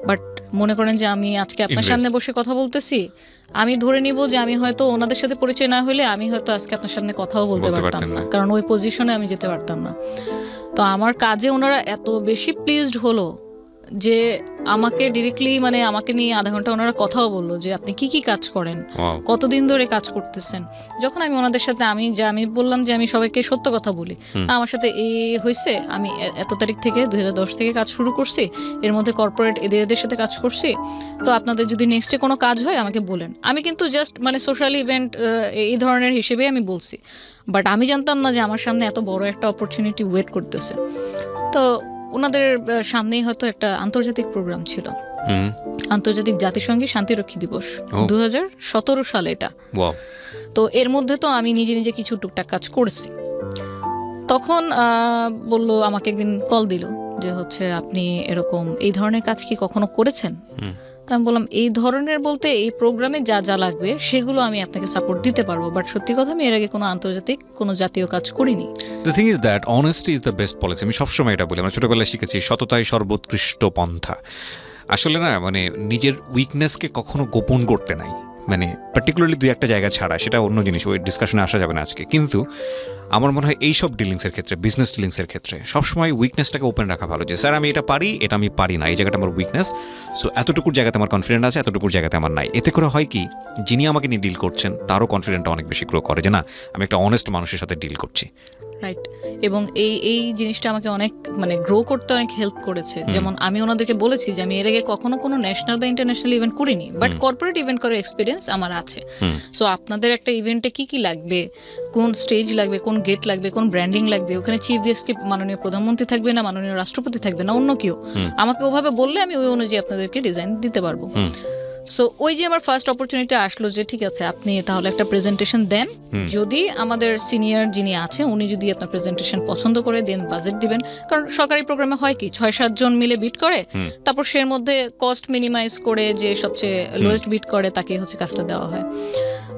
বাট মনে করেন যে আমি আজকে আপনার সামনে বসে কথা বলতেছি, আমি ধরে নিব যে আমি হয়তো ওনাদের সাথে পরিচয় না হলে আমি হয়তো আজকে আপনার সামনে কথাও বলতে পারতাম না, কারণ ওই পজিশনে আমি যেতে পারতাম না। তো আমার কাজে ওনারা এত বেশি প্লিজড হলো যে আমাকে ডিরেক্টলি আমাকে নিয়ে আধা ঘন্টা ওনারা কথাও বললো যে আপনি কি কি কাজ করেন, কতদিন ধরে কাজ করতেছেন। যখন আমি ওনাদের সাথে আমি বললাম যে আমি সবাইকে সত্য কথা বলি, আমার সাথে এই হয়েছে, আমি এত তারিখ থেকে 2010 থেকে কাজ শুরু করছি, এর মধ্যে কর্পোরেট এদের সাথে কাজ করছি, তো আপনাদের যদি নেক্সটে কোনো কাজ হয় আমাকে বলেন। আমি কিন্তু জাস্ট সোশ্যাল ইভেন্ট এই ধরনের হিসেবে আমি বলছি, বাট আমি জানতাম না যে আমার সামনে এত বড় একটা অপরচুনিটি ওয়েট করতেছে। তো ওনাদের সামনেই হয়তো একটা আন্তর্জাতিক প্রোগ্রাম ছিল, আন্তর্জাতিক জাতিসংঘের শান্তিরক্ষী দিবস, 2017 সালে এটা। তো এর মধ্যে তো আমি নিজে নিজে কিছু টুকটাক কাজ করেছি। তখন বললো, আমাকে একদিন কল দিল যে আপনি এরকম এই ধরনের কাজ কি কখনো করেছেন? আমি বললাম এই ধরনের বলতে এই প্রোগ্রামে যা যা লাগবে সেগুলো আমি আপনাকে সাপোর্ট দিতে পারবো, বাট সত্যি কথা আমি এর আগে কোনো আন্তর্জাতিক কোনো জাতীয় কাজ করিনি। The thing is that honesty is the best policy. আমি সবসময় এটা বলি, আমরা ছোটবেলায় শিখেছি সততাই সর্বোৎকৃষ্ট পন্থা। আসলে না নিজের উইকনেসকে কখনো গোপন করতে নাই, পার্টিকুলারলি 2-1 জায়গা ছাড়া, সেটা অন্য জিনিস, ওই ডিসকাশনে আসা যাবে না আজকে। কিন্তু আমার মনে হয় এইসব ডিলিংসের ক্ষেত্রে, বিজনেস ডিলিংসের ক্ষেত্রে সবসময় উইকনেসটাকে ওপেন রাখা ভালো, যে স্যার আমি এটা পারি, এটা আমি পারি না, এই জায়গাটা আমার উইকনেস, সো এতটুকুর জায়গাতে আমার কনফিডেন্ট আছে, এতটুকুর জায়গাতে আমার নাই। এতে করে হয় কি, যিনি আমাকে নিয়ে ডিল করছেন তারও কনফিডেন্টটা অনেক বেশি গ্রো করে, যে না আমি একটা অনেস্ট মানুষের সাথে ডিল করছি। রাইট। এবং এই জিনিসটা আমাকে অনেক গ্রো করতে অনেক হেল্প করেছে। যেমন আমি ওনাদেরকে বলেছি যে আমি এর আগে কখনো কোনো ন্যাশনাল বা ইন্টারন্যাশনাল ইভেন্ট করিনি, বাট কর্পোরেট ইভেন্ট করার এক্সপিরিয়েন্স আমার আছে। সো আপনাদের একটা ইভেন্টে কি কি লাগবে, কোন স্টেজ লাগবে, কোন গেট লাগবে, কোন ব্র্যান্ডিং লাগবে, ওখানে চিফ গেস্ট কি মাননীয় প্রধানমন্ত্রী থাকবে না মাননীয় রাষ্ট্রপতি থাকবে না অন্য কেউ, আমাকে ওভাবে বললে আমি ওই অনুযায়ী আপনাদেরকে ডিজাইন দিতে পারবো। সো ওই যে আমার ফার্স্ট অপরচুনিটি আসলো যে ঠিক আছে আপনি তাহলে একটা প্রেজেন্টেশন দেন, যদি আমাদের সিনিয়র যিনি আছে উনি যদি আপনার প্রেজেন্টেশন পছন্দ করে দেন বাজেট দিবেন, কারণ সরকারি প্রোগ্রামে হয় কি 6-7 জন মিলে বিট করে, তারপর সের মধ্যে কস্ট মিনিমাইজ করে যে সবচেয়ে লোয়েস্ট বিট করে তাকে কাজটা দেওয়া হয়।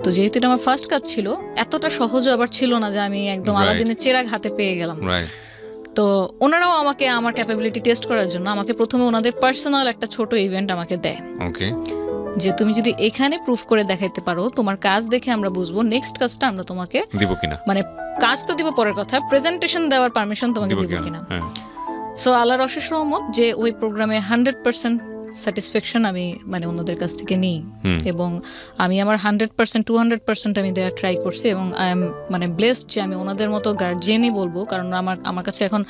তো যেহেতু এটা আমার ফার্স্ট কাজ ছিল, এতটা সহজ আবার ছিল না যে আমি একদম আলাদিনের চেরাগ হাতে পেয়ে গেলাম। তো ওনারাও আমাকে আমার ক্যাপাবিলিটি টেস্ট করার জন্য আমাকে প্রথমে ওনাদের পার্সোনাল একটা ছোট ইভেন্ট আমাকে দেয়, যে তুমি যদি এখানে প্রুফ করে দেখাইতে পারো, তোমার কাজ দেখে আমরা বুঝবো নেক্সট কাজটা আমরা তোমাকে দিব কিনা, কাজ তো দিব পরের কথা, প্রেজেন্টেশন দেওয়ার পারমিশন তোমাকে দিব কিনা। সো আল্লাহর অশেষ রহমত যে ওই প্রোগ্রামে 100% স্যাটিসফ্যাকশন আমি ওনাদের কাছ থেকে নিই, এবং আমি আমার 100% 200% আমি দেওয়ার ট্রাই করছি, এবং আই এম ব্লেসড যে আমি ওনাদের মতো গার্জিয়ানই বলবো, কারণ আমার কাছে এখন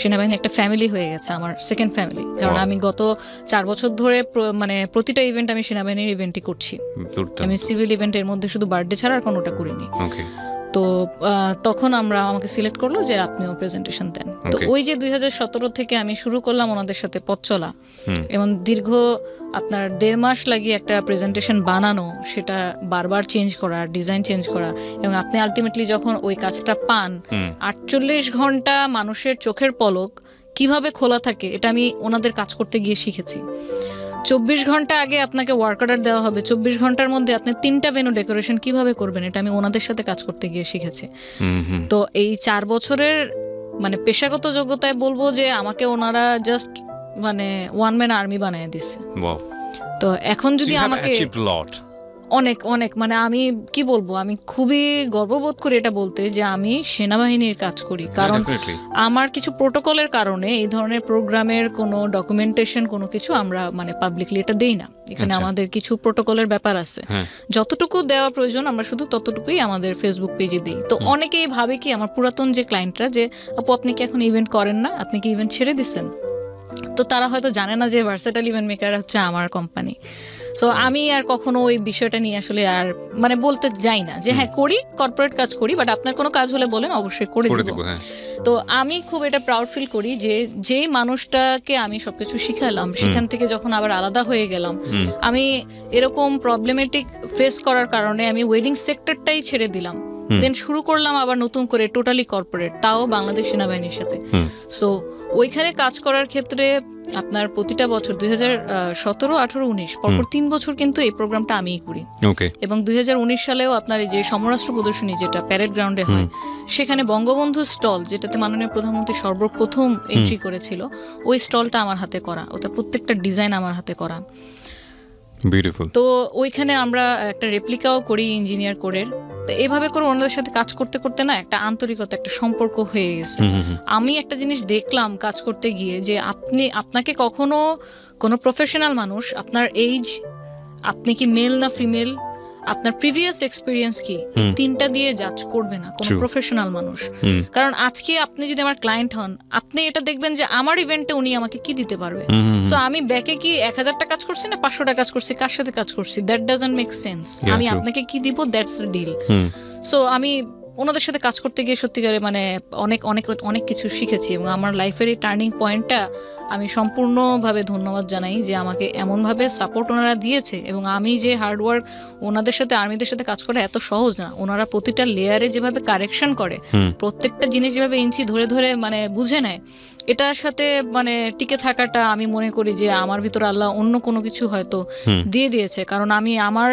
সেনাবাহিনী একটা ফ্যামিলি হয়ে গেছে, আমার সেকেন্ড ফ্যামিলি। কারণ আমি গত 4 বছর ধরে প্রতিটা ইভেন্ট আমি সেনাবাহিনীর ইভেন্টই করছি, আমি সিভিল ইভেন্টের মধ্যে শুধু বার্থডে ছাড়া আর কোনোটা করিনি। তো তখন আমাকে সিলেক্ট করলো যে আপনিও প্রেজেন্টেশন দেন। তো ওই যে 2017 থেকে আমি শুরু করলাম ওনাদের সাথে পথ চলা, এবং দীর্ঘ আপনার 1.5 মাস লাগিয়ে একটা প্রেজেন্টেশন বানানো, সেটা বারবার চেঞ্জ করা, ডিজাইন চেঞ্জ করা, এবং আপনি আলটিমেটলি যখন ওই কাজটা পান 48 ঘন্টা মানুষের চোখের পলক কিভাবে খোলা থাকে, এটা আমি ওনাদের কাজ করতে গিয়ে শিখেছি। 24 ঘন্টা আগে আপনাকে ওয়ার্ক অর্ডার দেওয়া হবে, 24 ঘন্টার মধ্যে আপনি 3টা ভেন্যু ডেকোরেশন কিভাবে করবেন, এটা আমি ওনাদের সাথে কাজ করতে গিয়ে শিখেছি। তো এই 4 বছরের মানে পেশাগত যোগ্যতায় বলবো যে আমাকে ওনারা জাস্ট মানে ওয়ান ম্যান আর্মি বানিয়ে দিচ্ছে। তো এখন যদি আমাকে অনেক অনেক মানে আমি কি বলবো, আমি খুবই গর্ববোধ করি এটা বলতে যে আমি সেনাবাহিনীর কাজ করি, কারণ আমার কিছু প্রোটোকলের কারণে এই ধরনের প্রোগ্রামের কোনো ডকুমেন্টেশন কোনো কিছু আমরা মানে পাবলিকলি এটা দেই না। এখানে আমাদের কিছু প্রোটোকলের ব্যাপার আছে, যতটুকু দেওয়া প্রয়োজন আমরা শুধু ততটুকুই আমাদের ফেসবুক পেজে দিই। তো অনেকেই ভাবে কি আমার পুরাতন যে ক্লায়েন্টরা যে আপু আপনি কি এখন ইভেন্ট করেন না, আপনি কি ইভেন্ট ছেড়ে দিচ্ছেন, তো তারা হয়তো জানে না যে ভার্সেটাইল ইভেন্ট মেকার হচ্ছে আমার কোম্পানি। সো আমি আর কখনো ওই বিষয়টা নিয়ে আসলে আর মানে বলতে যাই না যে হ্যাঁ করি, কর্পোরেট কাজ করি, বাট আপনার কোনো কাজ হলে বলেন, অবশ্যই করে দেব। তো আমি খুব এটা প্রাউড ফিল করি যে যেই মানুষটাকে আমি সবকিছু শিখালাম সেখান থেকে যখন আবার আলাদা হয়ে গেলাম, আমি এরকম প্রবলেমেটিক ফেস করার কারণে আমি ওয়েডিং সেক্টরটাই ছেড়ে দিলাম, দেন শুরু করলাম আবার নতুন করে টোটালি কর্পোরেট, তাও বাংলাদেশ সেনাবাহিনীর সাথে। সো ওইখানে কাজ করার ক্ষেত্রে আপনার প্রতিটা বছর 2017, 18, 19 পরপর 3 বছর কিন্তু এই প্রোগ্রামটা আমিই করি। এবং 2019 সালেও আপনার এই যে সমরাষ্ট্র প্রদর্শনী যেটা প্যারেড গ্রাউন্ডে হয়, সেখানে বঙ্গবন্ধু স্টল, যেটাতে মাননীয় প্রধানমন্ত্রী সর্বপ্রথম এন্ট্রি করেছিল, ওই স্টলটা আমার হাতে করা, ওটা প্রত্যেকটা ডিজাইন আমার হাতে করা। তো ওইখানে আমরা একটা রেপ্লিকাও করি ইঞ্জিনিয়ার কোডের। তো এভাবে করে ওনাদের সাথে কাজ করতে করতে না একটা আন্তরিকতা, একটা সম্পর্ক হয়ে গেছে। আমি একটা জিনিস দেখলাম কাজ করতে গিয়ে যে আপনাকে কখনো কোনো প্রফেশনাল মানুষ আপনার এইজ, আপনি কি মেল না ফিমেল, আপনার প্রিভিয়াস এক্সপিরিয়েন্স কি, এই 3টা দিয়ে জাজ করবে না কোনো প্রফেশনাল মানুষ। কারণ আজকে আপনি যদি আমার ক্লায়েন্ট হন, আপনি এটা দেখবেন যে আমার ইভেন্টে উনি আমাকে কি দিতে পারবে। সো আমি ব্যাকে কি 1000টা কাজ করছি না 500টা কাজ করছি, কার সাথে কাজ করছি, দ্যাট ডাজন্ট মেক সেন্স। আমি আপনাকে কি দিব, দ্যাটস দ্য ডিল। সো আমি ওনাদের সাথে কাজ করতে গিয়ে সত্যিকারে মানে অনেক অনেক অনেক কিছু শিখেছি, এবং আমার লাইফের এই টার্নিং পয়েন্টটা আমি সম্পূর্ণভাবে ধন্যবাদ জানাই যে আমাকে এমনভাবে সাপোর্ট ওনারা দিয়েছে। এবং আমি যে হার্ডওয়ার্ক, ওনাদের সাথে আর্মিদের সাথে কাজ করা এত সহজ না, ওনারা প্রতিটা লেয়ারে যেভাবে কারেকশন করে, প্রত্যেকটা জিনিস যেভাবে ইঞ্চি ধরে ধরে মানে বুঝে নেয়, এটার সাথে মানে টিকে থাকাটা আমি মনে করি যে আমার ভিতরে আল্লাহ অন্য কোনো কিছু হয়তো দিয়ে দিয়েছে। কারণ আমি আমার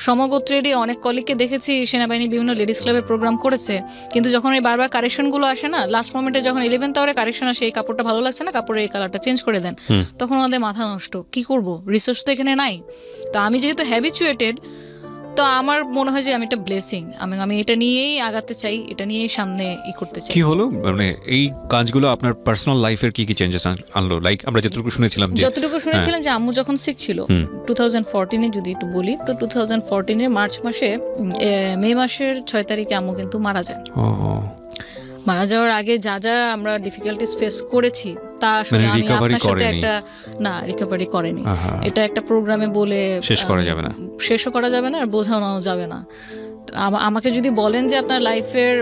সমগোত্রেরই অনেক কলিগকে দেখেছি সেনাবাহিনী বিভিন্ন লেডিস ক্লাবের প্রোগ্রাম করেছে, কিন্তু যখন এই বারবার কারেকশনগুলো আসে না, লাস্ট মোমেন্টে যখন 11th আওয়ারে কারেকশন আসে, এই কাপড়টা ভালো লাগছে না, কাপড়ের এই কালারটা চেঞ্জ করে দেন, তখন আমাদের মাথা নষ্ট, কি করব, রিসোর্স তো এখানে নাই। তো আমি যেহেতু হ্যাবিচুয়েটেড, তো আমার মনে হয় যে আমি একটা ব্লেসিং, আমি এটা নিয়েই আগাতে চাই, এটা নিয়েই সামনে করতে চাই। কি হলো মানে এই কাজগুলো আপনার পার্সোনাল লাইফের কি কি চেঞ্জেস আনলো? লাইক আমরা যতটুকু শুনেছিলাম যে আম্মু যখন সিক ছিল 2014-এ, যদি একটু বলি, তো 2014-এর মার্চ মাসে, মে মাসের 6 তারিখে আম্মু কিন্তু মারা যায়। মারা যাওয়ার আগে যা যা আমরা ডিফিকাল্টিস ফেস করেছি তা আসলে আমি আপনার সাথে একটা না রিকভারি করেনি, এটা একটা প্রোগ্রামে বলে শেষও করা যাবে না আর বোঝানো যাবে না। আমাকে যদি বলেন যে আপনার লাইফের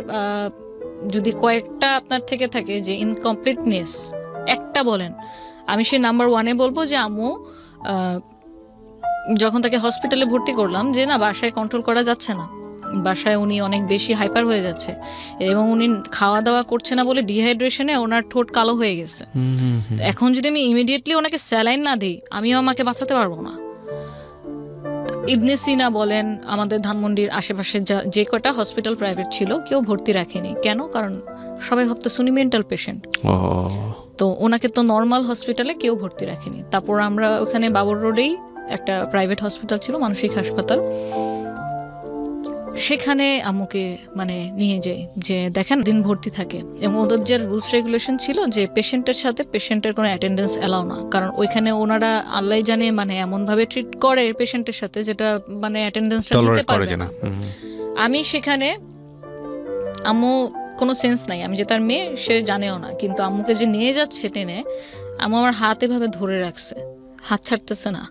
যদি কয়েকটা আপনার থেকে থাকে যে ইনকমপ্লিটনেস একটা বলেন, আমি সেই নাম্বার 1-এ বলবো যে আম্মু যখন তাকে হসপিটালে ভর্তি করলাম, যে না বাসায় কন্ট্রোল করা যাচ্ছে না, বাসায় উনি অনেক বেশি হাইপার হয়ে যাচ্ছে, এবং উনি খাওয়া দাওয়া করছে না বলে ডিহাইড্রেশনে ওনার ঠোঁট কালো হয়ে গেছে। এখন যদি আমি ইমিডিয়েটলি ওনাকে স্যালাইন না দিই, আমিও আমাকে বাঁচাতে পারবো না। ইবনে সিনা বলেন, আমাদের ধানমন্ডির আশেপাশে যে কটা হসপিটাল প্রাইভেট ছিল কেউ ভর্তি রাখেনি। কেন? কারণ সবাই ভাবতো উনি মেন্টাল পেশেন্ট, তো ওনাকে তো নর্মাল হসপিটালে কেউ ভর্তি রাখেনি। তারপর আমরা ওখানে বাবর রোডেই একটা প্রাইভেট হসপিটাল ছিল, মানসিক হাসপাতাল, সেখানে আম্মুকে মানে নিয়ে যাই, যে দেখেন দিন ভর্তি থাকে, এবং ওদের যে রুলস রেগুলেশন ছিল যে পেশেন্টের সাথে পেশেন্টের কোনো অ্যাটেন্ডেন্স অ্যালাউ না, কারণ ওইখানে ওনারা আল্লাহ জানে মানে এমন ভাবে ট্রিট করে পেশেন্টের সাথে যেটা মানে অ্যাটেন্ডেন্সটা দিতে পারবে না। আমি সেখানে, আম্মু কোনো সেন্স নাই, আমি যে তার মেয়ে সে জানেও না, কিন্তু আম্মুকে যে নিয়ে যাচ্ছে টেনে, আম্মু আমার হাত এভাবে ধরে রাখছে, হাত ছাড়তেছে না,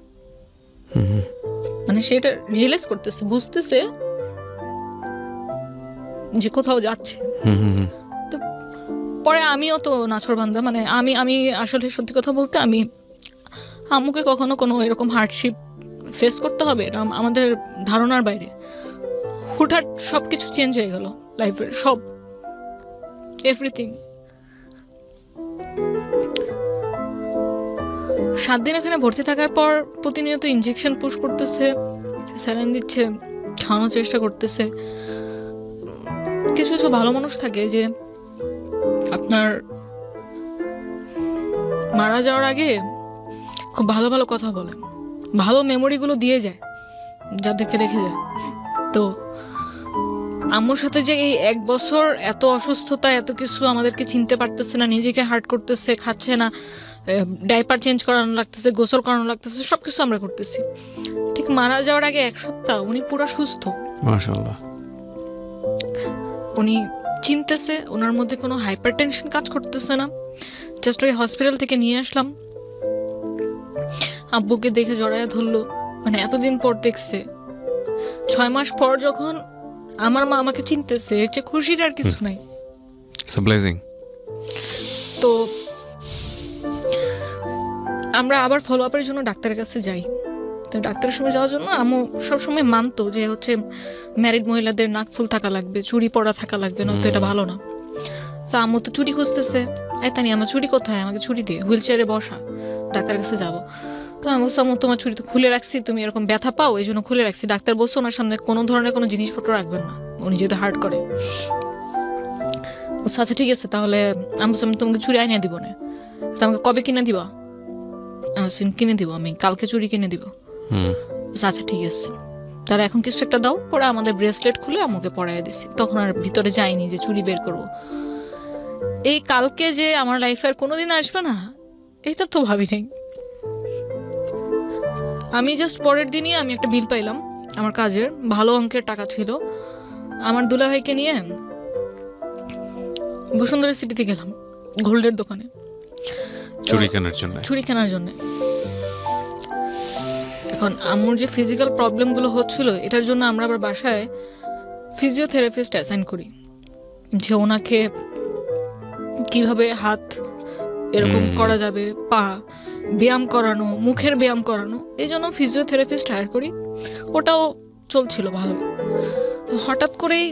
মানে সেটা রিয়েলাইজ করতেছে, বুঝতেছে যে কোথাও যাচ্ছে। তো পরে আমিও তো নাছোড়বান্দা, মানে আমি আসলে সত্যি কথা বলতে আমি আম্মুকে কখনো কোনো এরকম হার্ডশিপ ফেস করতে হবে এটা আমাদের ধারণার বাইরে। হুটহাট সব কিছু চেঞ্জ হয়ে গেল লাইফের, সব এভরিথিং। 7 দিন এখানে ভর্তি থাকার পর প্রতিনিয়ত ইনজেকশন পুশ করতেছে, স্যালাইন দিচ্ছে, খাওয়ানোর চেষ্টা করতেছে। কিছু কিছু ভালো মানুষ থাকে যে আপনার মারা যাওয়ার আগে খুব ভালো ভালো কথা বলে, ভালো মেমোরিগুলো দিয়ে যায় যাদেরকে রেখে যায়। তো আম্মুর সাথে যে এই 1 বছর এত অসুস্থতা, এত কিছু, আমাদেরকে চিনতে পারতেছে না, নিজেকে হার্ট করতেছে, খাচ্ছে না, ডাইপার চেঞ্জ করানো লাগতেছে, গোসল করানো লাগতেছে, সবকিছু আমরা করতেছি। ঠিক মারা যাওয়ার আগে 1 সপ্তাহ উনি পুরো সুস্থ, মাশাআল্লাহ। উনি চিনতেছে, ওনার মধ্যে কোনো হাইপার টেনশন কাজ করতেছে না। জাস্ট ওই হসপিটাল থেকে নিয়ে আসলাম, আব্বুকে দেখে জড়ায় ধরলো, মানে এতদিন পর দেখছে। 6 মাস পর যখন আমার মা আমাকে চিনতেছে, এর চেয়ে খুশির আর কিছু নাই। It's a blessing. তো আমরা আবার ফলো আপের জন্য ডাক্তারের কাছে যাই। তো ডাক্তারের সঙ্গে যাওয়ার জন্য আম্মু সবসময় মানতো যে হচ্ছে ম্যারিড মহিলাদের নাক ফুল থাকা লাগবে, চুড়ি পরা থাকা লাগবে, না তো এটা ভালো না। তো আম্মু তো চুড়ি খুঁজতেছে, তানি আমার চুড়ি কোথায়, আমাকে চুড়ি দিয়ে, হুইল চেয়ারে বসা, ডাক্তারের কাছে যাবো। তো আমি বলছি আম্মু তোমার চুড়ি তো খুলে রাখছি, তুমি এরকম ব্যথা পাও এই জন্য খুলে রাখছি। ডাক্তার বলছে ওনার সামনে কোনো ধরনের কোনো জিনিসপত্র রাখবেন না, উনি যেহেতু হার্ট করে। আচ্ছা ঠিক আছে, তাহলে আমি তোমাকে চুড়ি আইনে দিব না। তো আমাকে কবে কিনে দিবা? কিনে দিব, আমি কালকে চুড়ি কিনে দিব। আচ্ছা ঠিক আছে, তাহলে এখন কিছু একটা দাও। পরে আমাদের ব্রেসলেট খুলে আমাকে পরাইয়া দিছি। তখন আর ভিতরে যাইনি যে চুড়ি বের করবো। এই কালকে যে আমার লাইফে আর কোনোদিন আসবে না, এটা তো ভাবি নাই। আমি জাস্ট পরের দিনই আমি একটা বিল পাইলাম আমার কাজের, ভালো অঙ্কের টাকা ছিল। আমার দুলাভাইকে নিয়ে বসুন্ধরা সিটিতে গেলাম, গোল্ডের দোকানে চুড়ি কেনার জন্য। এখন আম্মুর যে ফিজিক্যাল প্রবলেমগুলো হচ্ছিল, এটার জন্য আমরা আবার বাসায় ফিজিওথেরাপিস্ট অ্যাসাইন করি, যে ওনাকে কিভাবে হাত এরকম করা যাবে, পা ব্যায়াম করানো, মুখের ব্যায়াম করানো, এই জন্য ফিজিওথেরাপিস্ট হায়ার করি। ওটাও চলছিল ভালোই। তো হঠাৎ করেই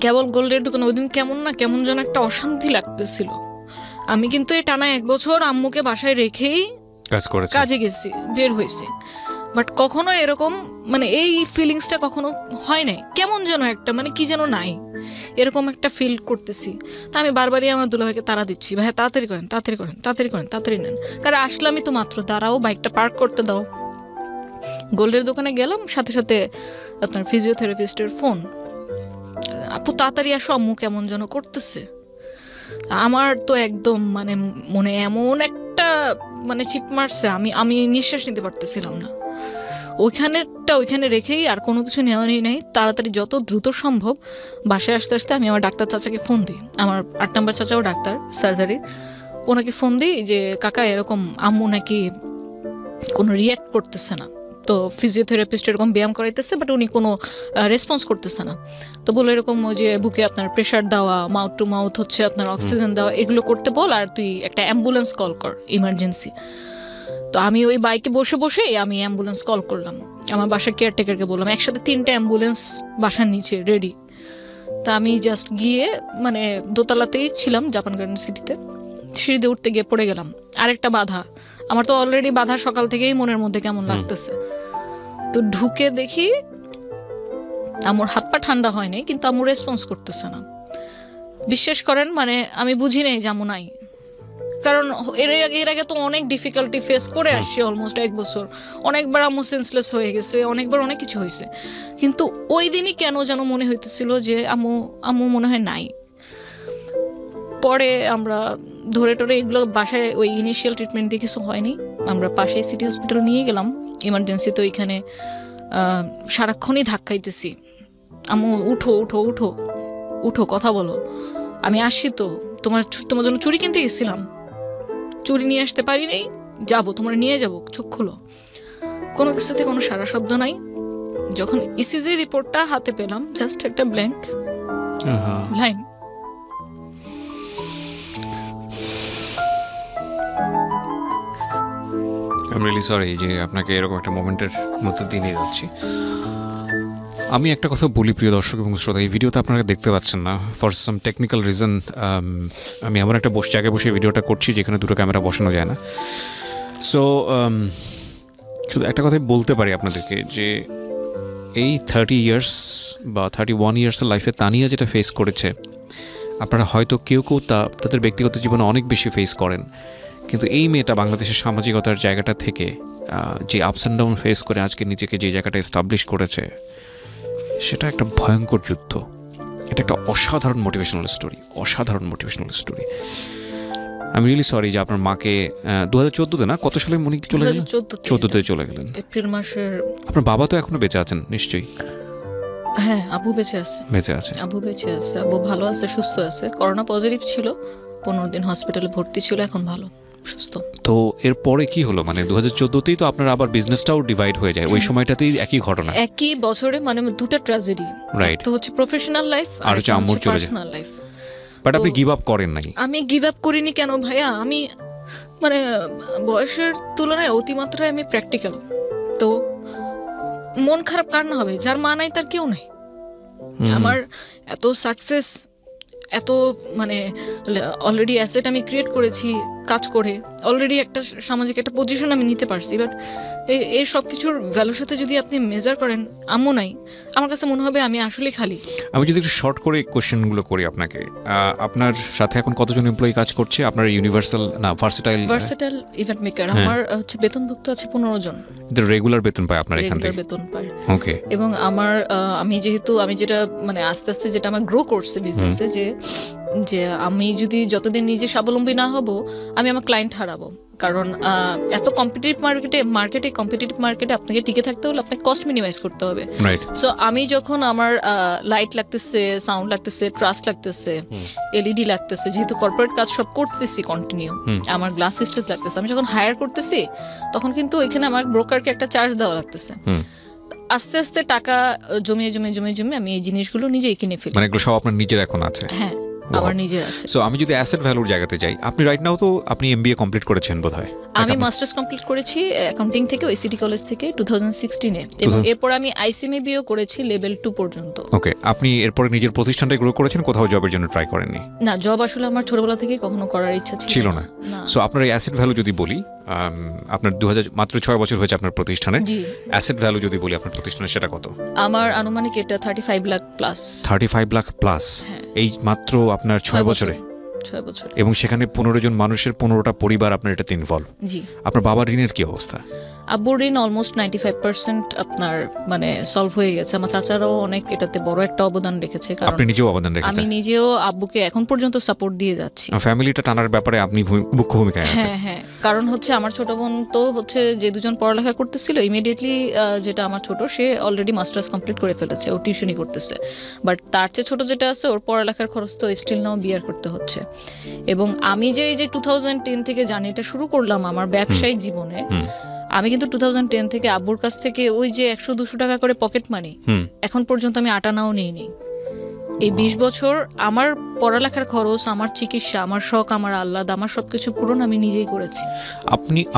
কেবল গোল্ডের দোকানে ওই দিন কেমন যেন একটা অশান্তি লাগতেছিল। আমি কিন্তু এই টানা 1 বছর আম্মুকে বাসায় রেখেই কাজে গেছি, বের হয়েছি, বাট কখনো এরকম মানে এই ফিলিংসটা কখনো হয় নাই। কেমন যেন একটা মানে কি যেন নাই, এরকম একটা ফিল করতেছি। তা আমি বারবারই আমার দুলাভাইকে তাড়া দিচ্ছি, ভাই তাড়াতাড়ি করেন, তাড়াতাড়ি করেন, তাড়াতাড়ি করেন, তাড়াতাড়ি নেন, কারণ আসলামই তো মাত্র, দাঁড়াও, বাইকটা পার্ক করতে দাও। গোল্ডের দোকানে গেলাম, সাথে সাথে আপনার ফিজিওথেরাপিস্টের ফোন, আপু তাড়াতাড়ি আসো, আম্মু কেমন যেন করতেছে। আমার তো একদম মানে মনে এমন একটা মানে চিপ মারছে, আমি নিঃশ্বাস নিতে পারতেছিলাম না। ওইখানে রেখেই আর কোনো কিছু নেওয়া নাই, তাড়াতাড়ি যত দ্রুত সম্ভব বাসায় আসতে আসতে আমি আমার ডাক্তার চাচাকে ফোন দিই, আমার 8 নম্বর চাচাও ডাক্তার সার্জারির, ওনাকে ফোন দিই যে কাকা এরকম আম্মু নাকি কোনো রিয়্যাক্ট করতেছে না। তো ফিজিওথেরাপিস্ট এরকম ব্যায়াম করাইতেছে, বাট উনি কোনো রেসপন্স করতেছে না। তো বলে এরকম ওই যে বুকে আপনার প্রেশার দেওয়া, মাউথ টু মাউথ হচ্ছে আপনার অক্সিজেন দেওয়া, এগুলো করতে বল, আর তুই একটা অ্যাম্বুলেন্স কল কর, ইমার্জেন্সি। তো আমি ওই বাইকে বসে বসেই আমি অ্যাম্বুলেন্স কল করলাম, আমার বাসার কেয়ারটেকারকে বললাম, একসাথে 3টা অ্যাম্বুলেন্স বাসার নিচে রেডি। তা আমি জাস্ট গিয়ে মানে দোতলাতেই ছিলাম জাপান গার্ডেন সিটিতে, সিঁড়িতে উঠতে গিয়ে পড়ে গেলাম। আরেকটা বাধা, আমার তো অলরেডি বাধা সকাল থেকেই মনের মধ্যে কেমন লাগতেছে। তো ঢুকে দেখি আমার হাত পা ঠান্ডা হয়নি, কিন্তু আমার রেসপন্স করতেছে না। বিশ্বাস করেন মানে আমি বুঝি নাই যে আমু নাই, কারণ এর আগে তো অনেক ডিফিকাল্টি ফেস করে আসছি, অলমোস্ট 1 বছর। অনেকবার আম্মু সেন্সলেস হয়ে গেছে, অনেকবার অনেক কিছু হয়েছে, কিন্তু ওই দিনই কেন যেন মনে হইতেছিল যে আম্মু মনে হয় নাই। পরে আমরা ধরে টরে এগুলো বাসায় ওই ইনিশিয়াল ট্রিটমেন্ট দিয়ে কিছু হয়নি, আমরা পাশে সিটি হসপিটাল নিয়ে গেলাম ইমার্জেন্সি। তো ওইখানে সারাক্ষণই ধাক্কাইতেছি, আম্মু উঠো উঠো উঠো উঠো, কথা বলো, আমি আসছি তো, তোমার জন্য চুড়ি কিনতে গেছিলাম, চুড়ি নিয়ে আসতে পারি নাই, যাবো, তোমার নিয়ে যাবো, চোখ খুলো। কোনো কিছুতে কোনো সারা শব্দ নাই। যখন ইসিজি রিপোর্টটা হাতে পেলাম, জাস্ট একটা blank, line. I am really sorry যে আপনাকে এরকম একটা মোমেন্টের মধ্যে দিয়ে নিয়ে যাচ্ছি। আমি একটা কথা বলি প্রিয় দর্শক এবং শ্রোতা, এই ভিডিওতে আপনারা দেখতে পাচ্ছেন না ফর সাম টেকনিক্যাল রিজন। আমি এমন একটা জায়গায় বসে ভিডিওটা করছি যেখানে দুটো ক্যামেরা বসানো যায় না। সো শুধু একটা কথাই বলতে পারি আপনাদেরকে যে এই 30 ইয়ার্স বা 31 ইয়ার্সের লাইফে তানিয়া যেটা ফেস করেছে, আপনারা হয়তো কেউ কেউ তাদের ব্যক্তিগত জীবনে অনেক বেশি ফেস করেন, কিন্তু এই মেয়েটা বাংলাদেশের সামাজিকতার জায়গাটা থেকে যে আপস অ্যান্ড ডাউন ফেস করে আজকে নিজেকে যে জায়গাটা এস্টাবলিশ করেছে, সেটা একটা ভয়ঙ্কর যুদ্ধ। এটা একটা অসাধারণ মোটিভেশনাল স্টোরি। আমি রিয়েলি সরি যে আপনার মাকে 2014-তে না, কত সালে উনি চলে গেলেন? 14-তে চলে গেলেন, এপ্রিল মাসের। আপনার বাবা তো এখনো বেঁচে আছেন নিশ্চয়ই? হ্যাঁ, আবু বেঁচে আছে। আবু ভালো আছে, সুস্থ আছে। করোনা পজিটিভ ছিল, 15 দিন হসপিটালে ভর্তি ছিল, এখন ভালো সুস্থ। তো এরপরে কি হলো? মানে 2014-তেই তো আপনার আবার বিজনেসটাও ডিভাইড হয়ে যায়, ওই সময়টাতেই একই ঘটনা, একই বছরে, মানে দুটো ট্র্যাজেডি। রাইট। তো হচ্ছে প্রফেশনাল লাইফ আর হচ্ছে আম্মুর পার্সোনাল লাইফ। বাট আপনি গিভ আপ করেন নাই? আমি গিভ আপ করিনি কেন ভাইয়া? আমি মানে বয়সের তুলনায় অতিমাত্রায় আমি প্র্যাকটিক্যাল। তো মন খারাপ কার না হবে? যার মা নাই তার কেউ নাই। আমার এত সাকসেস, এত মানে অলরেডি অ্যাসেট আমি ক্রিয়েট করেছি কাজ করে, অলরেডি একটা সামাজিক একটা পজিশন আমি নিতে পারছি। বাট এই সব কিছুর ভ্যালুর সাথে যদি আপনি মেজার করেন, আম্মু নাই, আমার কাছে মনে হবে আমি আসলে খালি। আমি যদি একটু শর্ট করে কোশ্চেনগুলো করি আপনাকে, আপনার সাথে এখন কতজন এমপ্লয়ি কাজ করছে? আপনার ভার্সেটাইল ইভেন্ট মেকার আমার হচ্ছে বেতনভুক্ত আছে 15 জন। রেগুলার বেতন পায় আপনার এখান থেকে? বেতন পায়। ওকে। এবং আমি যেটা মানে আস্তে আস্তে যেটা আমার গ্রো করছে বিজনেসে, যে আমি যদি যতদিন নিজে স্বাবলম্বী না হব, আমি আমার ক্লায়েন্ট হারাবো। কারণ এত কম্পিটিটিভ মার্কেটে আপনাকে টিকে থাকতে হলে আপনাকে কস্ট মিনিমাইজ করতে হবে। সো আমি যখন আমার লাইট লাগতেছে, সাউন্ড লাগতেছে, ট্রাস্ট লাগতেছে, এলইডি লাগতেছে, যেহেতু কর্পোরেট কাজ সব করতেছি কন্টিনিউ, আমার গ্লাস সিস্টেম লাগতেছে, আমি যখন হায়ার করতেছি তখন কিন্তু এখানে আমার ব্রোকারকে একটা চার্জ দেওয়া লাগতেছে। আস্তে আস্তে টাকা জমিয়ে আমি এই জিনিসগুলো নিজেই কিনে ফেলি। মানে এগুলো সব আপনার নিজের এখন আছে? হ্যাঁ, আমার নিজের আছে। সো আমি যদি অ্যাসেট ভ্যালুর জায়গাতে যাই, আপনি রাইট নাও তো আপনি এমবিএ কমপ্লিট করেছেন বোধহয়? আমি মাস্টার্স কমপ্লিট করেছি অ্যাকাউন্টিং থেকে, ওইসিটি কলেজ থেকে 2016-এ। এবং এরপর আমি আইসিএমবিও করেছি লেভেল 2 পর্যন্ত। ওকে। আপনি এরপরে নিজের প্রতিষ্ঠানটা গ্রো করেছেন, কোথাও জবের জন্য ট্রাই করেননি? না, জব আসলে আমার ছোটবেলা থেকে কখনো করার ইচ্ছা ছিল না। সো আপনার এই অ্যাসেট ভ্যালু যদি বলি, আপনার মাত্র 6 বছর হয়েছে আপনার প্রতিষ্ঠানে, অ্যাসেট ভ্যালু যদি বলি আপনার প্রতিষ্ঠানে, সেটা কত? আমার আনুমানিক এটা 35 লাখ প্লাস। 35 লাখ প্লাস এই মাত্র আপনার 6 বছরে? এবং সেখানে 15 জন মানুষের 15টা পরিবার আপনার এটাতে ইনভলভ। জি। আপনার বাবার ঋণের কি অবস্থা? আব্বুর ঋণ অলমোস্ট 95% আপনার মানে সলভ হয়ে গেছে। আমার চাচারাও অনেক এটাতে বড় একটা অবদান রেখেছে। আপনি নিজেও অবদান রেখেছেন? আমি নিজেও আব্বুকে এখন পর্যন্ত সাপোর্ট দিয়ে যাচ্ছি। ফ্যামিলিটা টানার ব্যাপারে আপনি মুখ্য ভূমিকায় আছেন? হ্যাঁ, কারণ হচ্ছে আমার ছোট বোন তো হচ্ছে যে দুজন পড়ালেখা করতেছিল, ইমিডিয়েটলি যেটা আমার ছোট, সে অলরেডি মাস্টার্স কমপ্লিট করে ফেলেছে, ও টিউশনই করতেছে। বাট তার চেয়ে ছোট যেটা আছে, ওর পড়ালেখার খরচ তো স্টিল নাও বিয়ার করতে হচ্ছে। এবং আমি যে 2010 থেকে জার্নিটা শুরু করলাম আমার ব্যবসায়িক জীবনে, আমি কিন্তু 2010 থেকে আব্বুর কাছ থেকে ওই যে 100-200 টাকা করে পকেট মানি এখন পর্যন্ত আমি আটানাও নিইনি। এই 20 বছর আমার পড়ালেখার খরচ, আমার চিকিৎসা, আমার শখ, আমার আহ্লাদ, আমার সবকিছু পূরণ আমি নিজেই করেছি।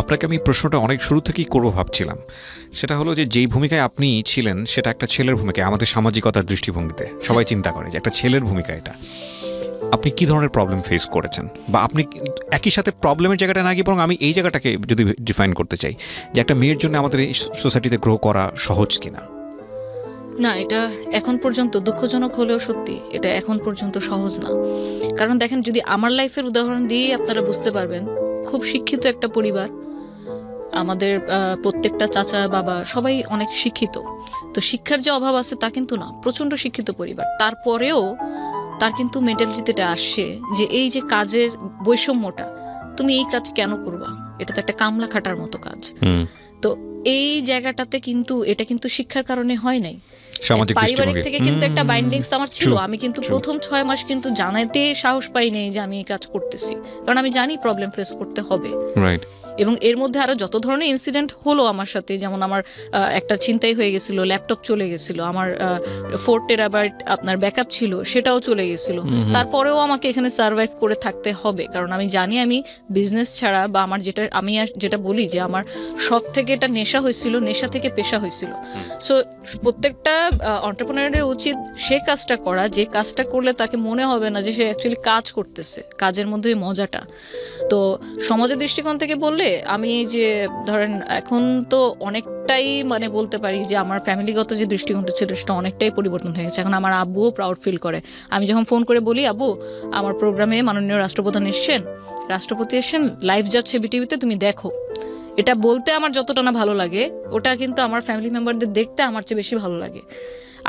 আপনাকে আমি প্রশ্নটা অনেক শুরু থেকেই করবো ভাবছিলাম, সেটা হলো যে যেই ভূমিকায় আপনি ছিলেন সেটা একটা ছেলের ভূমিকায়। আমাদের সামাজিকতার দৃষ্টিভঙ্গিতে সবাই চিন্তা করে যে একটা ছেলের ভূমিকা এটা। আপনি কি ধরনের প্রবলেম ফেস করেছেন, বা আপনি একই সাথে প্রবলেমের জায়গাটা না গিয়ে বরং আমি এই জায়গাটাকে যদি ডিফাইন করতে চাই, যে একটা মেয়ের জন্য আমাদের এই সোসাইটিতে গ্রো করা সহজ কিনা? না, এটা এখন পর্যন্ত দুঃখজনক হলেও সত্যি, এটা এখন পর্যন্ত সহজ না। কারণ দেখেন, যদি আমার লাইফের উদাহরণ দিয়েই আপনারা বুঝতে পারবেন, খুব শিক্ষিত একটা পরিবার, আমাদের প্রত্যেকটা চাচা বাবা সবাই অনেক শিক্ষিত। তো শিক্ষার যে অভাব আছে তা কিন্তু না, প্রচণ্ড শিক্ষিত পরিবার। তারপরেও তার কিন্তু মেন্টালিটিতে আসছে যে এই যে কাজের বৈষম্যটা, তুমি এই কাজ কেন করবা, এটা তো একটা কামলা খাটার মতো কাজ। তো এই জায়গাটাতে কিন্তু এটা কিন্তু শিক্ষার কারণে হয় নাই, পারিবারিক থেকে কিন্তু একটা বাইন্ডিংস আমার ছিল। আমি কিন্তু প্রথম 6 মাস কিন্তু জানাতে সাহস পাই নাই যে আমি এই কাজ করতেছি, কারণ আমি জানি প্রবলেম ফেস করতে হবে। এবং এর মধ্যে আরও যত ধরনের ইনসিডেন্ট হলো আমার সাথে, যেমন আমার একটা ছিনতাই হয়ে গেছিলো, ল্যাপটপ চলে গেছিলো, আমার 4 টেরাবাইট আপনার ব্যাকআপ ছিল সেটাও চলে গেছিলো, তারপরেও আমাকে এখানে সার্ভাইভ করে থাকতে হবে, কারণ আমি জানি আমি বিজনেস ছাড়া বা আমার যেটা বলি যে আমার শখ থেকে এটা নেশা হয়েছিল, নেশা থেকে পেশা হয়েছিল। সো প্রত্যেকটা এন্টারপ্রেনারের উচিত সে কাজটা করা যে কাজটা করলে তাকে মনে হবে না যে সে অ্যাকচুয়ালি কাজ করতেছে, কাজের মধ্যে মজাটা। তো সমাজের দৃষ্টিকোণ থেকে বললে আমি যে ধরেন এখন তো অনেকটাই মানে বলতে পারি যে আমার ফ্যামিলিগত যে দৃষ্টিকোণটা ছিল সেটা অনেকটাই পরিবর্তন হয়ে গেছে। এখন আমার আব্বুও প্রাউড ফিল করে। আমি যখন ফোন করে বলি আব্বু আমার প্রোগ্রামে মাননীয় রাষ্ট্রপতি এসেছেন, লাইভ যাচ্ছে বিটিভিতে, তুমি দেখো, এটা বলতে আমার যতটা না ভালো লাগে ওটা কিন্তু আমার ফ্যামিলি মেম্বারদের দেখতে আমার চেয়ে বেশি ভালো লাগে।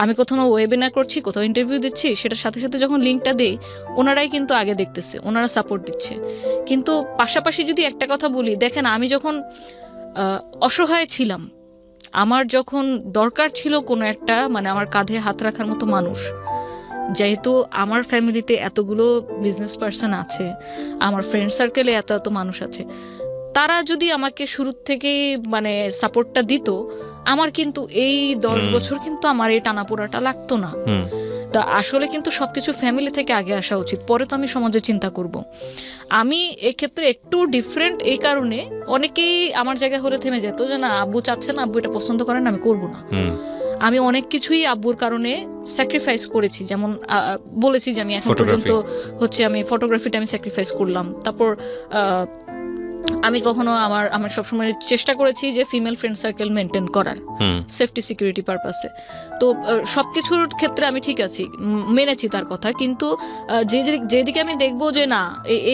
আমি কোথাও ওয়েবিনার করছি, কোথাও ইন্টারভিউ দিচ্ছি, সেটার সাথে সাথে যখন লিঙ্কটা দেই ওনারাই কিন্তু আগে দেখতেছে, ওনারা সাপোর্ট দিচ্ছে। কিন্তু পাশাপাশি যদি একটা কথা বলি, দেখেন আমি যখন অসহায় ছিলাম, আমার যখন দরকার ছিল কোনো একটা মানে আমার কাঁধে হাত রাখার মতো মানুষ, যেহেতু আমার ফ্যামিলিতে এতগুলো বিজনেস পার্সন আছে, আমার ফ্রেন্ড সার্কেলে এত এত মানুষ আছে, তারা যদি আমাকে শুরু থেকেই মানে সাপোর্টটা দিত, আমার কিন্তু এই 10 বছর কিন্তু আমার এই টানাপোড়াটা লাগতো না। তা আসলে কিন্তু সবকিছু ফ্যামিলি থেকে আগে আসা উচিত, পরে তো আমি সমাজে চিন্তা করব। আমি এক্ষেত্রে একটু ডিফারেন্ট এই কারণে, অনেকেই আমার জায়গায় হলে থেমে যেত যে না আব্বু চাচ্ছে না, আব্বু এটা পছন্দ করেন, আমি করব না। আমি অনেক কিছুই আব্বুর কারণে স্যাক্রিফাইস করেছি, যেমন বলেছি যে আমি এখন পর্যন্ত হচ্ছে আমি ফটোগ্রাফিটা আমি স্যাক্রিফাইস করলাম। তারপর আমি কখনো আমার সবসময় চেষ্টা করেছি যে ফিমেল ফ্রেন্ড সার্কেল মেনটেন করার, সেফটি সিকিউরিটি পারপাসে। তো সবকিছুর ক্ষেত্রে আমি ঠিক আছি, মেনেছি তার কথা। কিন্তু যেদিকে আমি দেখবো যে না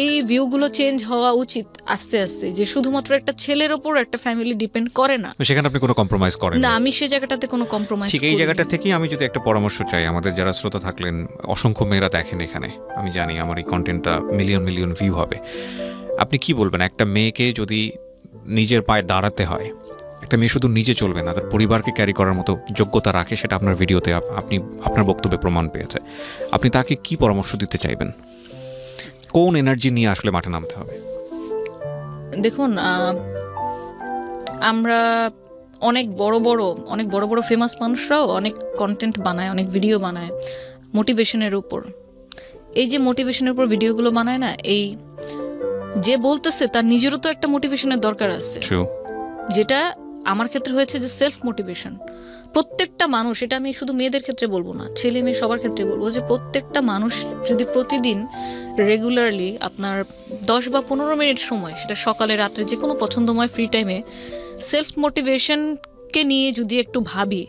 এই ভিউগুলো চেঞ্জ হওয়া উচিত আস্তে আস্তে, যে শুধুমাত্র একটা ছেলের ওপর একটা ফ্যামিলি ডিপেন্ড করে না, সেখানে আপনি কোনো কম্প্রোমাইজ করেন না। আমি সেই জায়গাটাতে কোনো কম্প্রোমাইজ। ঠিক এই জায়গাটা থেকেই আমি যদি একটা পরামর্শ চাই, আমাদের যারা শ্রোতা থাকলেন, অসংখ্য মেয়েরা দেখেন এখানে, আমি জানি আমার এই কন্টেন্টটা মিলিয়ন ভিউ হবে। আপনি কি বলবেন একটা মেয়েকে যদি নিজের পায়ে দাঁড়াতে হয়, একটা মেয়ে শুধু নিজে চলবে না, তার পরিবারকে ক্যারি করার মতো যোগ্যতা রাখে, সেটা আপনার ভিডিওতে আপনি আপনার বক্তব্যে প্রমাণ পেয়েছে, আপনি তাকে কি পরামর্শ দিতে চাইবেন? কোন এনার্জি নিয়ে আসলে মাঠে নামতে হবে? দেখুন, আমরা অনেক বড় বড় ফেমাস মানুষরাও অনেক কন্টেন্ট বানায়, অনেক ভিডিও বানায় মোটিভেশনের উপর। এই যে মোটিভেশনের উপর ভিডিওগুলো বানায় না, এই যে বলতেছে তার নিজেরও তো একটা মোটিভেশনের দরকার আছে, যেটা আমার ক্ষেত্রে হয়েছে যে সেলফ মোটিভেশন। প্রত্যেকটা মানুষ, এটা আমি শুধু মেয়েদের ক্ষেত্রে বলবো না, ছেলে মেয়ে সবার ক্ষেত্রে বলবো, যে প্রত্যেকটা মানুষ যদি প্রতিদিন রেগুলারলি আপনার 10 বা 15 মিনিট সময়, সেটা সকালে রাত্রে যে কোনো পছন্দময় ফ্রি টাইমে সেলফ মোটিভেশনকে নিয়ে যদি একটু ভাবি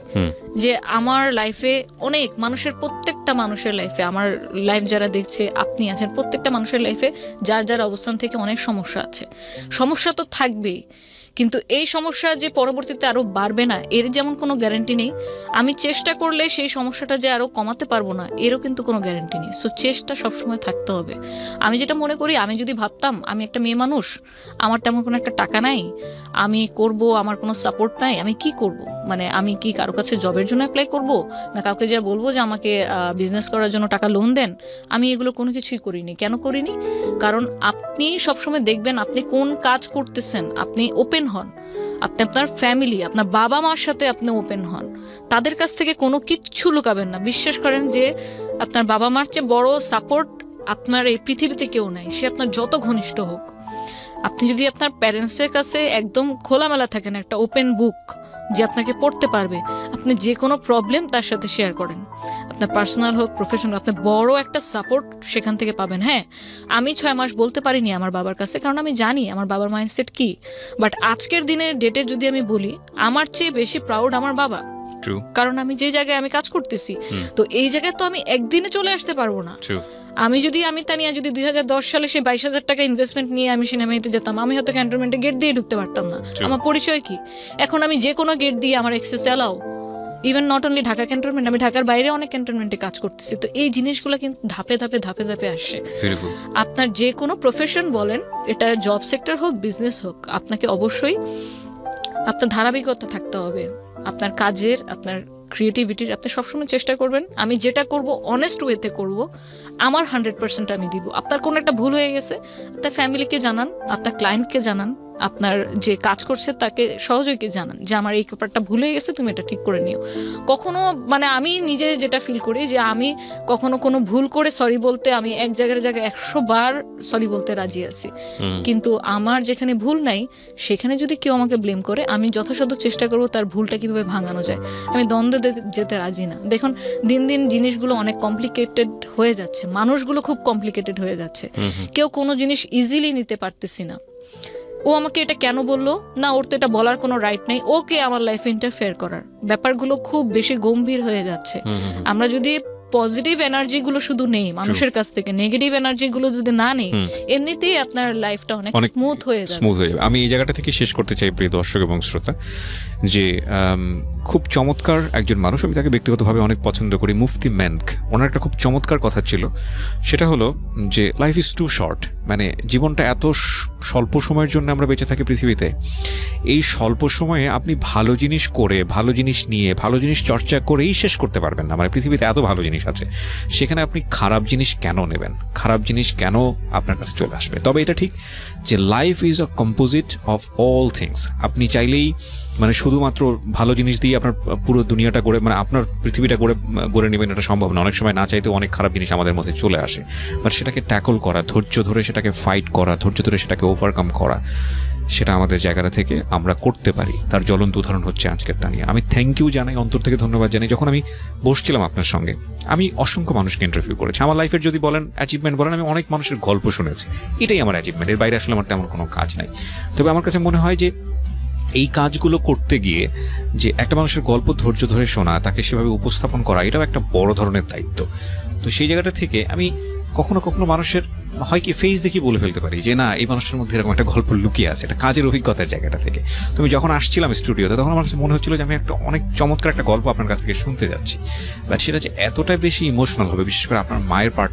যে আমার লাইফে অনেক মানুষের, প্রত্যেকটা মানুষের লাইফে, আমার লাইফ যারা দেখছে, আপনি আছেন, প্রত্যেকটা মানুষের লাইফে যার অবস্থান থেকে অনেক সমস্যা আছে। সমস্যা তো থাকবেই, কিন্তু এই সমস্যা যে পরবর্তীতে আরো বাড়বে না এর যেমন কোনো গ্যারান্টি নেই, আমি চেষ্টা করলে সেই সমস্যাটা যে আরো কমাতে পারবো না এরও কিন্তু কোনো গ্যারান্টি নেই। সো চেষ্টা সবসময় থাকতে হবে। আমি যেটা মনে করি, আমি যদি ভাবতাম আমি একটা মেয়ে মানুষ, আমার তেমন কোনো একটা টাকা নাই, আমি করব, আমার কোনো সাপোর্ট নাই, আমি কি করব? মানে আমি কি কারো কাছে জবের জন্য অ্যাপ্লাই করব, না কাউকে যা বলবো যে আমাকে বিজনেস করার জন্য টাকা লোন দেন? আমি এগুলো কোনো কিছুই করিনি। কেন করিনি? কারণ আপনি সবসময় দেখবেন আপনি কোন কাজ করতেছেন, আপনি ওপেন হন, আপনি আপনার ফ্যামিলি, আপনার বাবা মার সাথে আপনি ওপেন হন, তাদের কাছ থেকে কোনো কিচ্ছু লুকাবেন না। বিশ্বাস করেন যে আপনার বাবা মার চেয়ে বড় সাপোর্ট আপনার এই পৃথিবীতে কেউ নাই, সে আপনার যত ঘনিষ্ঠ হোক। আপনি যদি আপনার প্যারেন্টসের কাছে একদম খোলামেলা থাকেন, একটা ওপেন বুক যে আপনাকে পড়তে পারবে, আপনি যে কোনো প্রবলেম তার সাথে শেয়ার করেন, আপনার পার্সোনাল হোক প্রফেশনাল, আপনি বড় একটা সাপোর্ট সেখান থেকে পাবেন। হ্যাঁ, আমি 6 মাস বলতে পারিনি আমার বাবার কাছে, কারণ আমি জানি আমার বাবার মাইন্ডসেট কি। বাট আজকের দিনের ডেটে যদি আমি বলি, আমার চেয়ে বেশি প্রাউড আমার বাবা, কারণ আমি যে জায়গায় আমি কাজ করতেছি, তো এই জায়গায় তো আমি একদিনে চলে আসতে পারবো না। আমি তানিয়া যদি 2010 সালে সেই 22,000 টাকা ইনভেস্টমেন্ট নিয়ে আমি সিনেমাতে যেতাম, আমি হয়তো ক্যান্টনমেন্টে গেট দিয়ে ঢুকতে পারতাম না। আমার পরিচয় কি? এখন আমি যে কোনো গেট দিয়ে আমার access allow, even not only Dhaka cantonment, আমি ঢাকার বাইরে অনেক ক্যান্টনমেন্টে কাজ করতেছি। তো এই জিনিসগুলো কিন্তু ধাপে ধাপে আসছে। আপনার যে কোনো প্রফেশন বলেন, এটা জব সেক্টর হোক, বিজনেস হোক, আপনাকে অবশ্যই আপনার ধারাবাহিকতা থাকতে হবে আপনার কাজের, আপনার ক্রিয়েটিভিটির। আপনি সবসময় চেষ্টা করবেন আমি যেটা করব অনেস্ট ওয়েতে করব, আমার 100% আমি দিব। আপনার কোনো একটা ভুল হয়ে গেছে, আপনার ফ্যামিলিকে জানান, আপনার ক্লায়েন্টকে জানান, আপনার যে কাজ করছে তাকে সহযোগী জানান যে আমার এই ব্যাপারটা ভুলে গেছে, তুমি এটা ঠিক করে নিও। কখনো মানে আমি নিজে যেটা ফিল করি যে আমি কখনো কোনো ভুল করে সরি বলতে আমি এক জায়গায় 100 বার সরি বলতে রাজি আছি, কিন্তু আমার যেখানে ভুল নাই সেখানে যদি কেউ আমাকে ব্লেম করে আমি যথাসাধ্য চেষ্টা করবো তার ভুলটা কিভাবে ভাঙানো যায়। আমি দ্বন্দ্বে যেতে রাজি না। দেখুন দিন দিন জিনিসগুলো অনেক কমপ্লিকেটেড হয়ে যাচ্ছে, মানুষগুলো খুব কমপ্লিকেটেড হয়ে যাচ্ছে, কেউ কোনো জিনিস ইজিলি নিতে পারতেছি না। ও আমাকে এটা কেন বললো না, ওর তো এটা বলার কোনো রাইট নাই, ওকে আমার লাইফে ইন্টারফেয়ার করার ব্যাপারগুলো খুব বেশি গম্ভীর হয়ে যাচ্ছে। আমরা যদি পজিটিভ এনার্জি গুলো শুধু নেই মানুষের কাছ থেকে, নেগেটিভ এনার্জি গুলো যদি না নেই, এমনিতেই আপনার লাইফটা অনেক স্মুথ হয়ে যাবে। আমি এই জায়গাটা থেকে শেষ করতে চাই প্রিয় দর্শক এবং শ্রোতা, যে খুব চমৎকার একজন মানুষ, আমি তাকে ব্যক্তিগতভাবে অনেক পছন্দ করি, মুফতি মেনক। ওনার একটা খুব চমৎকার কথা ছিল, সেটা হলো যে লাইফ ইজ টু শর্ট, মানে জীবনটা এত স্বল্প সময়ের জন্য আমরা বেঁচে থাকি পৃথিবীতে। এই স্বল্প সময়ে আপনি ভালো জিনিস করে, ভালো জিনিস নিয়ে, ভালো জিনিস চর্চা করেই শেষ করতে পারবেন না। মানে পৃথিবীতে এত ভালো জিনিস আছে, সেখানে আপনি খারাপ জিনিস কেন নেবেন, খারাপ জিনিস কেন আপনার কাছে চলে আসবে? তবে এটা ঠিক যে life is a composite of all things. আপনি চাইলেই মানে শুধুমাত্র ভালো জিনিস দিয়ে আপনার পুরো দুনিয়াটা গড়ে, মানে আপনার পৃথিবীটা গড়ে নেবেন, এটা সম্ভব না। অনেক সময় না চাইতেও অনেক খারাপ জিনিস আমাদের মধ্যে চলে আসে, বাট সেটাকে ট্যাকল করা, ধৈর্য ধরে সেটাকে ফাইট করা, ধৈর্য ধরে সেটাকে ওভারকাম করা, সেটা আমাদের জায়গাটা থেকে আমরা করতে পারি। তার জ্বলন্ত উদাহরণ হচ্ছে আজকের তানিয়া। আমি থ্যাংক ইউ জানাই, অন্তর থেকে ধন্যবাদ জানাই। যখন আমি বসছিলাম আপনার সঙ্গে, আমি অসংখ্য মানুষকে ইন্টারভিউ করেছি। আমার লাইফের যদি বলেন অ্যাচিভমেন্ট বলেন, আমি অনেক মানুষের গল্প শুনেছি, এটাই আমার অ্যাচিভমেন্ট। এর বাইরে আসলে আমার তেমন কোনো কাজ নাই। তবে আমার কাছে মনে হয় যে এই কাজগুলো করতে গিয়ে যে একটা মানুষের গল্প ধৈর্য ধরে শোনা, তাকে সেভাবে উপস্থাপন করা, এটাও একটা বড় ধরনের দায়িত্ব। তো সেই জায়গাটা থেকে আমি কখনো কখনো মানুষের হয় কি ফেস দেখি বলে ফেলতে পারি যে না, এই মানুষটার মধ্যে এরকম একটা গল্প লুকিয়ে আছে, এটা কাজের অভিজ্ঞতার জায়গাটা থেকে। তো আমি যখন আসছিলাম স্টুডিওতে, তখন আমার কাছে মনে হচ্ছিল যে আমি একটা অনেক চমৎকার একটা গল্প আপনার কাছ থেকে শুনতে যাচ্ছি, বাট সেটা যে এতটা বেশি ইমোশনাল হবে, বিশেষ করে আপনার মায়ের পার্ট